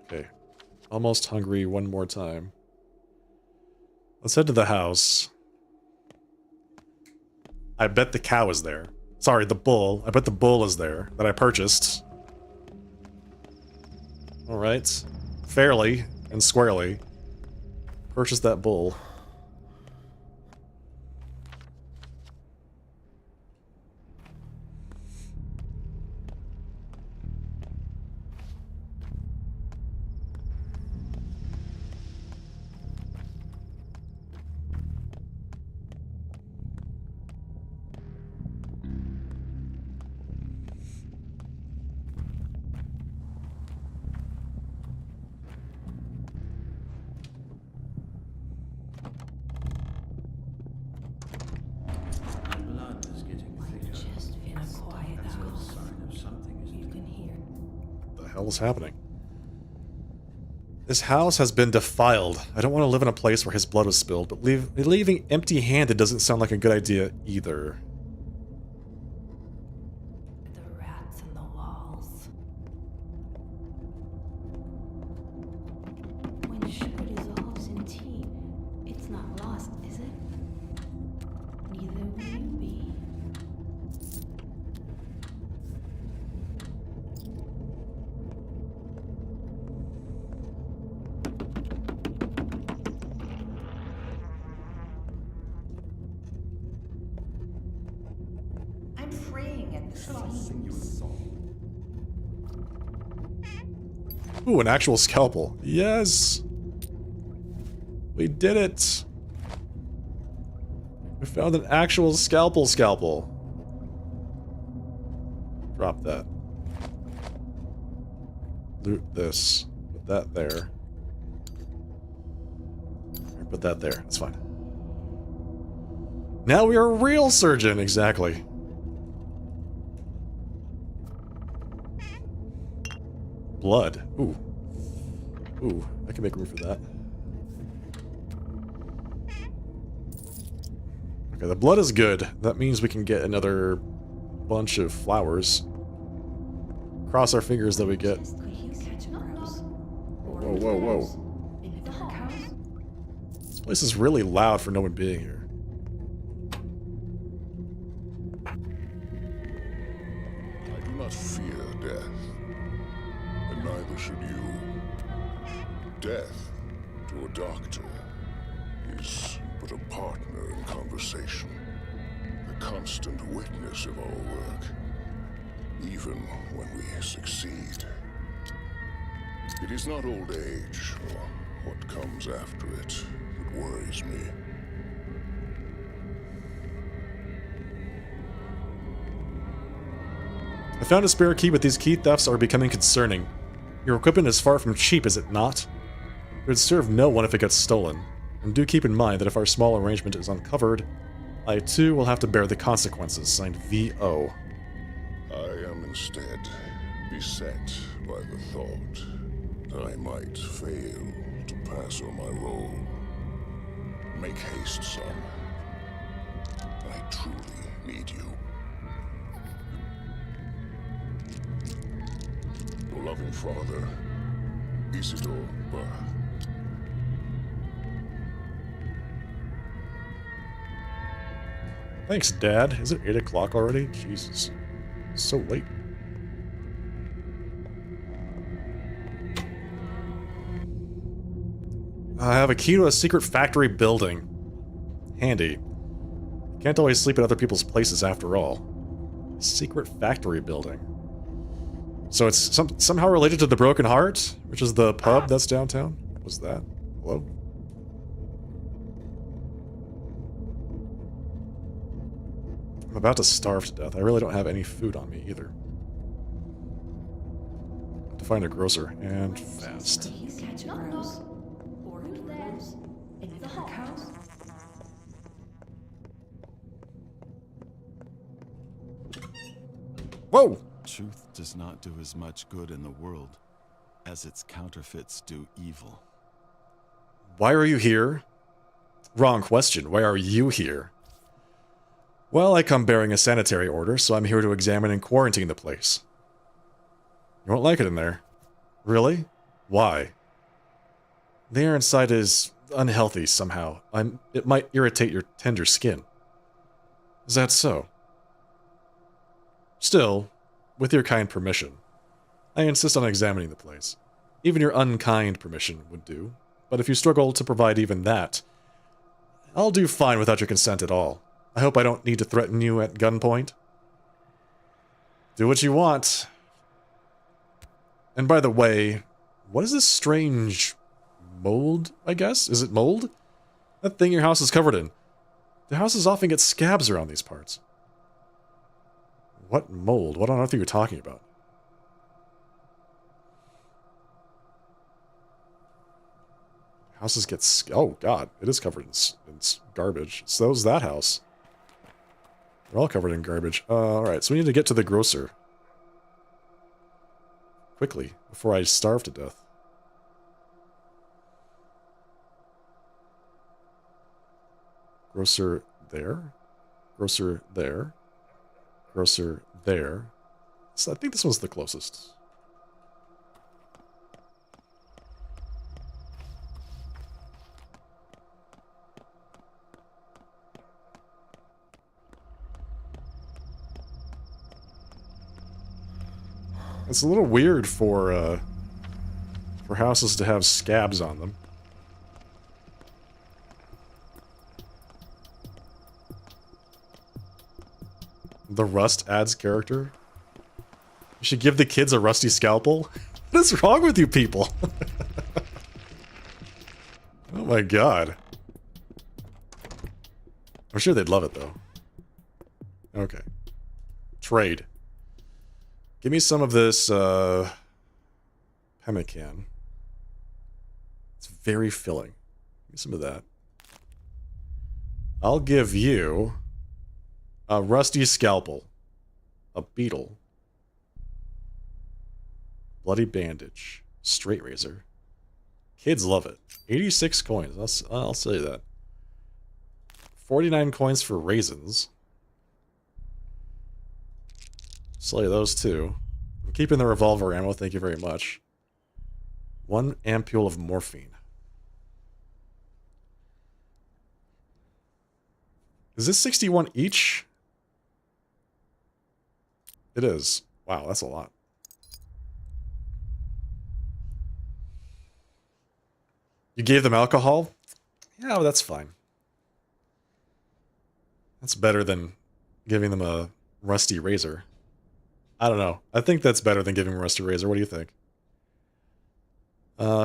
Speaker 1: Okay. Almost hungry one more time. Let's head to the house. I bet the cow is there. Sorry, the bull. I bet the bull is there that I purchased. Alright. Fairly and squarely. Purchase that bull. hell is happening? This house has been defiled. I don't want to live in a place where his blood was spilled, but leaving empty-handed doesn't sound like a good idea either.
Speaker 8: The rats in the walls. When sugar dissolves in tea, it's not lost, is it? Neither will you be.
Speaker 11: I'm fraying at the seams.
Speaker 1: Ooh, an actual scalpel. Yes! We did it! We found an actual scalpel. Drop that. Loot this. Put that there. Or put that there. That's fine. Now we are a real surgeon! Exactly. Blood. Ooh. Ooh, I can make room for that. Okay, the blood is good. That means we can get another bunch of flowers. Cross our fingers that we get. Whoa, whoa, whoa. This place is really loud for no one being here.
Speaker 12: I do not fear death. And neither should you. Death, to a doctor, is but a partner in conversation, a constant witness of our work, even when we succeed. It is not old age, or what comes after it, that worries me.
Speaker 1: I found a spare key, but these key thefts are becoming concerning. Your equipment is far from cheap, is it not? It would serve no one if it gets stolen. And do keep in mind that if our small arrangement is uncovered, I too will have to bear the consequences. Signed, V.O.
Speaker 12: I am instead beset by the thought that I might fail to pass on my role. Make haste, son. I truly need you. Your loving father, Isidore Burr.
Speaker 1: Thanks, Dad. Is it 8 o'clock already? Jesus. It's so late. I have a key to a secret factory building. Handy. Can't always sleep at other people's places after all. Secret factory building. So it's somehow related to the Broken Heart, which is the pub that's downtown? What was that? Hello? I'm about to starve to death. I really don't have any food on me either. Have to find a grocer, and fast. Whoa!
Speaker 10: Truth does not do as much good in the world as its counterfeits do evil.
Speaker 1: Why are you here? Wrong question. Why are you here? Well, I come bearing a sanitary order, so I'm here to examine and quarantine the place. You won't like it in there. Really? Why? The air inside is unhealthy somehow. It might irritate your tender skin. Is that so? Still, with your kind permission, I insist on examining the place. Even your unkind permission would do, but if you struggle to provide even that, I'll do fine without your consent at all. I hope I don't need to threaten you at gunpoint. Do what you want. And by the way, what is this strange mold, I guess? Is it mold? That thing your house is covered in. The houses often get scabs around these parts. What mold? What on earth are you talking about? Houses get oh god, it is covered in garbage. So's that house. They're all covered in garbage. Alright, so we need to get to the grocer. quickly before I starve to death. Grocer there. Grocer there. Grocer there. So I think this one's the closest. It's a little weird for houses to have scabs on them. The rust adds character. You should give the kids a rusty scalpel. What is wrong with you people? Oh my god. I'm sure they'd love it though. Okay. Trade. Give me some of this pemmican. It's very filling. Give me some of that. I'll give you a rusty scalpel. A beetle. Bloody bandage. Straight razor. Kids love it. 86 coins. I'll say that. 49 coins for raisins. Slay those two. I'm keeping the revolver ammo, thank you very much. 1 ampule of morphine. Is this 61 each? It is. Wow, that's a lot. You gave them alcohol? Yeah, well, that's fine. That's better than giving them a rusty razor. I don't know. I think that's better than giving them a rusty razor. What do you think?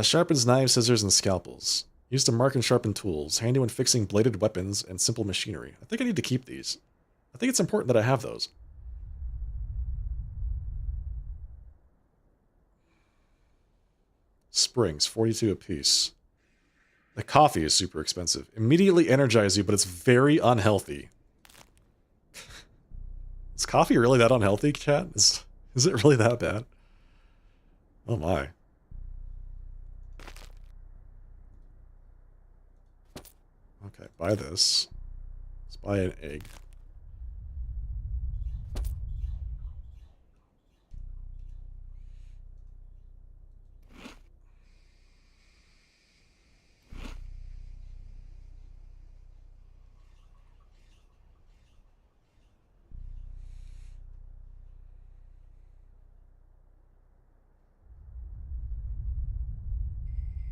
Speaker 1: Sharpens knives, scissors, and scalpels. Used to mark and sharpen tools. Handy when fixing bladed weapons and simple machinery. I think I need to keep these. I think it's important that I have those. Springs, 42 apiece. The coffee is super expensive. Immediately energize you, but it's very unhealthy. Is coffee really that unhealthy, chat? Is it really that bad? Oh my. Okay, buy this. Let's buy an egg.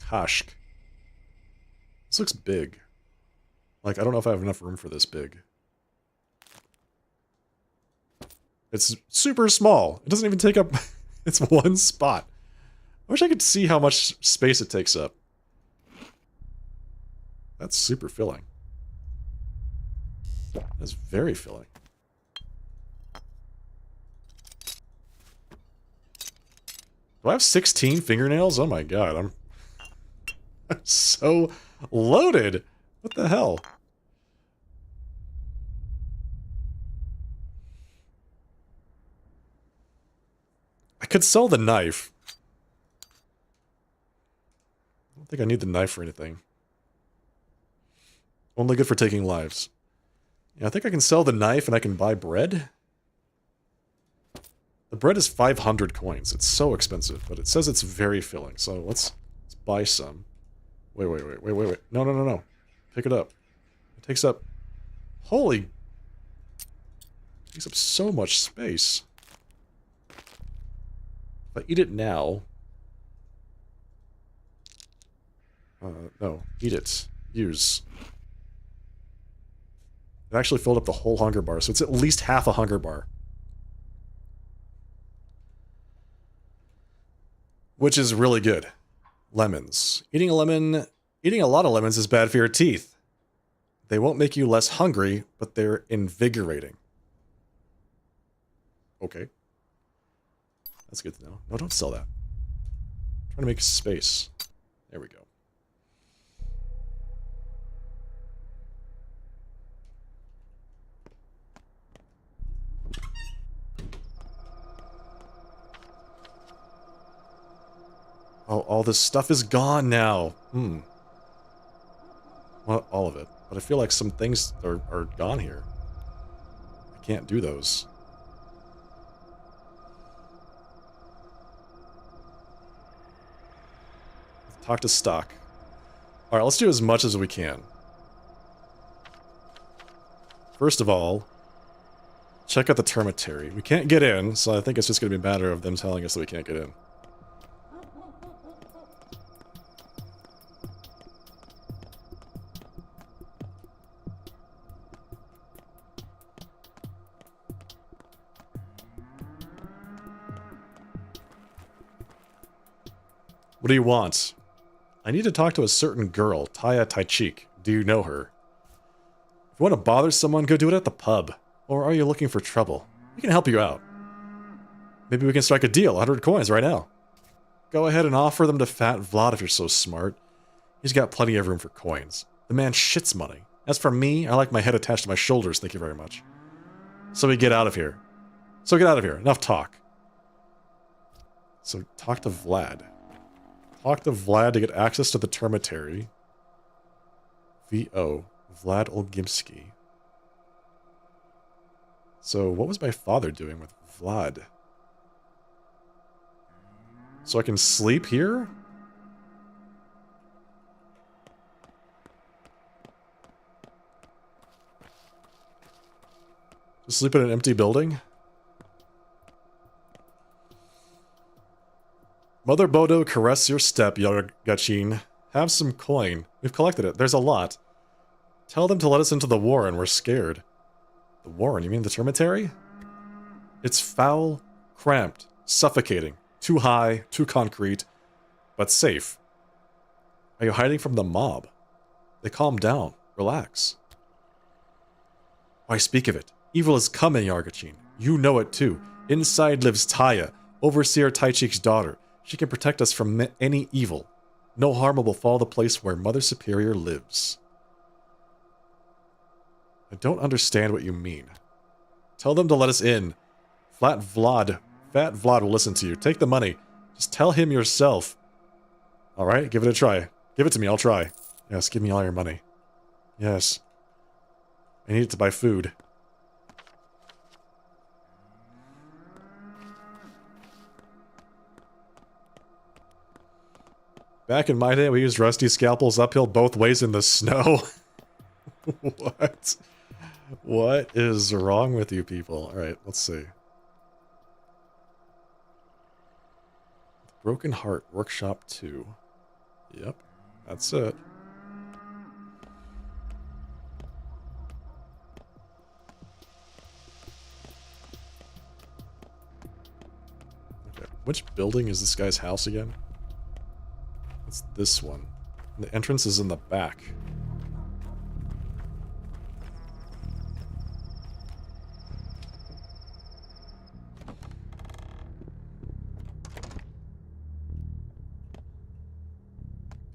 Speaker 1: Kashk. This looks big. Like, I don't know if I have enough room for this big. It's super small. It doesn't even take up... It's one spot. I wish I could see how much space it takes up. That's super filling. That's very filling. Do I have 16 fingernails? Oh my god, I'm so loaded. What the hell? I could sell the knife. I don't think I need the knife for anything. Only good for taking lives. Yeah, I think I can sell the knife and I can buy bread. The bread is 500 coins. It's so expensive, but it says it's very filling. So let's buy some. Wait. No. Pick it up. It takes up... Holy... It takes up so much space. If I eat it now... no. Eat it. Use. It actually filled up the whole hunger bar, so it's at least half a hunger bar. Which is really good. Lemons. Eating a lot of lemons is bad for your teeth. They won't make you less hungry, but they're invigorating. Okay. That's good to know. No, don't sell that. I'm trying to make space. There we go. Oh, all this stuff is gone now. Well, all of it. But I feel like some things are gone here. I can't do those. Talk to Stock. Alright, let's do as much as we can. First of all, check out the termitary. We can't get in, so I think it's just going to be a matter of them telling us that we can't get in. What do you want? I need to talk to a certain girl, Taya Taichik. Do you know her? If you want to bother someone, go do it at the pub. Or are you looking for trouble? We can help you out. Maybe we can strike a deal, 100 coins right now. Go ahead and offer them to Fat Vlad if you're so smart. He's got plenty of room for coins. The man shits money. As for me, I like my head attached to my shoulders, thank you very much. So we get out of here. Enough talk. So talk to Vlad. Talk to Vlad to get access to the termitary. V.O. Vlad Olgimsky. So, what was my father doing with Vlad? So I can sleep here? Just sleep in an empty building? Mother Bodo, caress your step, Yargachin. Have some coin. We've collected it. There's a lot. Tell them to let us into the warren. We're scared. The warren? You mean the termitary? It's foul, cramped, suffocating. Too high, too concrete, but safe. Are you hiding from the mob? They calm down. Relax. Why speak of it? Evil is coming, Yargachin. You know it too. Inside lives Taya, Overseer Taichik's daughter. She can protect us from any evil. No harm will befall the place where Mother Superior lives. I don't understand what you mean. Tell them to let us in. Fat Vlad will listen to you. Take the money. Just tell him yourself. Alright, give it a try. Give it to me, I'll try. Yes, give me all your money. Yes. I need it to buy food. Back in my day, we used rusty scalpels uphill both ways in the snow. What? What is wrong with you people? Alright, let's see. Broken Heart Workshop 2. Yep, that's it. Okay, which building is this guy's house again? It's this one. The entrance is in the back.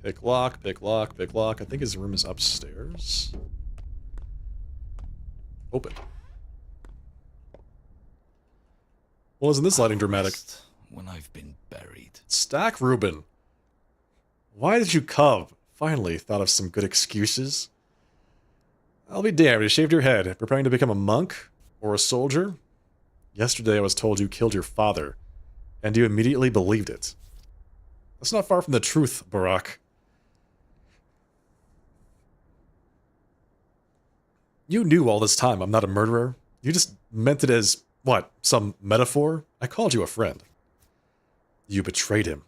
Speaker 1: Pick lock, pick lock, pick lock. I think his room is upstairs. Open. Well, isn't this lighting dramatic?
Speaker 10: When I've been buried.
Speaker 1: Stack Reuben. Why did you come? Finally thought of some good excuses. I'll be damned, you shaved your head. Preparing to become a monk? Or a soldier? Yesterday I was told you killed your father. And you immediately believed it. That's not far from the truth, Barak. You knew all this time I'm not a murderer. You just meant it as, what, some metaphor? I called you a friend. You betrayed him.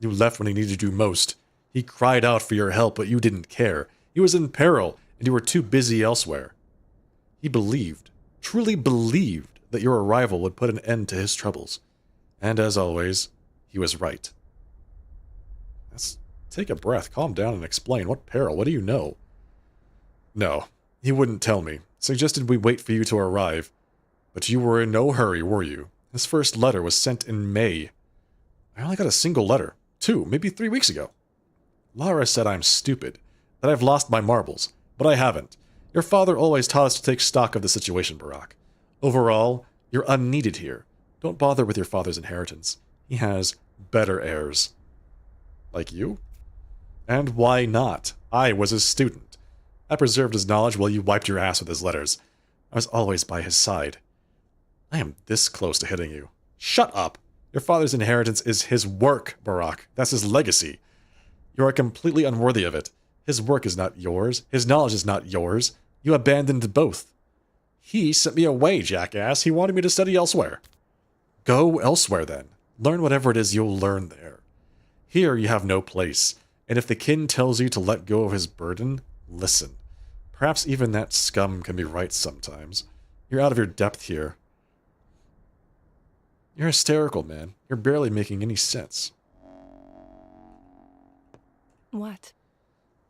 Speaker 1: You left when he needed you most. He cried out for your help, but you didn't care. He was in peril, and you were too busy elsewhere. He believed, truly believed, that your arrival would put an end to his troubles. And as always, he was right. Let's take a breath, calm down, and explain. What peril? What do you know? No, he wouldn't tell me. Suggested we wait for you to arrive. But you were in no hurry, were you? His first letter was sent in May. I only got a single letter. 2, maybe 3 weeks ago. Lara said I'm stupid, that I've lost my marbles, but I haven't. Your father always taught us to take stock of the situation, Barak. Overall, you're unneeded here. Don't bother with your father's inheritance. He has better heirs. Like you? And why not? I was his student. I preserved his knowledge while you wiped your ass with his letters. I was always by his side. I am this close to hitting you. Shut up! Your father's inheritance is his work, Barack. That's his legacy. You are completely unworthy of it. His work is not yours. His knowledge is not yours. You abandoned both. He sent me away, jackass. He wanted me to study elsewhere. Go elsewhere, then. Learn whatever it is you'll learn there. Here you have no place, and if the kin tells you to let go of his burden, listen. Perhaps even that scum can be right sometimes. You're out of your depth here. You're hysterical, man. You're barely making any sense.
Speaker 8: What?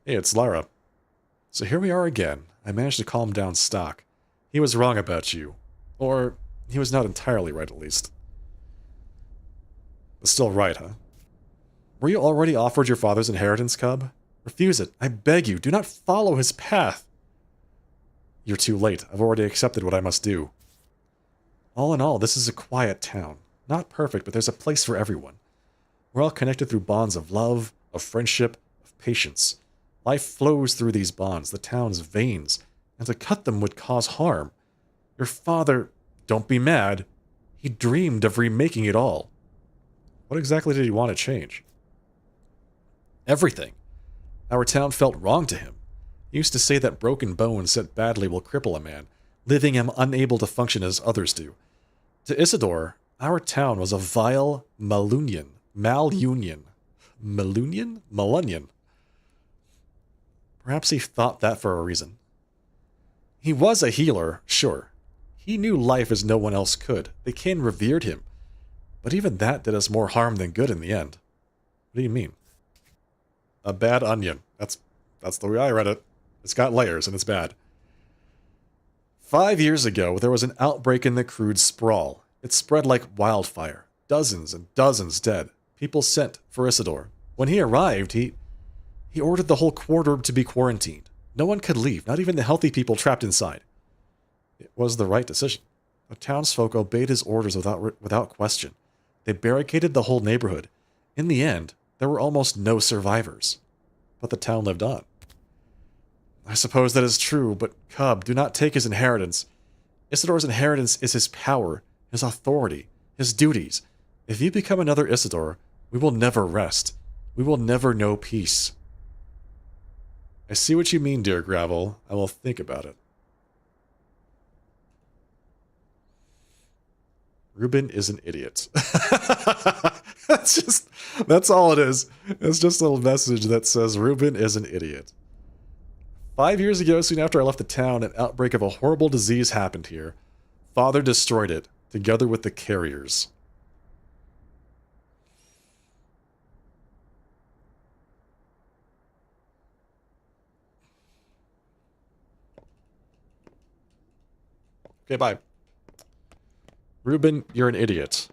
Speaker 1: Hey, it's Lara. So here we are again. I managed to calm down Stock. He was wrong about you. Or, he was not entirely right, at least. But still right, huh? Were you already offered your father's inheritance, Cub? Refuse it. I beg you, do not follow his path. You're too late. I've already accepted what I must do. All in all, this is a quiet town. Not perfect, but there's a place for everyone. We're all connected through bonds of love, of friendship, of patience. Life flows through these bonds, the town's veins, and to cut them would cause harm. Your father, don't be mad, he dreamed of remaking it all. What exactly did he want to change? Everything. Our town felt wrong to him. He used to say that broken bones set badly will cripple a man, leaving him unable to function as others do. To Isidore, our town was a vile malunion. Malunion? Perhaps he thought that for a reason. He was a healer, sure. He knew life as no one else could. The kin revered him. But even that did us more harm than good in the end. What do you mean? A bad onion. That's the way I read it. It's got layers and it's bad. 5 years ago, there was an outbreak in the crude sprawl. It spread like wildfire. Dozens and dozens dead. People sent for Isidore. When he arrived, he ordered the whole quarter to be quarantined. No one could leave, not even the healthy people trapped inside. It was the right decision. The townsfolk obeyed his orders without question. They barricaded the whole neighborhood. In the end, there were almost no survivors. But the town lived on. I suppose that is true, but Cub, do not take his inheritance. Isidore's inheritance is his power, his authority, his duties. If you become another Isidore, we will never rest. We will never know peace. I see what you mean, dear Gravel. I will think about it. Ruben is an idiot. That's all it is. It's just a little message that says Ruben is an idiot. 5 years ago, soon after I left the town, an outbreak of a horrible disease happened here. Father destroyed it, together with the carriers. Okay, bye. Ruben, you're an idiot.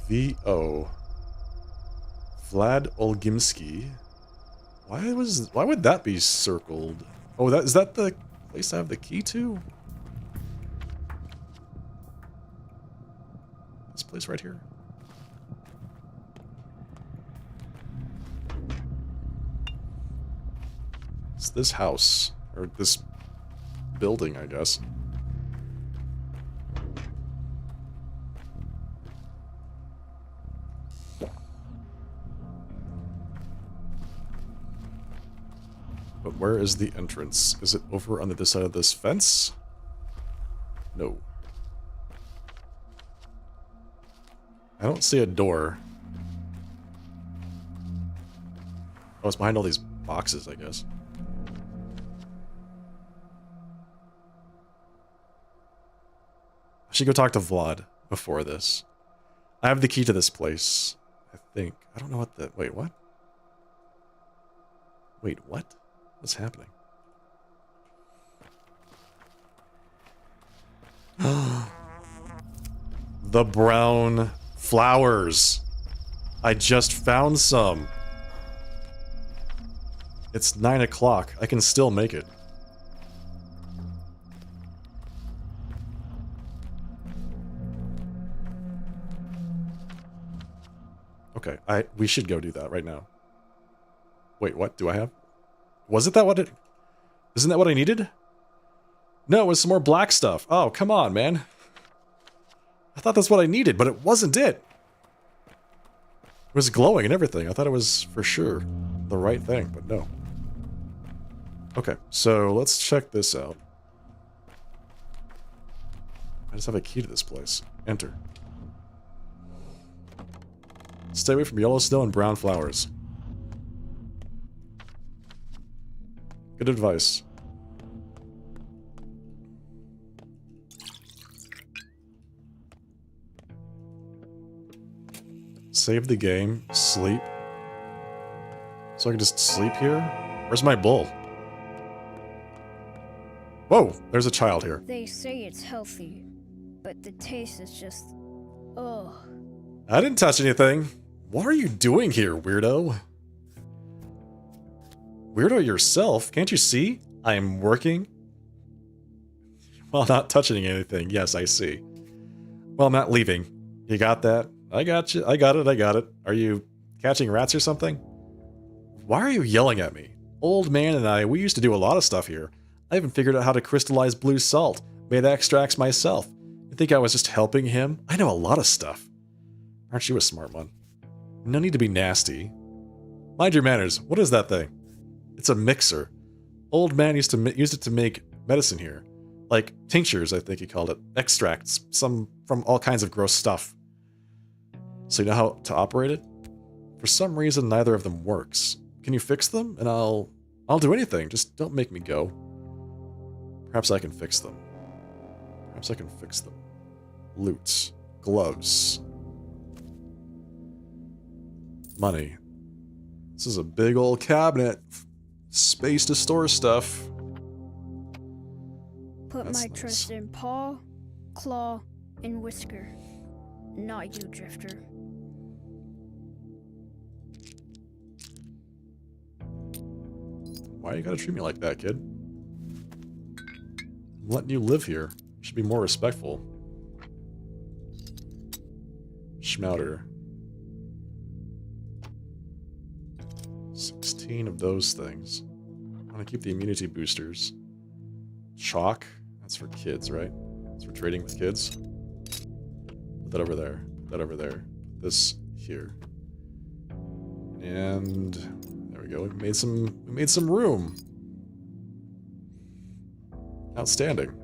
Speaker 1: V.O. Vlad Olgimsky. Why would that be circled? Oh, is that the place I have the key to? This place right here. It's this house, or this building, I guess. But where is the entrance? Is it over on the other side of this fence? No. I don't see a door. Oh, it's behind all these boxes, I guess. I should go talk to Vlad before this. I have the key to this place, I think. I don't know what the... Wait, what? Wait, what? What's happening? The brown flowers. I just found some. It's 9 o'clock. I can still make it. We should go do that right now. Wait, what do I have? Wasn't that what it... Isn't that what I needed? No, it was some more black stuff. Oh, come on, man. I thought that's what I needed, but it wasn't it. It was glowing and everything. I thought it was for sure the right thing, but no. Okay, so let's check this out. I just have a key to this place. Enter. Stay away from yellow snow and brown flowers. Good advice. Save the game. Sleep. So I can just sleep here? Where's my bull? Whoa! There's a child here.
Speaker 9: They say it's healthy, but the taste is just... ugh.
Speaker 1: I didn't touch anything. What are you doing here, weirdo? Weirdo yourself? Can't you see? I am working. While not touching anything. Yes, I see. Well, I'm not leaving. You got that? I got you. I got it. I got it. Are you catching rats or something? Why are you yelling at me? Old man and I, we used to do a lot of stuff here. I even figured out how to crystallize blue salt. Made extracts myself. You think I was just helping him? I know a lot of stuff. Aren't you a smart one? No need to be nasty. Mind your manners. What is that thing? It's a mixer. Old man used to use it to make medicine here. Like tinctures, I think he called it. Extracts. Some from all kinds of gross stuff. So you know how to operate it? For some reason, neither of them works. Can you fix them? And I'll do anything. Just don't make me go. Perhaps I can fix them. Perhaps I can fix them. Loot. Gloves. Money. This is a big old cabinet. Space to store stuff.
Speaker 9: Put
Speaker 1: That's
Speaker 9: my
Speaker 1: nice.
Speaker 9: trust in paw, claw, and whisker. Not you, Drifter.
Speaker 1: Why you gotta treat me like that, kid? I'm letting you live here. You should be more respectful. Schmouter. 16 of those things. I want to keep the immunity boosters. Chalk. That's for kids, right? That's for trading with kids. Put that over there. Put that over there. Put this here. And there we go. We made some room. Outstanding.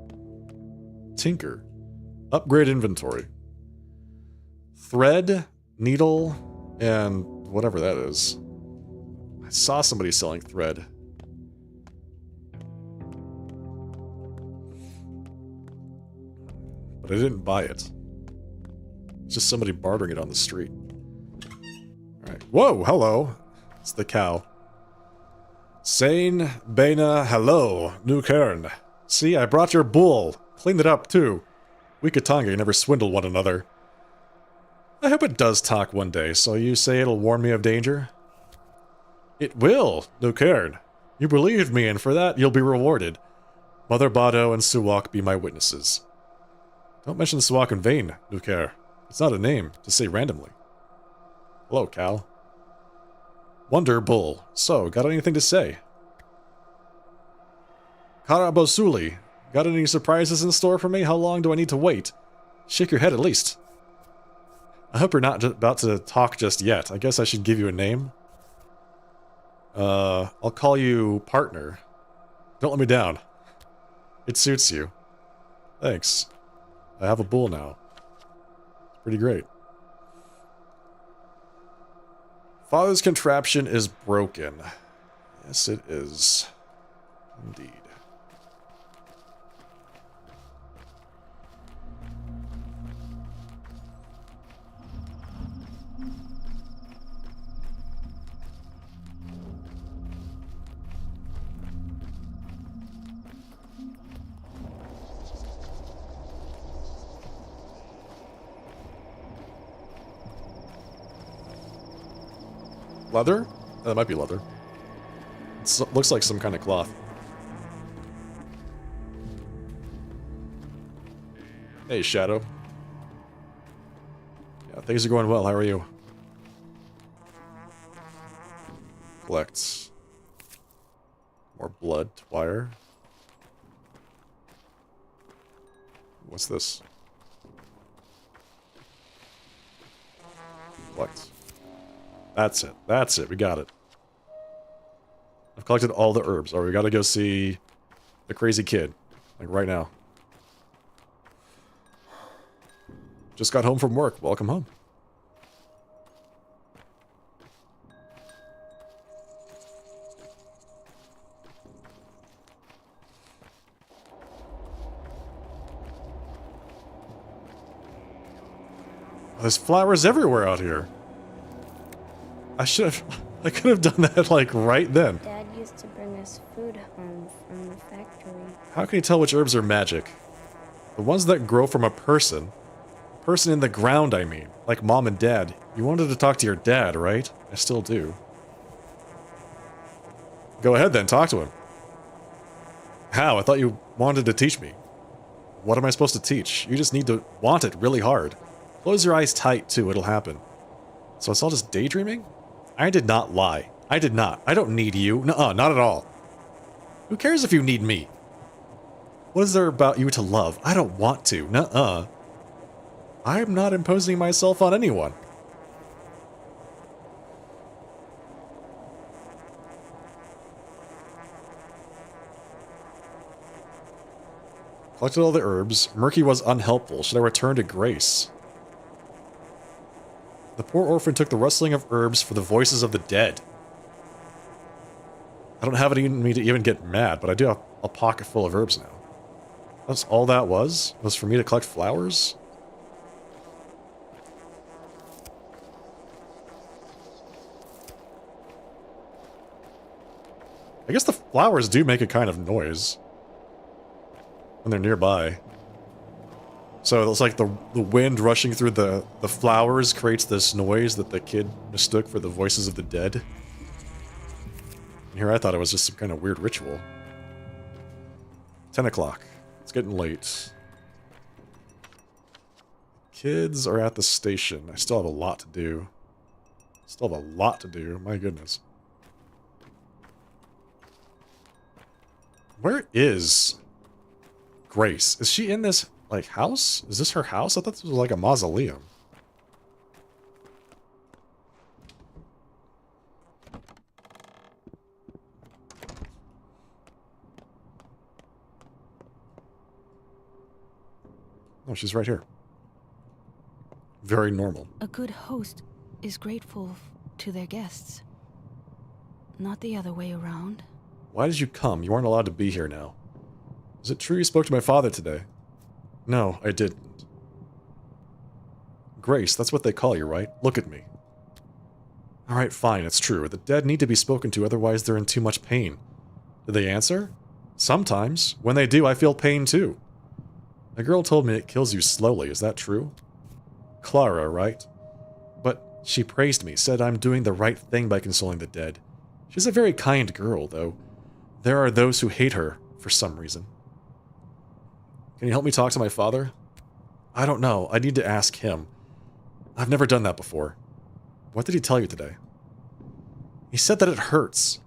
Speaker 1: Tinker. Upgrade inventory. Thread, needle, and whatever that is. I saw somebody selling thread. But I didn't buy it. It's just somebody bartering it on the street. Alright. Whoa, hello. It's the cow. Sane, Bena, hello, New Cairn. See, I brought your bull. Cleaned it up, too. We Katanga never swindle one another. I hope it does talk one day, so you say it'll warn me of danger? It will, New Cairn. You believed me, and for that you'll be rewarded. Mother Bado and Suwak be my witnesses. Don't mention Suwak in vain, New Cairn. It's not a name to say randomly. Hello, Cal. Wonder Bull. So, got anything to say? Karabosuli, got any surprises in store for me? How long do I need to wait? Shake your head at least. I hope you're not about to talk just yet. I guess I should give you a name. I'll call you Partner. Don't let me down. It suits you. Thanks. I have a bull now. It's pretty great. Father's contraption is broken. Yes, it is. Indeed. Leather? That might be leather. It looks like some kind of cloth. Hey, Shadow. Yeah, things are going well. How are you? Collect more blood wire. What's this? Collect. That's it. That's it. We got it. I've collected all the herbs. Alright, we gotta go see the crazy kid. Like right now. Just got home from work. Welcome home. There's flowers everywhere out here. I could have done that like right then.
Speaker 7: Dad used to bring us food home from the factory.
Speaker 1: How can you tell which herbs are magic? The ones that grow from a person. A person in the ground, I mean. Like mom and dad. You wanted to talk to your dad, right? I still do. Go ahead then, talk to him. How? I thought you wanted to teach me. What am I supposed to teach? You just need to want it really hard. Close your eyes tight, too. It'll happen. So it's all just daydreaming? I did not lie. I did not. I don't need you. Nuh-uh, not at all. Who cares if you need me? What is there about you to love? I don't want to. Nuh-uh. I'm not imposing myself on anyone. Collected all the herbs. Murky was unhelpful. Should I return to Grace? The poor orphan took the rustling of herbs for the voices of the dead. I don't have it in me to even get mad, but I do have a pocket full of herbs now. That's all that was? Was for me to collect flowers? I guess the flowers do make a kind of noise when they're nearby. So it's like the wind rushing through the flowers creates this noise that the kid mistook for the voices of the dead. And here I thought it was just some kind of weird ritual. 10 o'clock. It's getting late. Kids are at the station. I still have a lot to do. Still have a lot to do. My goodness. Where is Grace? Is she in this, like, house? Is this her house? I thought this was like a mausoleum. Oh, she's right here. Very normal.
Speaker 13: A good host is grateful to their guests, not the other way around.
Speaker 1: Why did you come? You aren't allowed to be here now. Is it true you spoke to my father today? No, I didn't. Grace, that's what they call you, right? Look at me. Alright, fine, it's true. The dead need to be spoken to, otherwise they're in too much pain. Do they answer? Sometimes. When they do, I feel pain too. A girl told me it kills you slowly, is that true? Clara, right? But she praised me, said I'm doing the right thing by consoling the dead. She's a very kind girl, though. There are those who hate her, for some reason. Can you help me talk to my father? I don't know. I need to ask him. I've never done that before. What did he tell you today? He said that it hurts.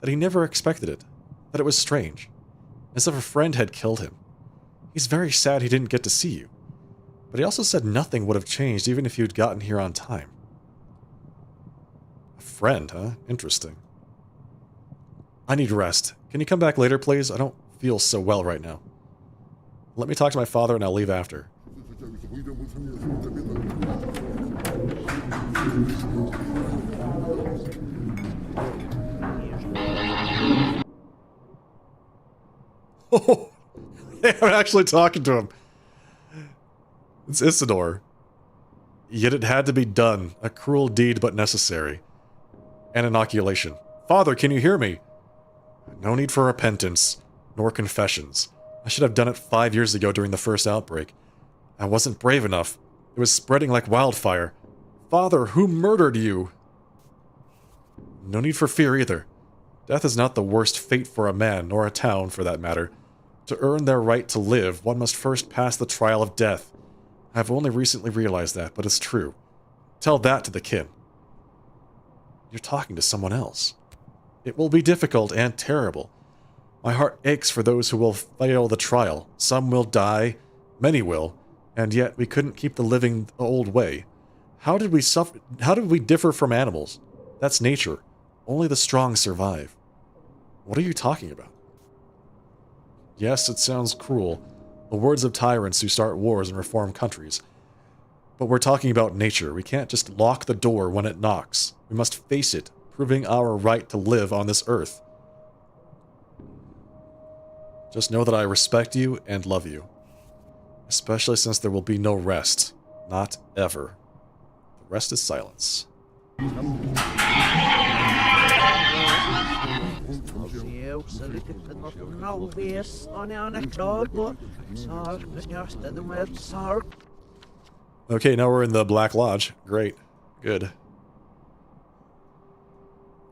Speaker 1: That he never expected it. That it was strange. As if a friend had killed him. He's very sad he didn't get to see you. But he also said nothing would have changed even if you'd gotten here on time. A friend, huh? Interesting. I need rest. Can you come back later, please? I don't feel so well right now. Let me talk to my father and I'll leave after. Oh, I'm actually talking to him. It's Isidore. Yet it had to be done. A cruel deed, but necessary. An inoculation. Father, can you hear me? No need for repentance, nor confessions. I should have done it 5 years ago during the first outbreak. I wasn't brave enough. It was spreading like wildfire. Father, who murdered you? No need for fear either. Death is not the worst fate for a man, nor a town, for that matter. To earn their right to live, one must first pass the trial of death. I've only recently realized that, but it's true. Tell that to the kin. You're talking to someone else. It will be difficult and terrible. My heart aches for those who will fail the trial. Some will die, many will, and yet we couldn't keep the living the old way. How did we suffer? How did we differ from animals? That's nature. Only the strong survive. What are you talking about? Yes, it sounds cruel. The words of tyrants who start wars and reform countries. But we're talking about nature. We can't just lock the door when it knocks. We must face it, proving our right to live on this earth. Just know that I respect you and love you. Especially since there will be no rest. Not ever. The rest is silence. Okay, now we're in the Black Lodge. Great. Good.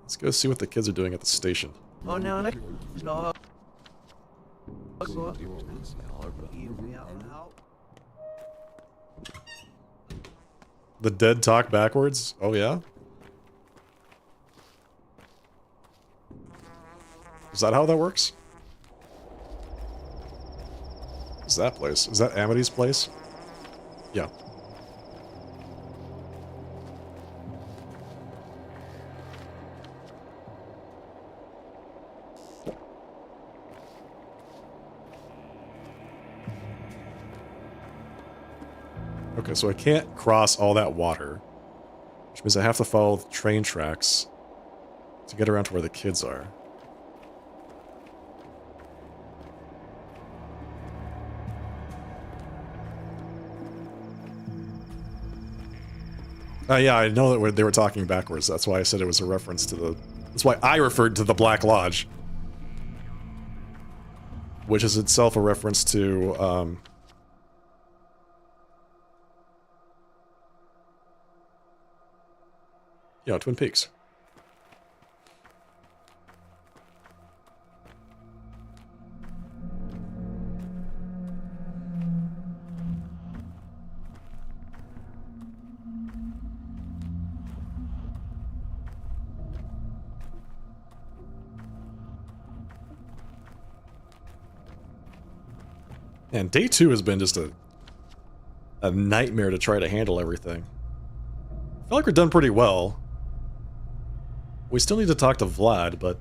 Speaker 1: Let's go see what the kids are doing at the station. The dead talk backwards? Oh yeah? Is that how that works? Is that place? Is that Amity's place? Yeah. Okay, so I can't cross all that water, which means I have to follow the train tracks to get around to where the kids are. Yeah, I know that they were talking backwards. That's why I said it was a reference to the... That's why I referred to the Black Lodge. Which is itself a reference to, you know, Twin Peaks. And day 2 has been just a nightmare to try to handle everything. I feel like we're done pretty well. We still need to talk to Vlad, but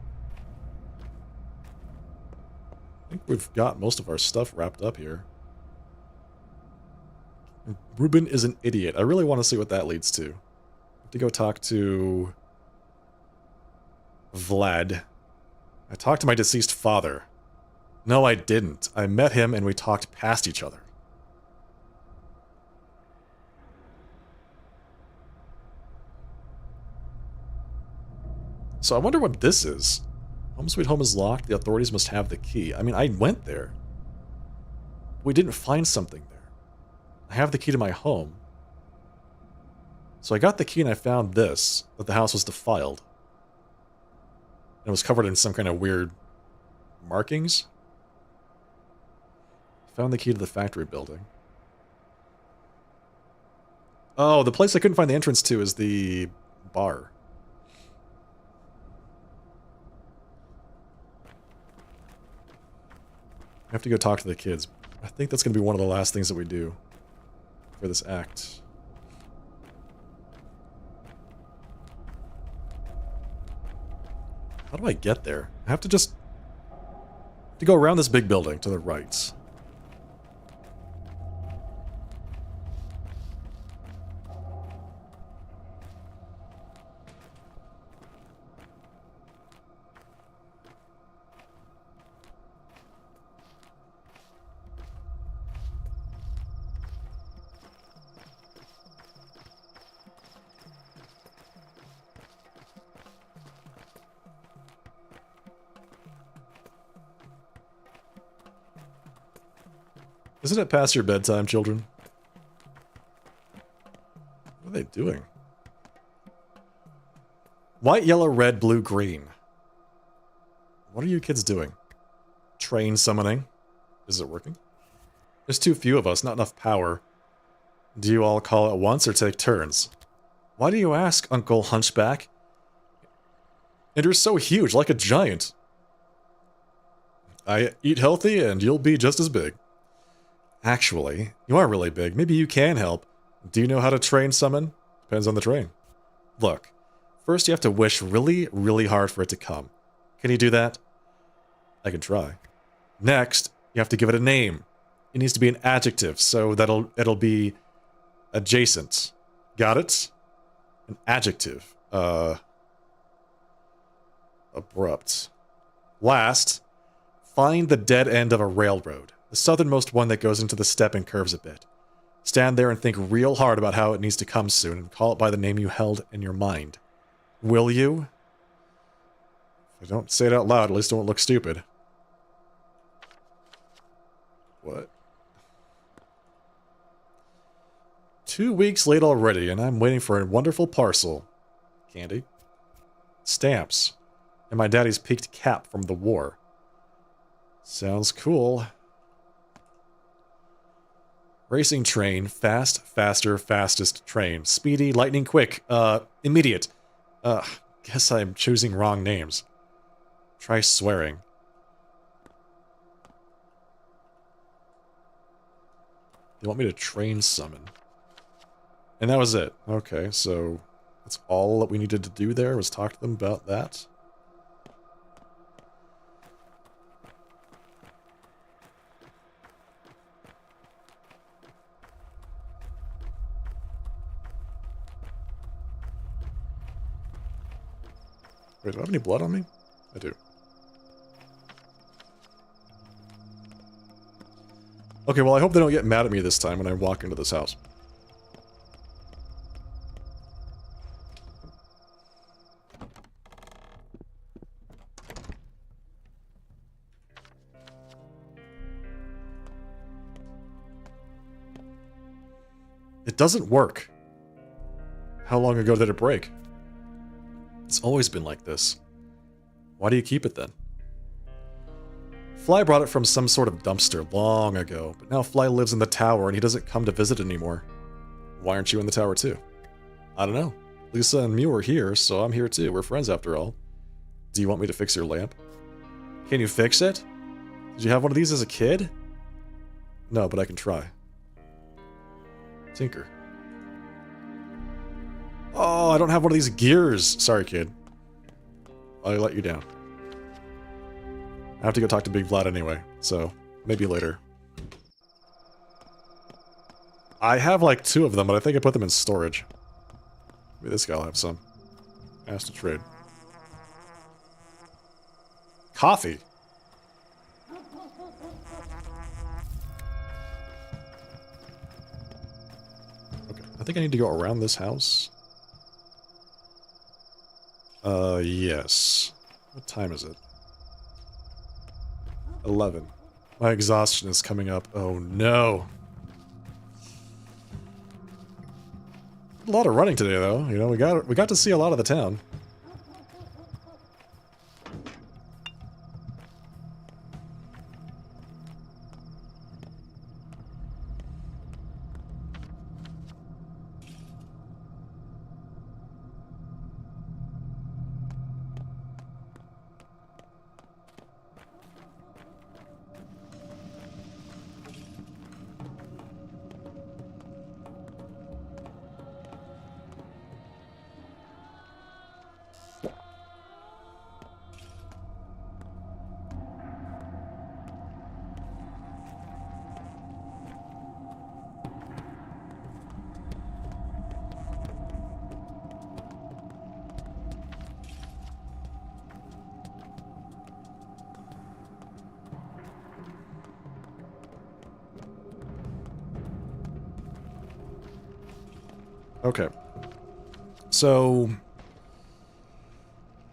Speaker 1: I think we've got most of our stuff wrapped up here. Ruben is an idiot. I really want to see what that leads to. I have to go talk to Vlad. I talked to my deceased father. No, I didn't. I met him and we talked past each other. So I wonder what this is. Home Sweet Home is locked. The authorities must have the key. I mean, I went there. We didn't find something there. I have the key to my home. So I got the key and I found this, that the house was defiled. And it was covered in some kind of weird markings. Found the key to the factory building. Oh, the place I couldn't find the entrance to is the bar. I have to go talk to the kids. I think that's going to be one of the last things that we do for this act. How do I get there? I have to just... to go around this big building to the right. Isn't it past your bedtime, children? What are they doing? White, yellow, red, blue, green. What are you kids doing? Train summoning? Is it working? There's too few of us, not enough power. Do you all call at once or take turns? Why do you ask, Uncle Hunchback? And you're so huge, like a giant. I eat healthy and you'll be just as big. Actually, you are really big. Maybe you can help. Do you know how to train summon? Depends on the train. Look, first you have to wish really, really hard for it to come. Can you do that? I can try. Next, you have to give it a name. It needs to be an adjective, so it'll be adjacent. Got it? An adjective. Abrupt. Last, find the dead end of a railroad. The southernmost one that goes into the steppe and curves a bit. Stand there and think real hard about how it needs to come soon and call it by the name you held in your mind. Will you? If I don't say it out loud, at least it won't look stupid. What? 2 weeks late already, and I'm waiting for a wonderful parcel. Candy? Stamps. And my daddy's peaked cap from the war. Sounds cool. Racing train, fast, faster, fastest train. Speedy, lightning quick, immediate. Guess I'm choosing wrong names. Try swearing. They want me to train summon. And that was it. Okay, so that's all that we needed to do there, was talk to them about that. Wait, do I have any blood on me? I do. Okay, well, I hope they don't get mad at me this time when I walk into this house. It doesn't work. How long ago did it break? It's always been like this. Why do you keep it then? Fly brought it from some sort of dumpster long ago, but now Fly lives in the tower and he doesn't come to visit anymore. Why aren't you in the tower too? I don't know. Lisa and Mew are here, so I'm here too. We're friends after all. Do you want me to fix your lamp? Can you fix it? Did you have one of these as a kid? No, but I can try. Tinker. Oh, I don't have one of these gears. Sorry, kid. I'll let you down. I have to go talk to Big Vlad anyway, so maybe later. I have like 2 of them, but I think I put them in storage. Maybe this guy will have some. Ask to trade. Coffee. Okay, I think I need to go around this house. Yes. What time is it? 11. My exhaustion is coming up. Oh no. A lot of running today though. You know, we got to see a lot of the town. Okay. So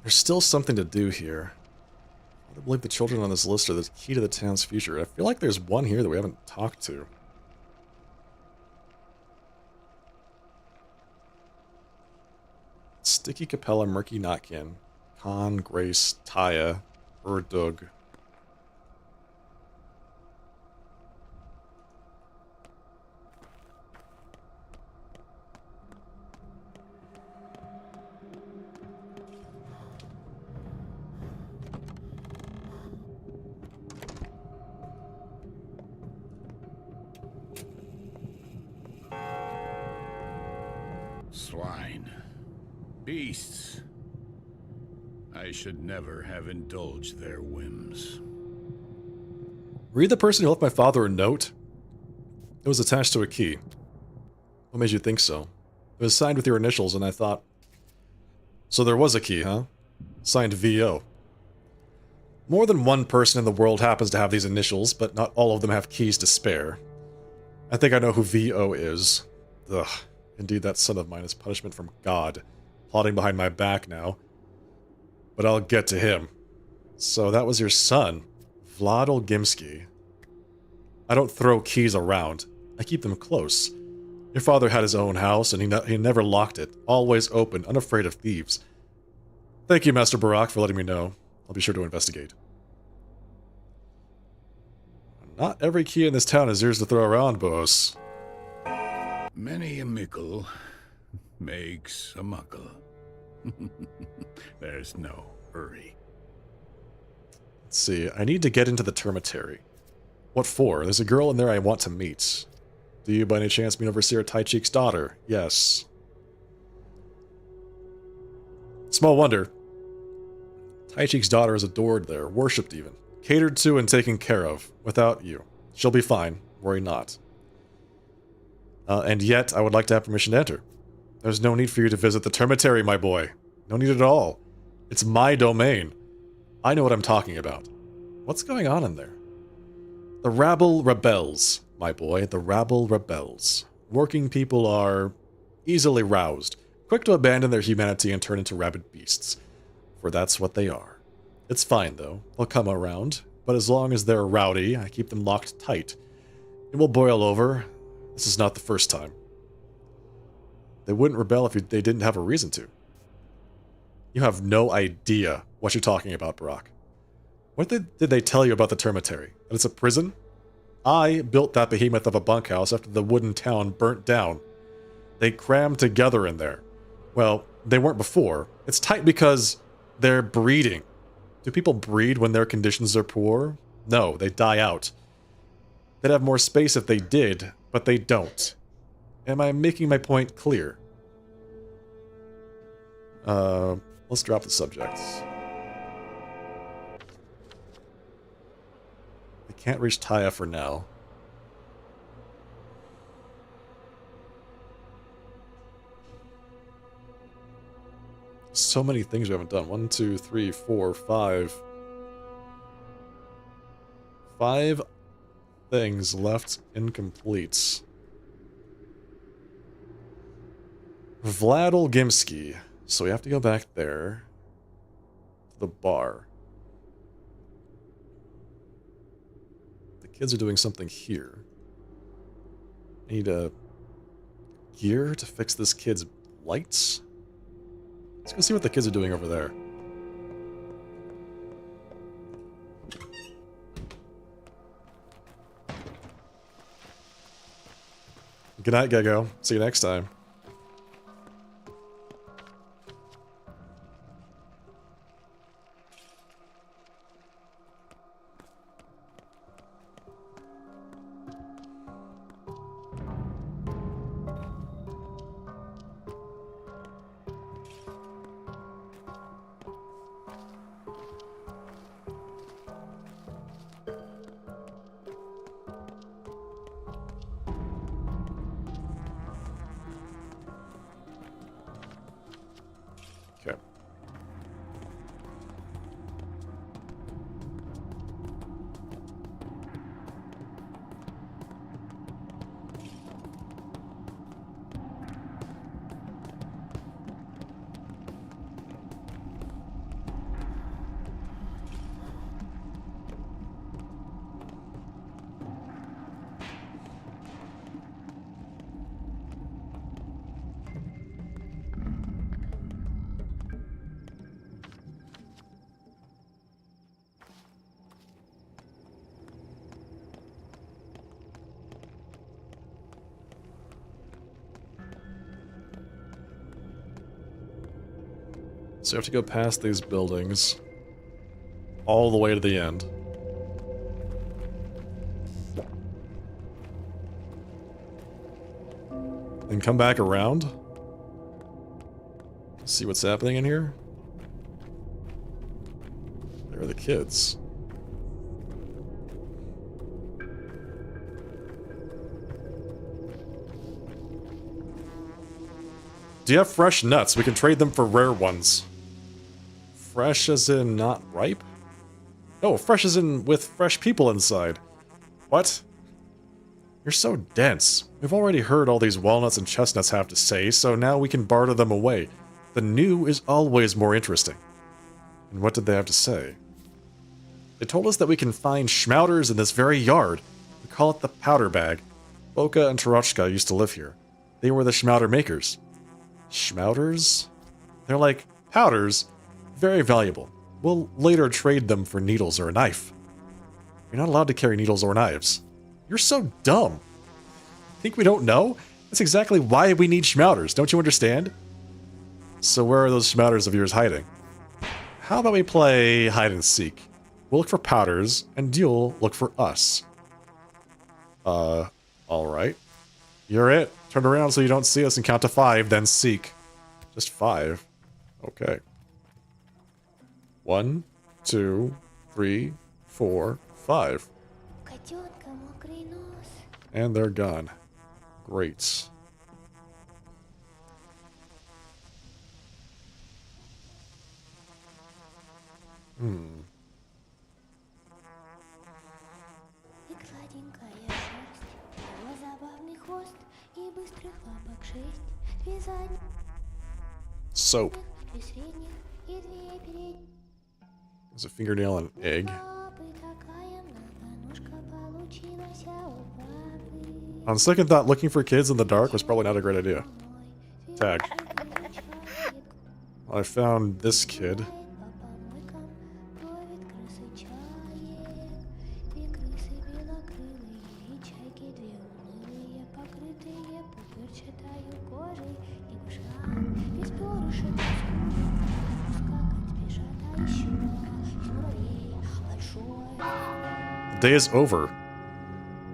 Speaker 1: there's still something to do here. I believe the children on this list are the key to the town's future. I feel like there's one here that we haven't talked to. Sticky Capella, Murky Notkin, Khan, Grace, Taya, Urdug.
Speaker 14: Beasts. I should never have indulged their whims.
Speaker 1: Were you the person who left my father a note? It was attached to a key. What made you think so? It was signed with your initials, and I thought... So there was a key, huh? Signed VO. More than one person in the world happens to have these initials, but not all of them have keys to spare. I think I know who VO is. Ugh. Indeed, that son of mine is punishment from God. Plotting behind my back now. But I'll get to him. So that was your son, Vlad Olgimsky. I don't throw keys around. I keep them close. Your father had his own house, and he never locked it. Always open, unafraid of thieves. Thank you, Master Barak, for letting me know. I'll be sure to investigate. Not every key in this town is yours to throw around, boss.
Speaker 14: Many a mickle makes a muckle. There's no hurry.
Speaker 1: Let's see, I need to get into the termitary. What for? There's a girl in there I want to meet. Do you by any chance mean Overseer Taichik's daughter? Yes. Small wonder. Taichik's daughter is adored there, worshipped even. Catered to and taken care of. Without you. She'll be fine. Worry not. And yet, I would like to have permission to enter. There's no need for you to visit the termitary, my boy. No need at all. It's my domain. I know what I'm talking about. What's going on in there? The rabble rebels, my boy. The rabble rebels. Working people are easily roused, quick to abandon their humanity and turn into rabid beasts. For that's what they are. It's fine, though. They'll come around. But as long as they're rowdy, I keep them locked tight. It will boil over. This is not the first time. They wouldn't rebel if they didn't have a reason to. You have no idea what you're talking about, Barak. What did they tell you about the termitary? That it's a prison? I built that behemoth of a bunkhouse after the wooden town burnt down. They crammed together in there. Well, they weren't before. It's tight because they're breeding. Do people breed when their conditions are poor? No, they die out. They'd have more space if they did, but they don't. Am I making my point clear? Let's drop the subjects. I can't reach Taya for now. So many things we haven't done. 1, 2, 3, 4, 5. 5 things left incomplete. Vlad Olgimsky. So we have to go back there. To the bar. The kids are doing something here. I need a gear to fix this kid's lights. Let's go see what the kids are doing over there. Good night, Gego. See you next time. Okay. So you have to go past these buildings all the way to the end. And come back around? See what's happening in here? There are the kids. Do you have fresh nuts? We can trade them for rare ones. Fresh as in not ripe? No, fresh as in with fresh people inside. What? You're so dense. We've already heard all these walnuts and chestnuts have to say, so now we can barter them away. The new is always more interesting. And what did they have to say? They told us that we can find schmouters in this very yard. We call it the powder bag. Boka and Tarochka used to live here. They were the schmouter makers. Schmouters? They're like powders. Very valuable. We'll later trade them for needles or a knife. You're not allowed to carry needles or knives. You're so dumb. Think we don't know? That's exactly why we need schmouters, don't you understand? So where are those schmouters of yours hiding? How about we play hide and seek? We'll look for powders, and you'll look for us. Alright. You're it. Turn around so you don't see us and count to 5, then seek. Just 5. Okay. 1, 2, 3, 4, 5. And they're gone. Great. Soap. There's a fingernail and an egg. On second thought, looking for kids in the dark was probably not a great idea. Tag. I found this kid. The day is over.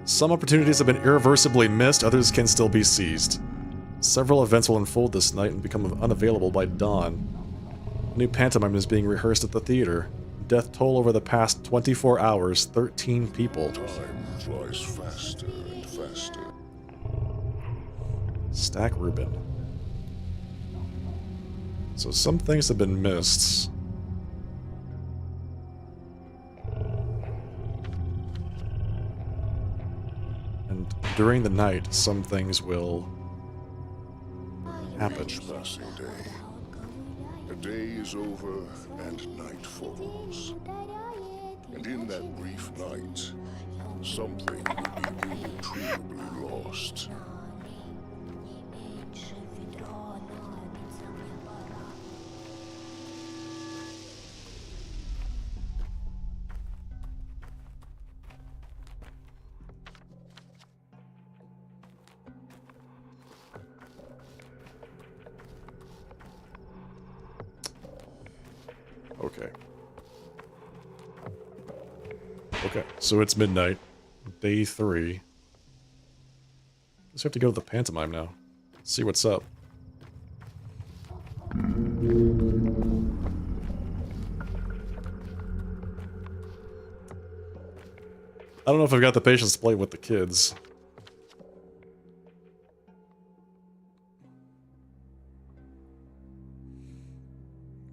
Speaker 1: Some opportunities have been irreversibly missed, others can still be seized. Several events will unfold this night and become unavailable by dawn. A new pantomime is being rehearsed at the theater. Death toll over the past 24 hours, 13 people.
Speaker 12: Time flies faster and faster.
Speaker 1: Stack Reuben. So some things have been missed. And during the night, some things will happen.
Speaker 12: Each passing day. A day is over and night falls. And in that brief night, something will be irretrievably lost.
Speaker 1: Okay. Okay, so it's midnight. Day 3. Guess we have to go to the pantomime now. See what's up. I don't know if I've got the patience to play with the kids.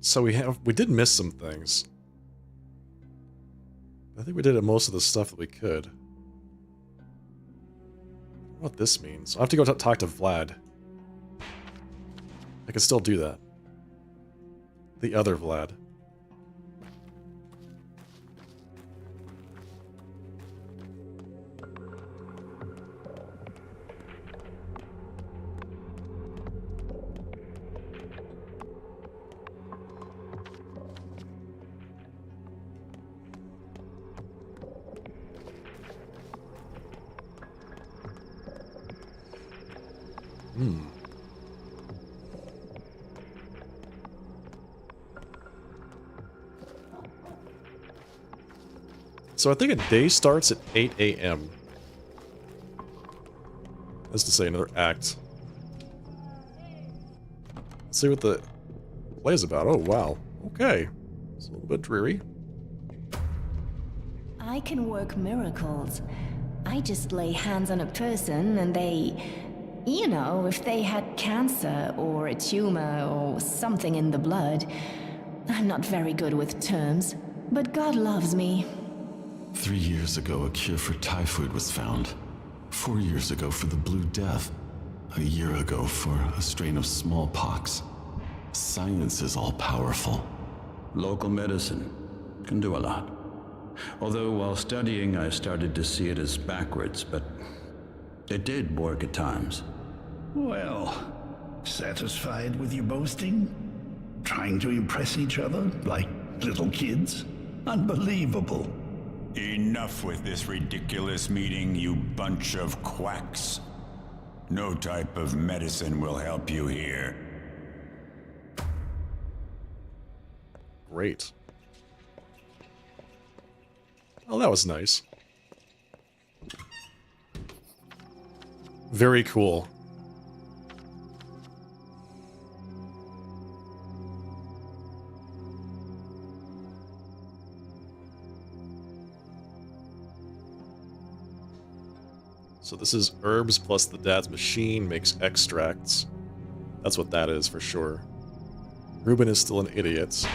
Speaker 1: So we did miss some things. I think we did most of the stuff that we could. I don't know what this means. I'll have to go talk to Vlad. I can still do that. The other Vlad. So I think a day starts at 8 a.m. That's to say another act. Let's see what the plays about. Oh, wow. Okay. It's a little bit dreary.
Speaker 8: I can work miracles. I just lay hands on a person and they... You know, if they had cancer or a tumor or something in the blood. I'm not very good with terms, but God loves me.
Speaker 10: 3 years ago, a cure for typhoid was found. 4 years ago for the Blue Death. A year ago for a strain of smallpox. Science is all-powerful.
Speaker 3: Local medicine can do a lot. Although while studying, I started to see it as backwards, but it did work at times.
Speaker 15: Well, satisfied with your boasting? Trying to impress each other like little kids? Unbelievable.
Speaker 14: Enough with this ridiculous meeting, you bunch of quacks. No type of medicine will help you here.
Speaker 1: Great. Oh, that was nice. Very cool. So this is herbs plus the dad's machine makes extracts. That's what that is for sure. Ruben is still an idiot.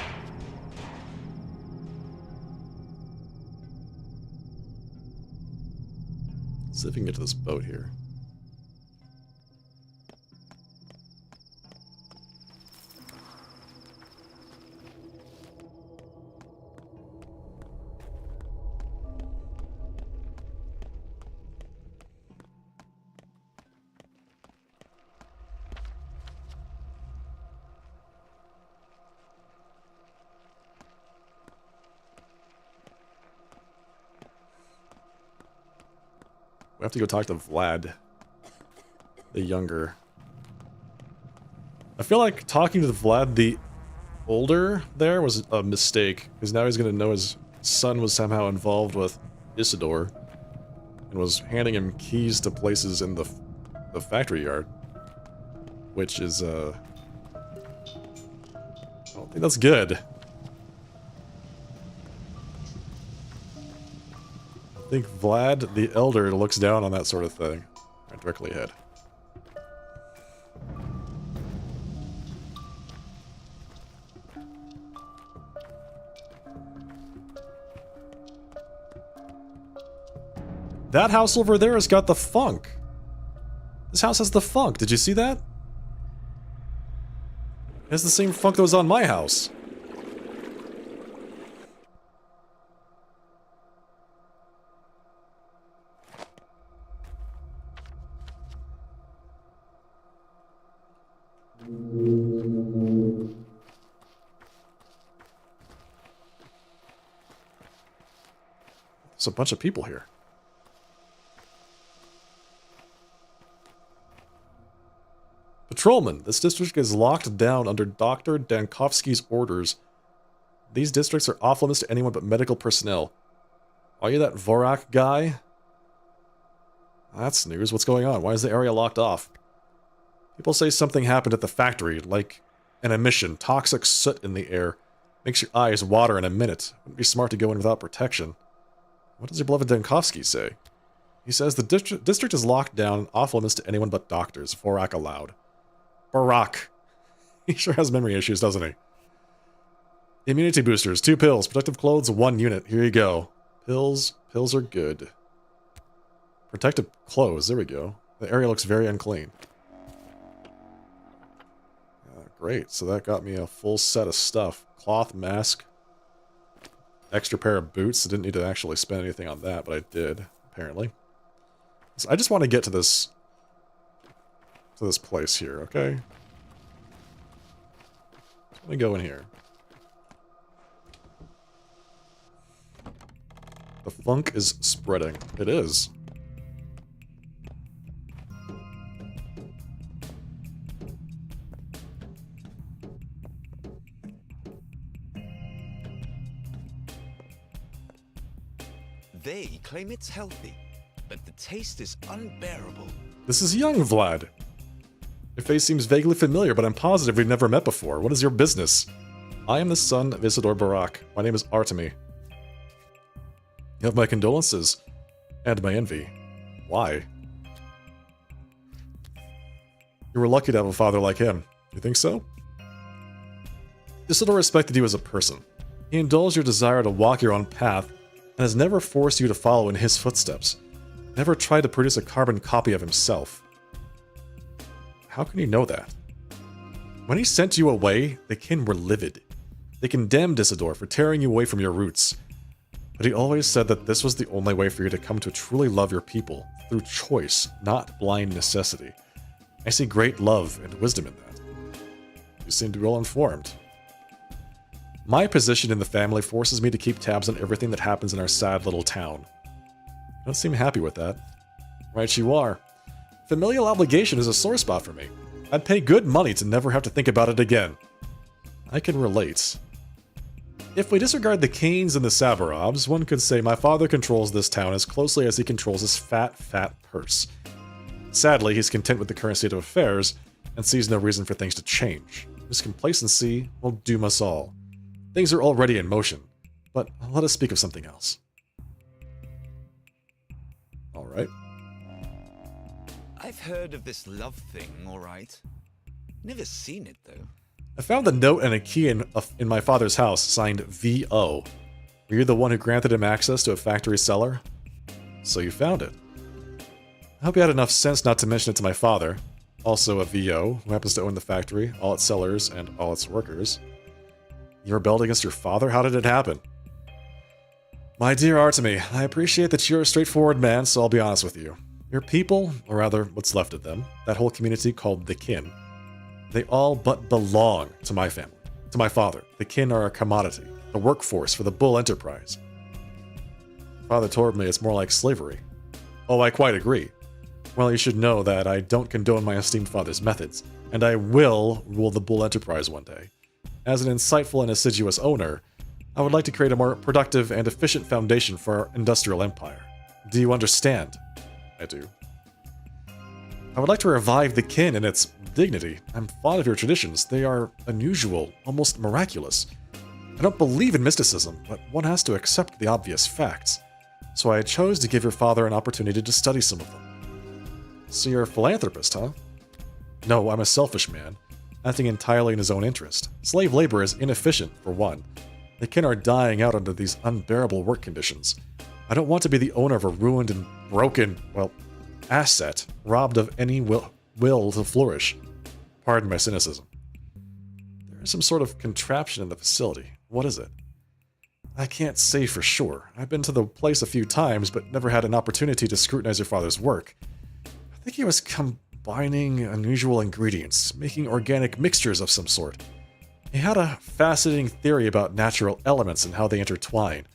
Speaker 1: Let's see if we can get to this boat here. We have to go talk to Vlad, the younger. I feel like talking to Vlad the older there was a mistake, because now he's going to know his son was somehow involved with Isidore and was handing him keys to places in the factory yard, which is, I don't think that's good. I think Vlad the Elder looks down on that sort of thing. Right, directly ahead. That house over there has got the funk. This house has the funk. Did you see that? It has the same funk that was on my house. There's a bunch of people here. Patrolman, this district is locked down under Dr. Dankovsky's orders. These districts are off limits to anyone but medical personnel. Are you that Vorak guy? That's news. What's going on? Why is the area locked off? People say something happened at the factory, like an emission, toxic soot in the air. Makes your eyes water in a minute. Wouldn't be smart to go in without protection. What does your beloved Dankovsky say? He says the district is locked down, off limits to anyone but doctors. Vorak allowed. Barak. He sure has memory issues, doesn't he? Immunity boosters, 2 pills. Protective clothes, 1 unit. Here you go. Pills are good. Protective clothes, there we go. The area looks very unclean. Great, so that got me a full set of stuff. Cloth mask. Extra pair of boots. I didn't need to actually spend anything on that, but I did, apparently. So I just want to get to this place here, okay? So let me go in here. The funk is spreading. It is.
Speaker 16: They claim it's healthy, but the taste is unbearable.
Speaker 1: This is young Vlad. Your face seems vaguely familiar, but I'm positive we've never met before. What is your business? I am the son of Isidore Barak. My name is Artemy. You have my condolences. And my envy. Why? You were lucky to have a father like him. You think so? Isidore respected you as a person. He indulged your desire to walk your own path, and has never forced you to follow in his footsteps. Never tried to produce a carbon copy of himself. How can you know that? When he sent you away, the kin were livid. They condemned Isidore for tearing you away from your roots. But he always said that this was the only way for you to come to truly love your people, through choice, not blind necessity. I see great love and wisdom in that. You seem to be well informed. My position in the family forces me to keep tabs on everything that happens in our sad little town. You don't seem happy with that. Right you are. Familial obligation is a sore spot for me. I'd pay good money to never have to think about it again. I can relate. If we disregard the Kanes and the Sabarovs, one could say my father controls this town as closely as he controls his fat purse. Sadly, he's content with the current state of affairs, and sees no reason for things to change. His complacency will doom us all. Things are already in motion, but let us speak of something else. Alright.
Speaker 16: I've heard of this love thing, alright. Never seen it, though.
Speaker 1: I found the note and a key in my father's house, signed V.O. Were you the one who granted him access to a factory cellar? So you found it. I hope you had enough sense not to mention it to my father. Also a V.O., who happens to own the factory, all its cellars, and all its workers. You rebelled against your father? How did it happen? My dear Artemy, I appreciate that you're a straightforward man, so I'll be honest with you. Your people, or rather what's left of them, that whole community called the kin, they all but belong to my family, to my father. The kin are a commodity, a workforce for the Bull Enterprise. Father told me it's more like slavery. Oh, I quite agree. Well, you should know that I don't condone my esteemed father's methods, and I will rule the Bull Enterprise one day. As an insightful and assiduous owner, I would like to create a more productive and efficient foundation for our industrial empire. Do you understand? I do. I would like to revive the kin in its dignity. I'm fond of your traditions. They are unusual, almost miraculous. I don't believe in mysticism, but one has to accept the obvious facts. So I chose to give your father an opportunity to study some of them. So you're a philanthropist, huh? No, I'm a selfish man, acting entirely in his own interest. Slave labor is inefficient, for one. The kin are dying out under these unbearable work conditions. I don't want to be the owner of a ruined and broken, well, asset, robbed of any will to flourish. Pardon my cynicism. There is some sort of contraption in the facility. What is it? I can't say for sure. I've been to the place a few times, but never had an opportunity to scrutinize your father's work. I think he was combining unusual ingredients, making organic mixtures of some sort. He had a fascinating theory about natural elements and how they intertwine.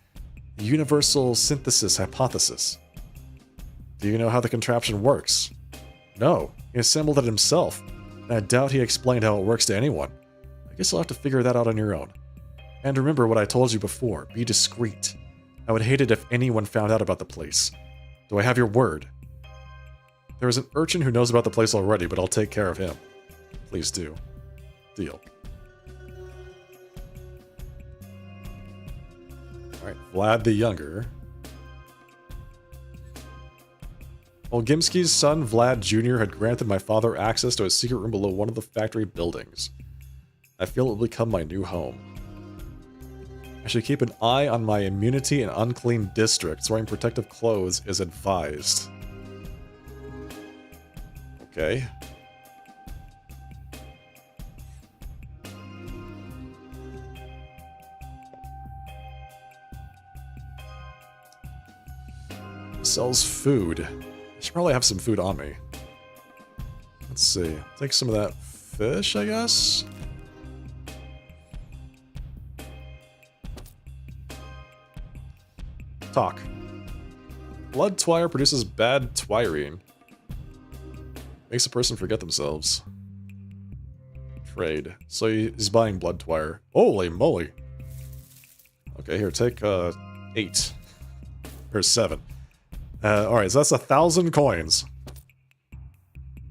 Speaker 1: The universal synthesis hypothesis. Do you know how the contraption works? No, he assembled it himself, and I doubt he explained how it works to anyone. I guess you'll have to figure that out on your own. And remember what I told you before, be discreet. I would hate it if anyone found out about the place. Do I have your word? There is an urchin who knows about the place already, but I'll take care of him. Please do. Deal. Alright, Vlad the Younger. Olgimski's son, Vlad Jr., had granted my father access to a secret room below one of the factory buildings. I feel it will become my new home. I should keep an eye on my immunity in unclean districts. Wearing protective clothes is advised. Okay. Sells food. I should probably have some food on me. Let's see. Take some of that fish, I guess? Talk. Blood twire produces bad twirine. Makes a person forget themselves. Trade. So he's buying blood twire. Holy moly! Okay, here, take 8. Or 7. Alright, so that's 1,000 coins.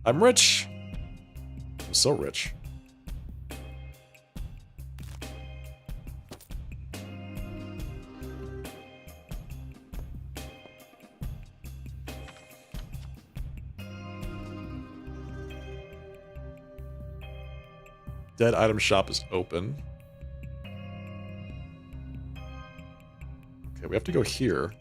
Speaker 1: I'm rich. so rich. Dead item shop is open. Okay, we have to go here.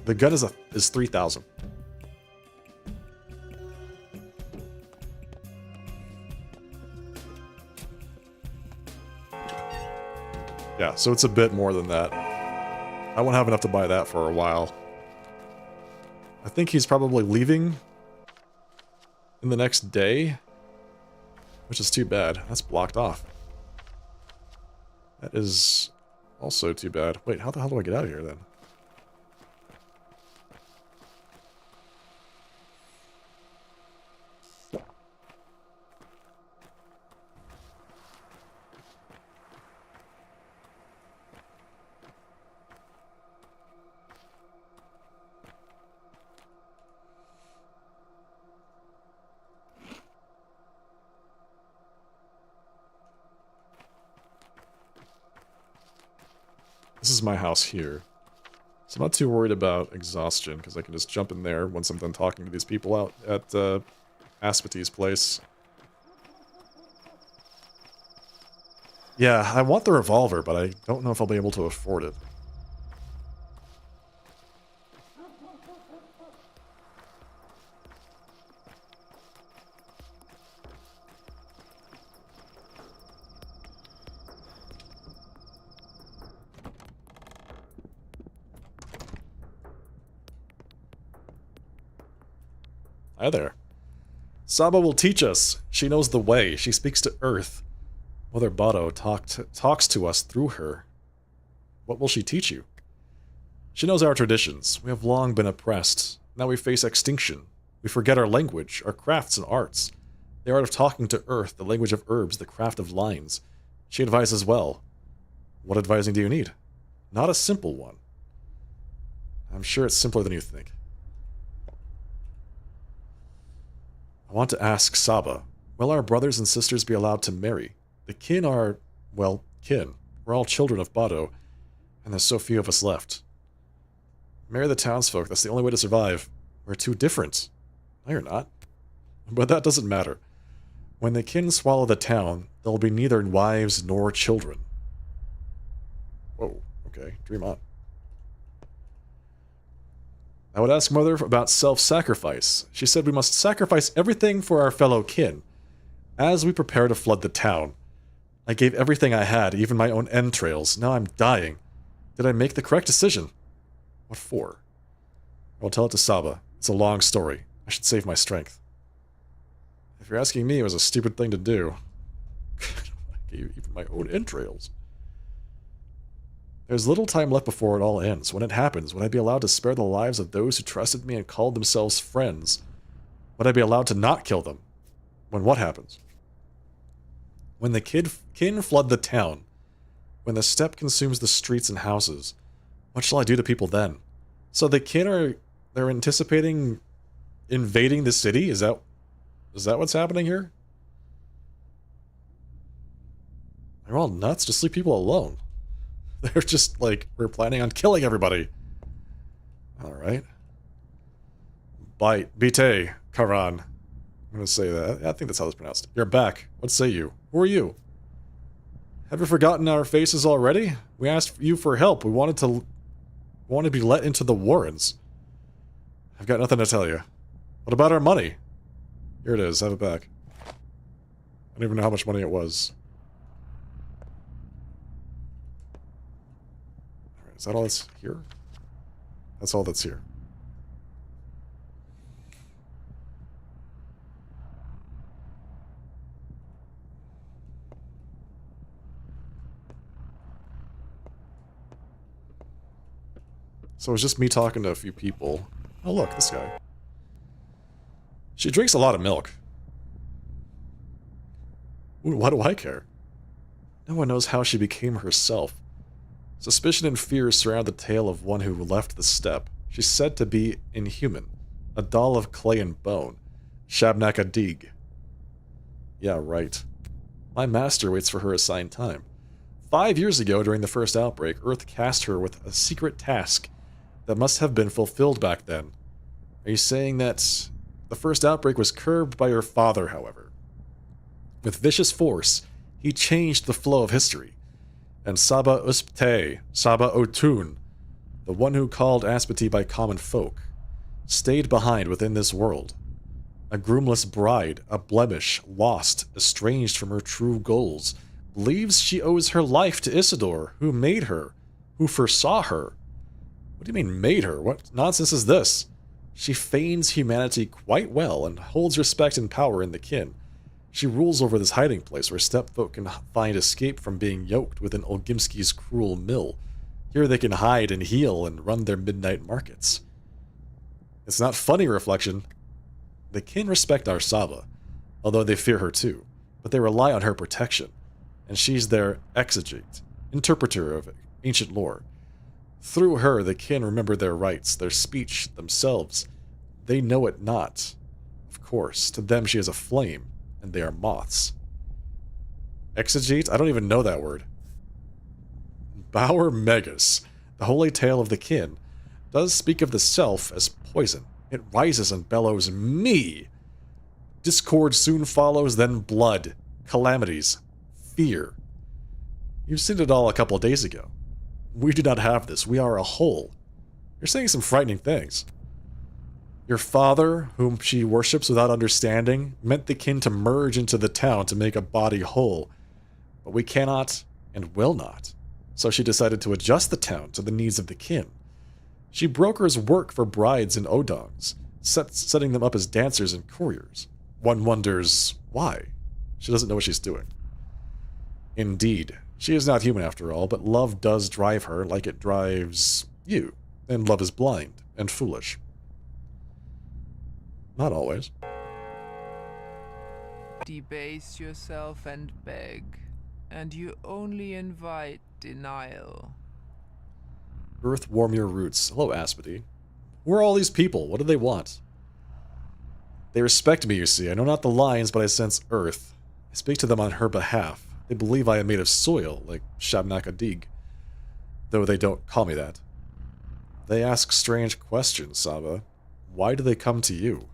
Speaker 1: The gun is 3,000. Yeah, so it's a bit more than that. I won't have enough to buy that for a while. I think he's probably leaving in the next day, which is too bad. That's blocked off. That is also too bad. Wait, how the hell do I get out of here then? This is my house here. So I'm not too worried about exhaustion, because I can just jump in there once I'm done talking to these people out at Aspety's place. Yeah, I want the revolver, but I don't know if I'll be able to afford it. Hi there. Saba will teach us. She knows the way. She speaks to Earth. Mother Bado talks to us through her. What will she teach you? She knows our traditions. We have long been oppressed. Now we face extinction. We forget our language, our crafts and arts. The art of talking to Earth, the language of herbs, the craft of lines. She advises well. What advising do you need? Not a simple one. I'm sure it's simpler than you think. I want to ask Saba, will our brothers and sisters be allowed to marry? The kin are, well, kin. We're all children of Bado, and there's so few of us left. Marry the townsfolk, that's the only way to survive. We're too different. No, you're not. But that doesn't matter. When the kin swallow the town, there will be neither wives nor children. Whoa, okay, dream on. I would ask Mother about self-sacrifice. She said we must sacrifice everything for our fellow kin. As we prepare to flood the town, I gave everything I had, even my own entrails. Now I'm dying. Did I make the correct decision? What for? I'll tell it to Saba. It's a long story. I should save my strength. If you're asking me, it was a stupid thing to do. I gave even my own entrails. There's little time left before it all ends. When it happens, would I be allowed to spare the lives of those who trusted me and called themselves friends? Would I be allowed to not kill them? When what happens? When the kin flood the town. When the steppe consumes the streets and houses. What shall I do to people then? So the kin they're anticipating invading the city? Is that what's happening here? They're all nuts. Just leave people alone. They're just like, we're planning on killing everybody. Alright. Bite. Karan. I'm gonna say that. I think that's how it's pronounced. You're back. What say you? Who are you? Have you forgotten our faces already? We asked you for help. We wanted to be let into the Warrens. I've got nothing to tell you. What about our money? Here it is. Have it back. I don't even know how much money it was. Is that all that's here? That's all that's here. So it was just me talking to a few people. Oh look, this guy. She drinks a lot of milk. Ooh, why do I care? No one knows how she became herself. Suspicion and fear surround the tale of one who left the steppe. She's said to be inhuman, A doll of clay and bone. Shabnakadig. Yeah, right. My master waits for her assigned time. 5 years ago, during the first outbreak, Earth cast her with a secret task that must have been fulfilled back then. Are you saying that the first outbreak was curbed by your father, however? With vicious force, he changed the flow of history. And Saba Uspte, Saba Otun, the one who called Aspeti by common folk, stayed behind within this world. A groomless bride, a blemish, lost, estranged from her true goals, believes she owes her life to Isidore, who made her, who foresaw her. What do you mean, made her? What nonsense is this? She feigns humanity quite well and holds respect and power in the kin. She rules over this hiding place where stepfolk can find escape from being yoked within Olgimski's cruel mill. Here they can hide and heal and run their midnight markets. It's not funny, Reflection. The kin respect our Saba, although they fear her too, but they rely on her protection, and she's their exegete, interpreter of ancient lore. Through her, the kin remember their rights, their speech, themselves. They know it not. Of course, to them she is a flame, and they are moths. Exegete? I don't even know that word. Bauer Megas, the holy tale of the kin, does speak of the self as poison. It rises and bellows me. Discord soon follows, then blood, calamities, fear. You've seen it all a couple of days ago. We do not have this. We are a whole. You're saying some frightening things. Your father, whom she worships without understanding, meant the kin to merge into the town to make a body whole. But we cannot and will not. So she decided to adjust the town to the needs of the kin. She brokers work for brides and odongs, setting them up as dancers and couriers. One wonders why. She doesn't know what she's doing. Indeed, she is not human after all, but love does drive her like it drives you, and love is blind and foolish. Not always.
Speaker 6: Debase yourself and beg, and you only invite denial.
Speaker 1: Earth, warm your roots. Hello, Aspety. Who are all these people? What do they want? They respect me, you see. I know not the lines, but I sense Earth. I speak to them on her behalf. They believe I am made of soil, like Shabnakadig, though they don't call me that. They ask strange questions, Saba. Why do they come to you?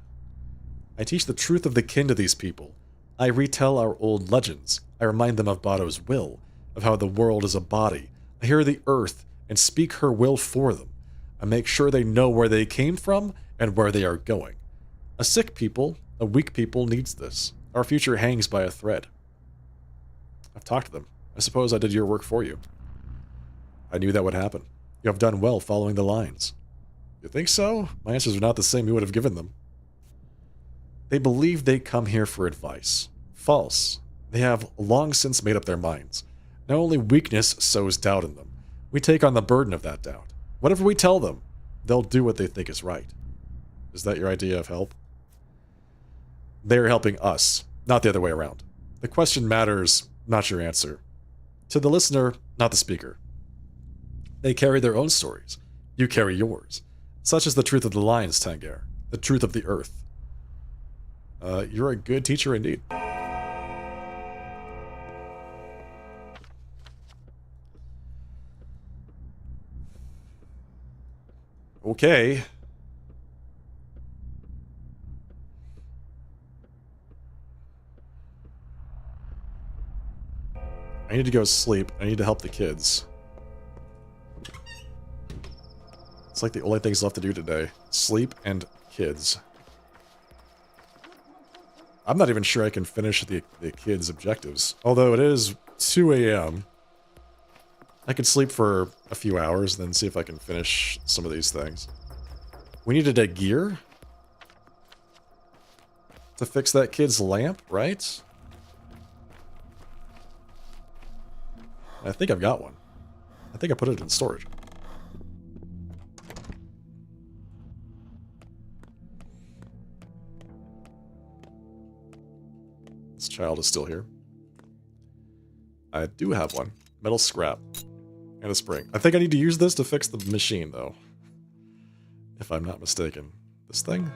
Speaker 1: I teach the truth of the kin to these people. I retell our old legends. I remind them of Bado's will, of how the world is a body. I hear the earth and speak her will for them. I make sure they know where they came from and where they are going. A sick people, a weak people needs this. Our future hangs by a thread. I've talked to them. I suppose I did your work for you. I knew that would happen. You have done well following the lines. You think so? My answers are not the same you would have given them. They believe they come here for advice. False. They have long since made up their minds. Now only weakness sows doubt in them. We take on the burden of that doubt. Whatever we tell them, they'll do what they think is right. Is that your idea of help? They are helping us, not the other way around. The question matters, not your answer. To the listener, not the speaker. They carry their own stories. You carry yours. Such is the truth of the lines, Tangair. The truth of the earth. You're a good teacher indeed. Okay. I need to go sleep. I need to help the kids. It's like the only things left to do today. Sleep and kids. I'm not even sure I can finish the kids' objectives. Although it is 2 a.m. I could sleep for a few hours, then see if I can finish some of these things. We needed a gear to fix that kid's lamp, right? I think I've got one. I think I put it in storage. This child is still here. I do have one. Metal scrap. And a spring. I think I need to use this to fix the machine, though. If I'm not mistaken. This thing?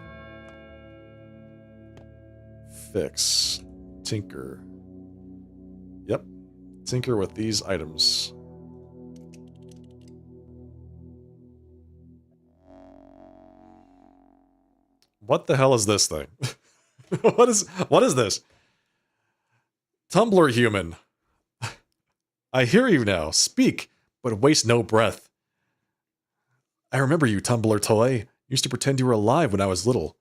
Speaker 1: fix. Tinker. Yep. Tinker with these items. What the hell is this thing? What is this? Tumbler human. I hear you now. Speak, but waste no breath. I remember you, Tumbler toy. Used to pretend you were alive when I was little.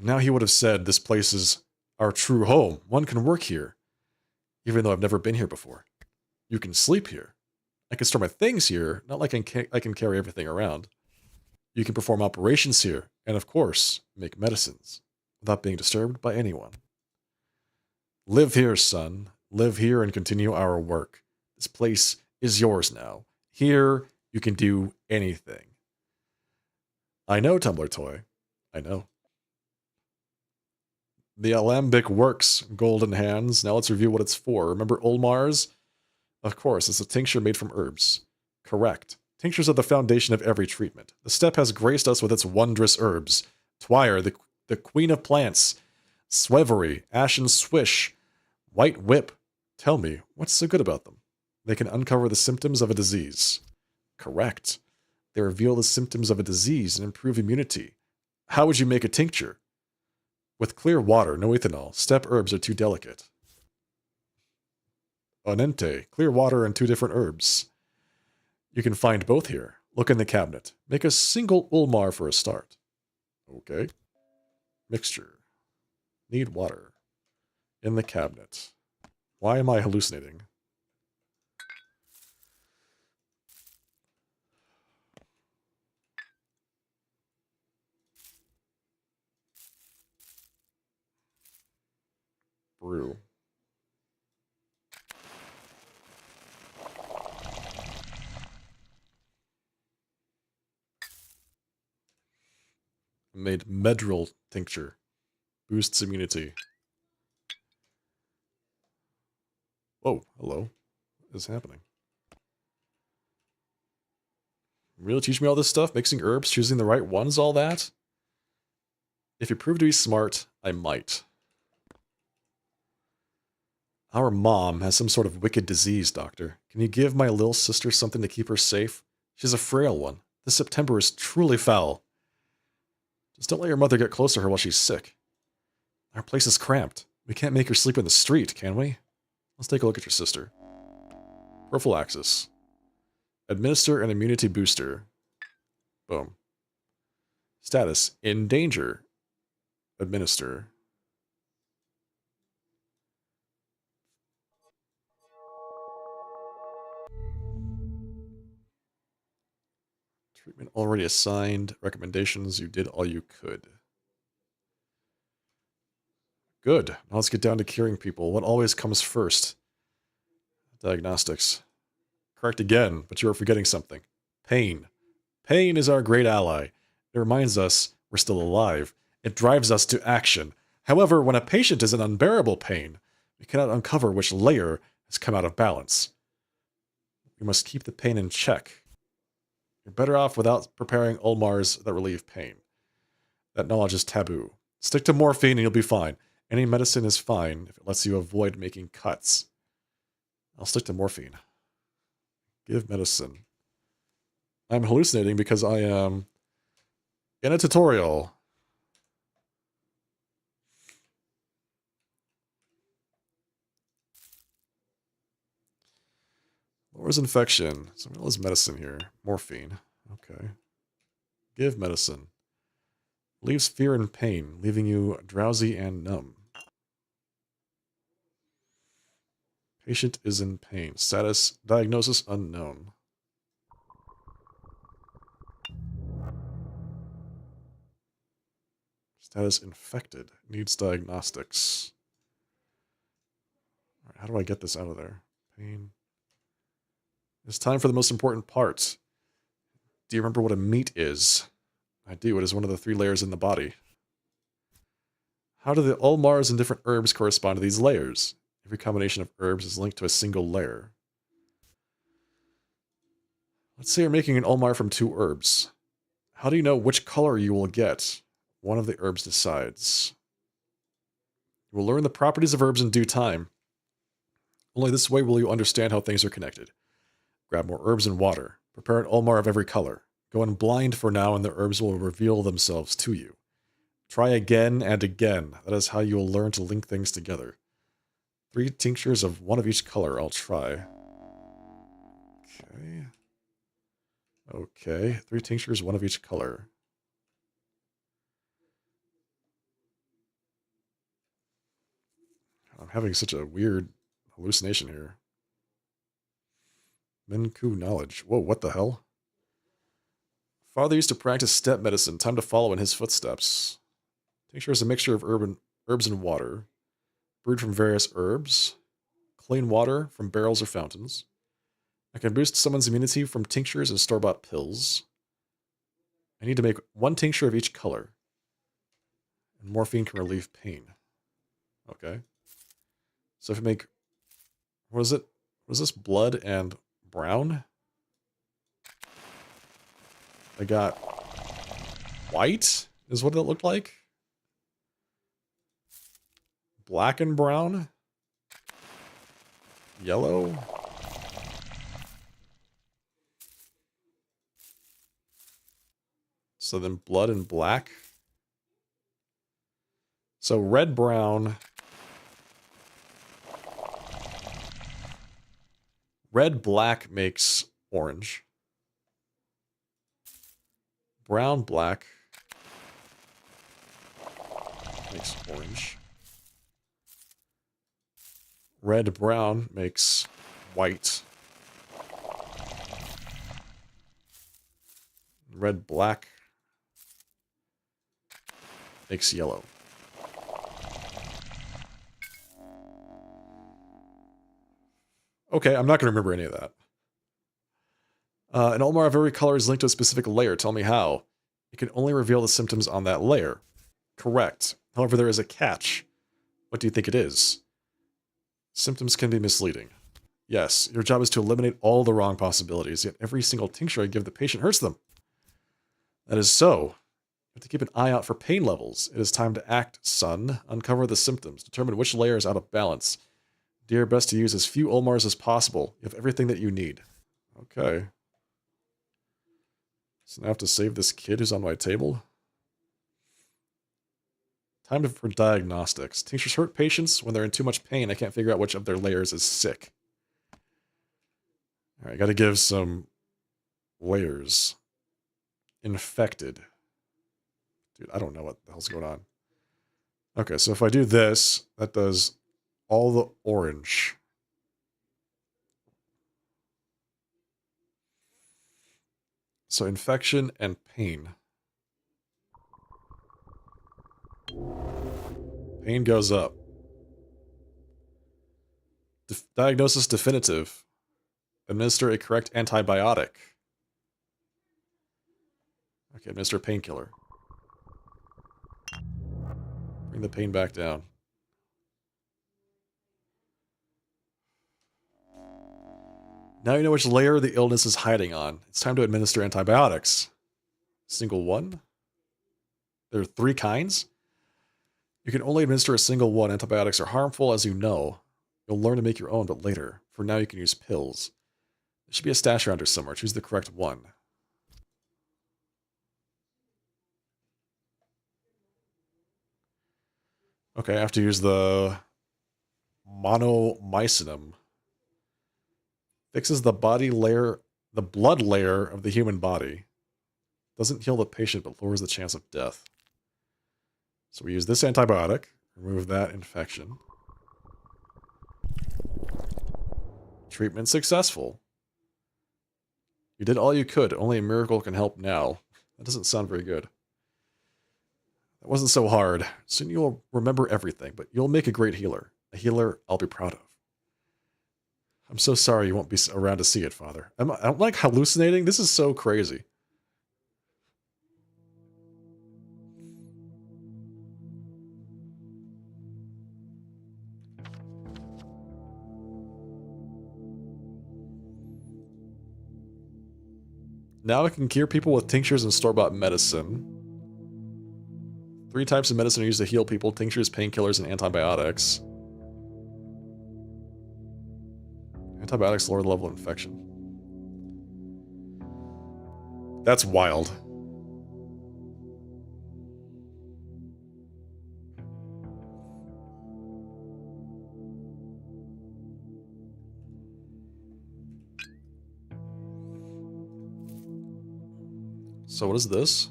Speaker 1: Now he would have said this place is our true home. One can work here, even though I've never been here before. You can sleep here. I can store my things here, not like I can carry everything around. You can perform operations here, and of course, make medicines, without being disturbed by anyone. Live here, son. Live here and continue our work. This place is yours now. Here, you can do anything. I know, Tumbler Toy. I know. The alembic works, golden hands. Now let's review what it's for. Remember Ulmar's? Of course, it's a tincture made from herbs. Correct. Tinctures are the foundation of every treatment. The steppe has graced us with its wondrous herbs. Twire, the queen of plants. Swevery, ashen swish. White whip. Tell me, what's so good about them? They can uncover the symptoms of a disease. Correct. They reveal the symptoms of a disease and improve immunity. How would you make a tincture? With clear water, no ethanol. Steppe herbs are too delicate. Onente, clear water and 2 different herbs. You can find both here. Look in the cabinet. Make a single Ulmar for a start. Okay. Mixture. Need water. In the cabinet. Why am I hallucinating? Brew. Made Medril tincture. Boosts immunity. Whoa, hello. What is happening? Really teach me all this stuff? Mixing herbs, choosing the right ones, all that? If you prove to be smart, I might. Our mom has some sort of wicked disease, Doctor. Can you give my little sister something to keep her safe? She's a frail one. This September is truly foul. Just don't let your mother get close to her while she's sick. Our place is cramped. We can't make her sleep in the street, can we? Let's take a look at your sister. Prophylaxis. Administer an immunity booster. Boom. Status. In danger. Administer. Treatment already assigned. Recommendations. You did all you could. Good. Now let's get down to curing people. What always comes first? Diagnostics. Correct again, but you are forgetting something. Pain. Pain is our great ally. It reminds us we're still alive. It drives us to action. However, when a patient is in unbearable pain, we cannot uncover which layer has come out of balance. We must keep the pain in check. You're better off without preparing Ulmars that relieve pain. That knowledge is taboo. Stick to morphine and you'll be fine. Any medicine is fine if it lets you avoid making cuts. I'll stick to morphine. Give medicine. I'm hallucinating because I am in a tutorial. Lowers infection. So what is medicine here? Morphine. Okay. Give medicine. Leaves fear and pain, leaving you drowsy and numb. Patient is in pain. Status, diagnosis unknown. Status infected. Needs diagnostics. All right, how do I get this out of there? Pain. It's time for the most important part. Do you remember what a meat is? I do. It is one of the 3 layers in the body. How do the Ulmars and different herbs correspond to these layers? Every combination of herbs is linked to a single layer. Let's say you're making an Ulmar from 2 herbs. How do you know which color you will get? One of the herbs decides. You will learn the properties of herbs in due time. Only this way will you understand how things are connected. Grab more herbs and water. Prepare an Olmar of every color. Go in blind for now, and the herbs will reveal themselves to you. Try again and again. That is how you will learn to link things together. 3 tinctures of one of each color. I'll try. Okay. Okay. 3 tinctures, one of each color. I'm having such a weird hallucination here. Menku knowledge. Whoa, what the hell? Father used to practice step medicine. Time to follow in his footsteps. Tincture is a mixture of herbs and water. Brewed from various herbs. Clean water from barrels or fountains. I can boost someone's immunity from tinctures and store-bought pills. I need to make 1 tincture of each color. And morphine can relieve pain. Okay. So if I make... What is it? What is this? Blood and brown? I got... white? Is what it looked like? Black and brown? Yellow? So then blood and black. So red, brown. Red, black makes orange. Brown, black makes orange. Red, brown makes white. Red, black makes yellow. Okay, I'm not going to remember any of that. An Olmar of every color is linked to a specific layer. Tell me how. It can only reveal the symptoms on that layer. Correct. However, there is a catch. What do you think it is? Symptoms can be misleading. Yes, your job is to eliminate all the wrong possibilities, yet every single tincture I give the patient hurts them. That is so. You have to keep an eye out for pain levels. It is time to act, son. Uncover the symptoms. Determine which layer is out of balance. Do your best to use as few Olmars as possible. You have everything that you need. Okay. So now I have to save this kid who's on my table. Time for diagnostics. Tinctures hurt patients when they're in too much pain. I can't figure out which of their layers is sick. Alright, gotta give some layers. Infected. Dude, I don't know what the hell's going on. Okay, so if I do this, that does all the orange. So infection and pain. Pain goes up. Diagnosis definitive. Administer a correct antibiotic. Okay, administer a painkiller. Bring the pain back down. Now you know which layer the illness is hiding on. It's time to administer antibiotics. Single one? There are 3 kinds? You can only administer a single one. Antibiotics are harmful, as you know. You'll learn to make your own, but later. For now, you can use pills. There should be a stash around here somewhere. Choose the correct one. Okay, I have to use the monomycinum. Fixes the body layer, the blood layer of the human body. Doesn't heal the patient, but lowers the chance of death. So we use this antibiotic, remove that infection. Treatment successful. You did all you could. Only a miracle can help now. That doesn't sound very good. That wasn't so hard. Soon you'll remember everything, but you'll make a great healer. A healer I'll be proud of. I'm so sorry you won't be around to see it, Father. I'm like hallucinating. This is so crazy. Now I can cure people with tinctures and store-bought medicine. 3 types of medicine are used to heal people: tinctures, painkillers, and antibiotics. Antibiotics lower the level of infection. That's wild. So what is this?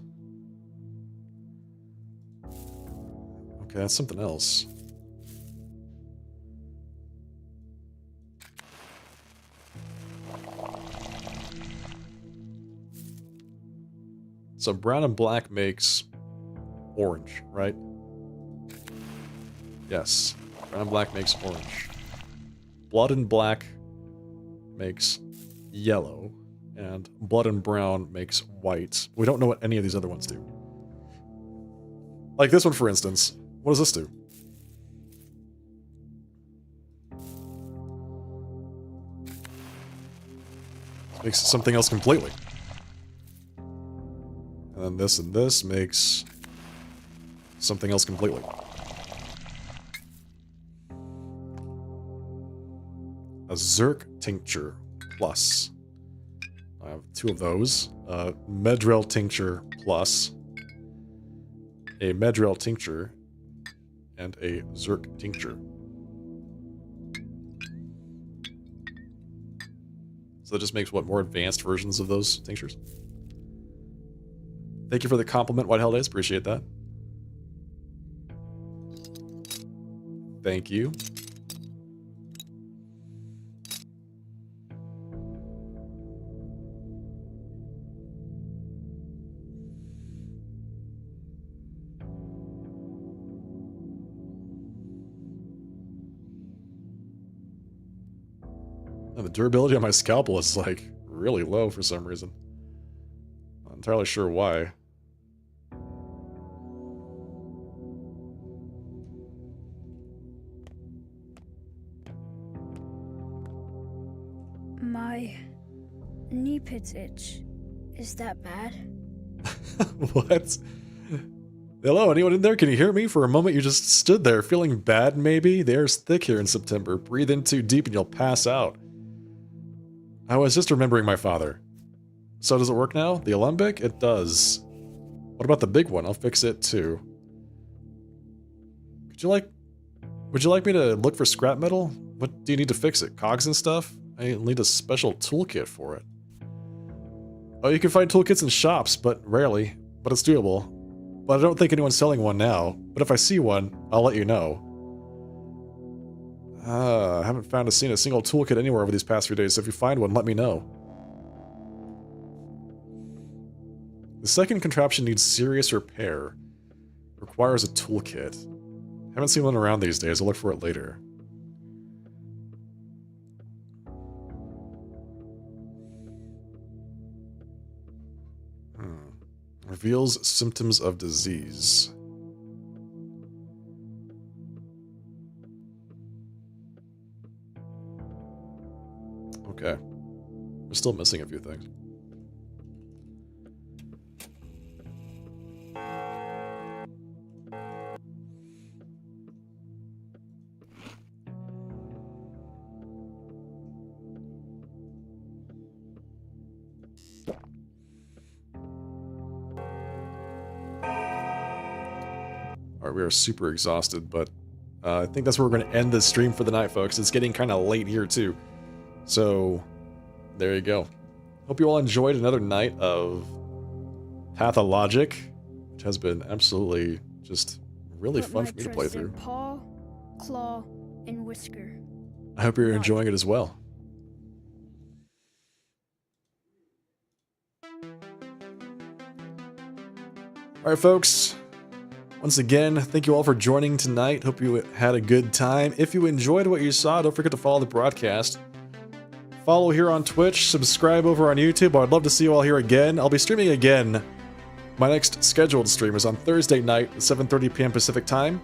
Speaker 1: Okay, that's something else. So brown and black makes orange, right? Yes, brown and black makes orange. Blood and black makes yellow. And blood and brown makes white. We don't know what any of these other ones do. Like this one, for instance. What does this do? This makes something else completely. And this makes something else completely. A Zerk tincture plus. I have 2 of those. Medrel tincture plus. A Medrel tincture. And a Zerk tincture. So that just makes, what, more advanced versions of those tinctures? Thank you for the compliment, White Hell Days. Appreciate that. Thank you. And the durability on my scalpel is like really low for some reason. Not entirely sure why.
Speaker 9: My knee pits itch. Is that bad?
Speaker 1: What? Hello, anyone in there? Can you hear me? For a moment you just stood there feeling bad maybe? The air's thick here in September. Breathe in too deep and you'll pass out. I was just remembering my father. So does it work now? The alembic? It does. What about the big one? I'll fix it too. Would you like me to look for scrap metal? What do you need to fix it? Cogs and stuff? I need a special toolkit for it. Oh, you can find toolkits in shops, but rarely. But it's doable. But I don't think anyone's selling one now. But if I see one, I'll let you know. I haven't seen a single toolkit anywhere over these past few days, so if you find one, let me know. The second contraption needs serious repair. Requires a toolkit. Haven't seen one around these days, I'll look for it later. Reveals symptoms of disease. Okay. We're still missing a few things. Alright, we are super exhausted, but I think that's where we're going to end this stream for the night, folks. It's getting kind of late here, too. So, there you go. Hope you all enjoyed another night of Pathologic, which has been absolutely just really fun for me to play through.
Speaker 9: Paw, claw, and whisker.
Speaker 1: I hope you're enjoying it as well. Alright, folks. Once again, thank you all for joining tonight. Hope you had a good time. If you enjoyed what you saw, don't forget to follow the broadcast. Follow here on Twitch, subscribe over on YouTube. I'd love to see you all here again. I'll be streaming again. My next scheduled stream is on Thursday night at 7:30 p.m. Pacific time.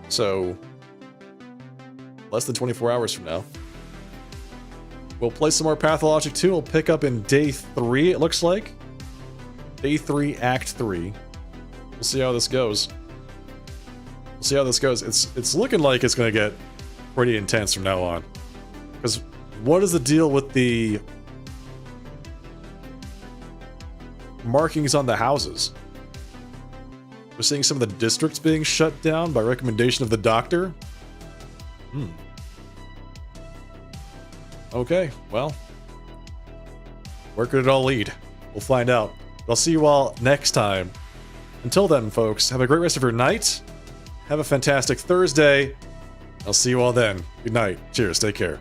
Speaker 1: So, less than 24 hours from now. We'll play some more Pathologic 2. We'll pick up in Day 3, it looks like. Day 3, Act 3. We'll see how this goes. We'll see how this goes. It's looking like it's going to get pretty intense from now on. Because what is the deal with the markings on the houses? We're seeing some of the districts being shut down by recommendation of the doctor. Okay, well, where could it all lead? We'll find out. I'll see you all next time. Until then, folks, have a great rest of your night. Have a fantastic Thursday. I'll see you all then. Good night. Cheers. Take care.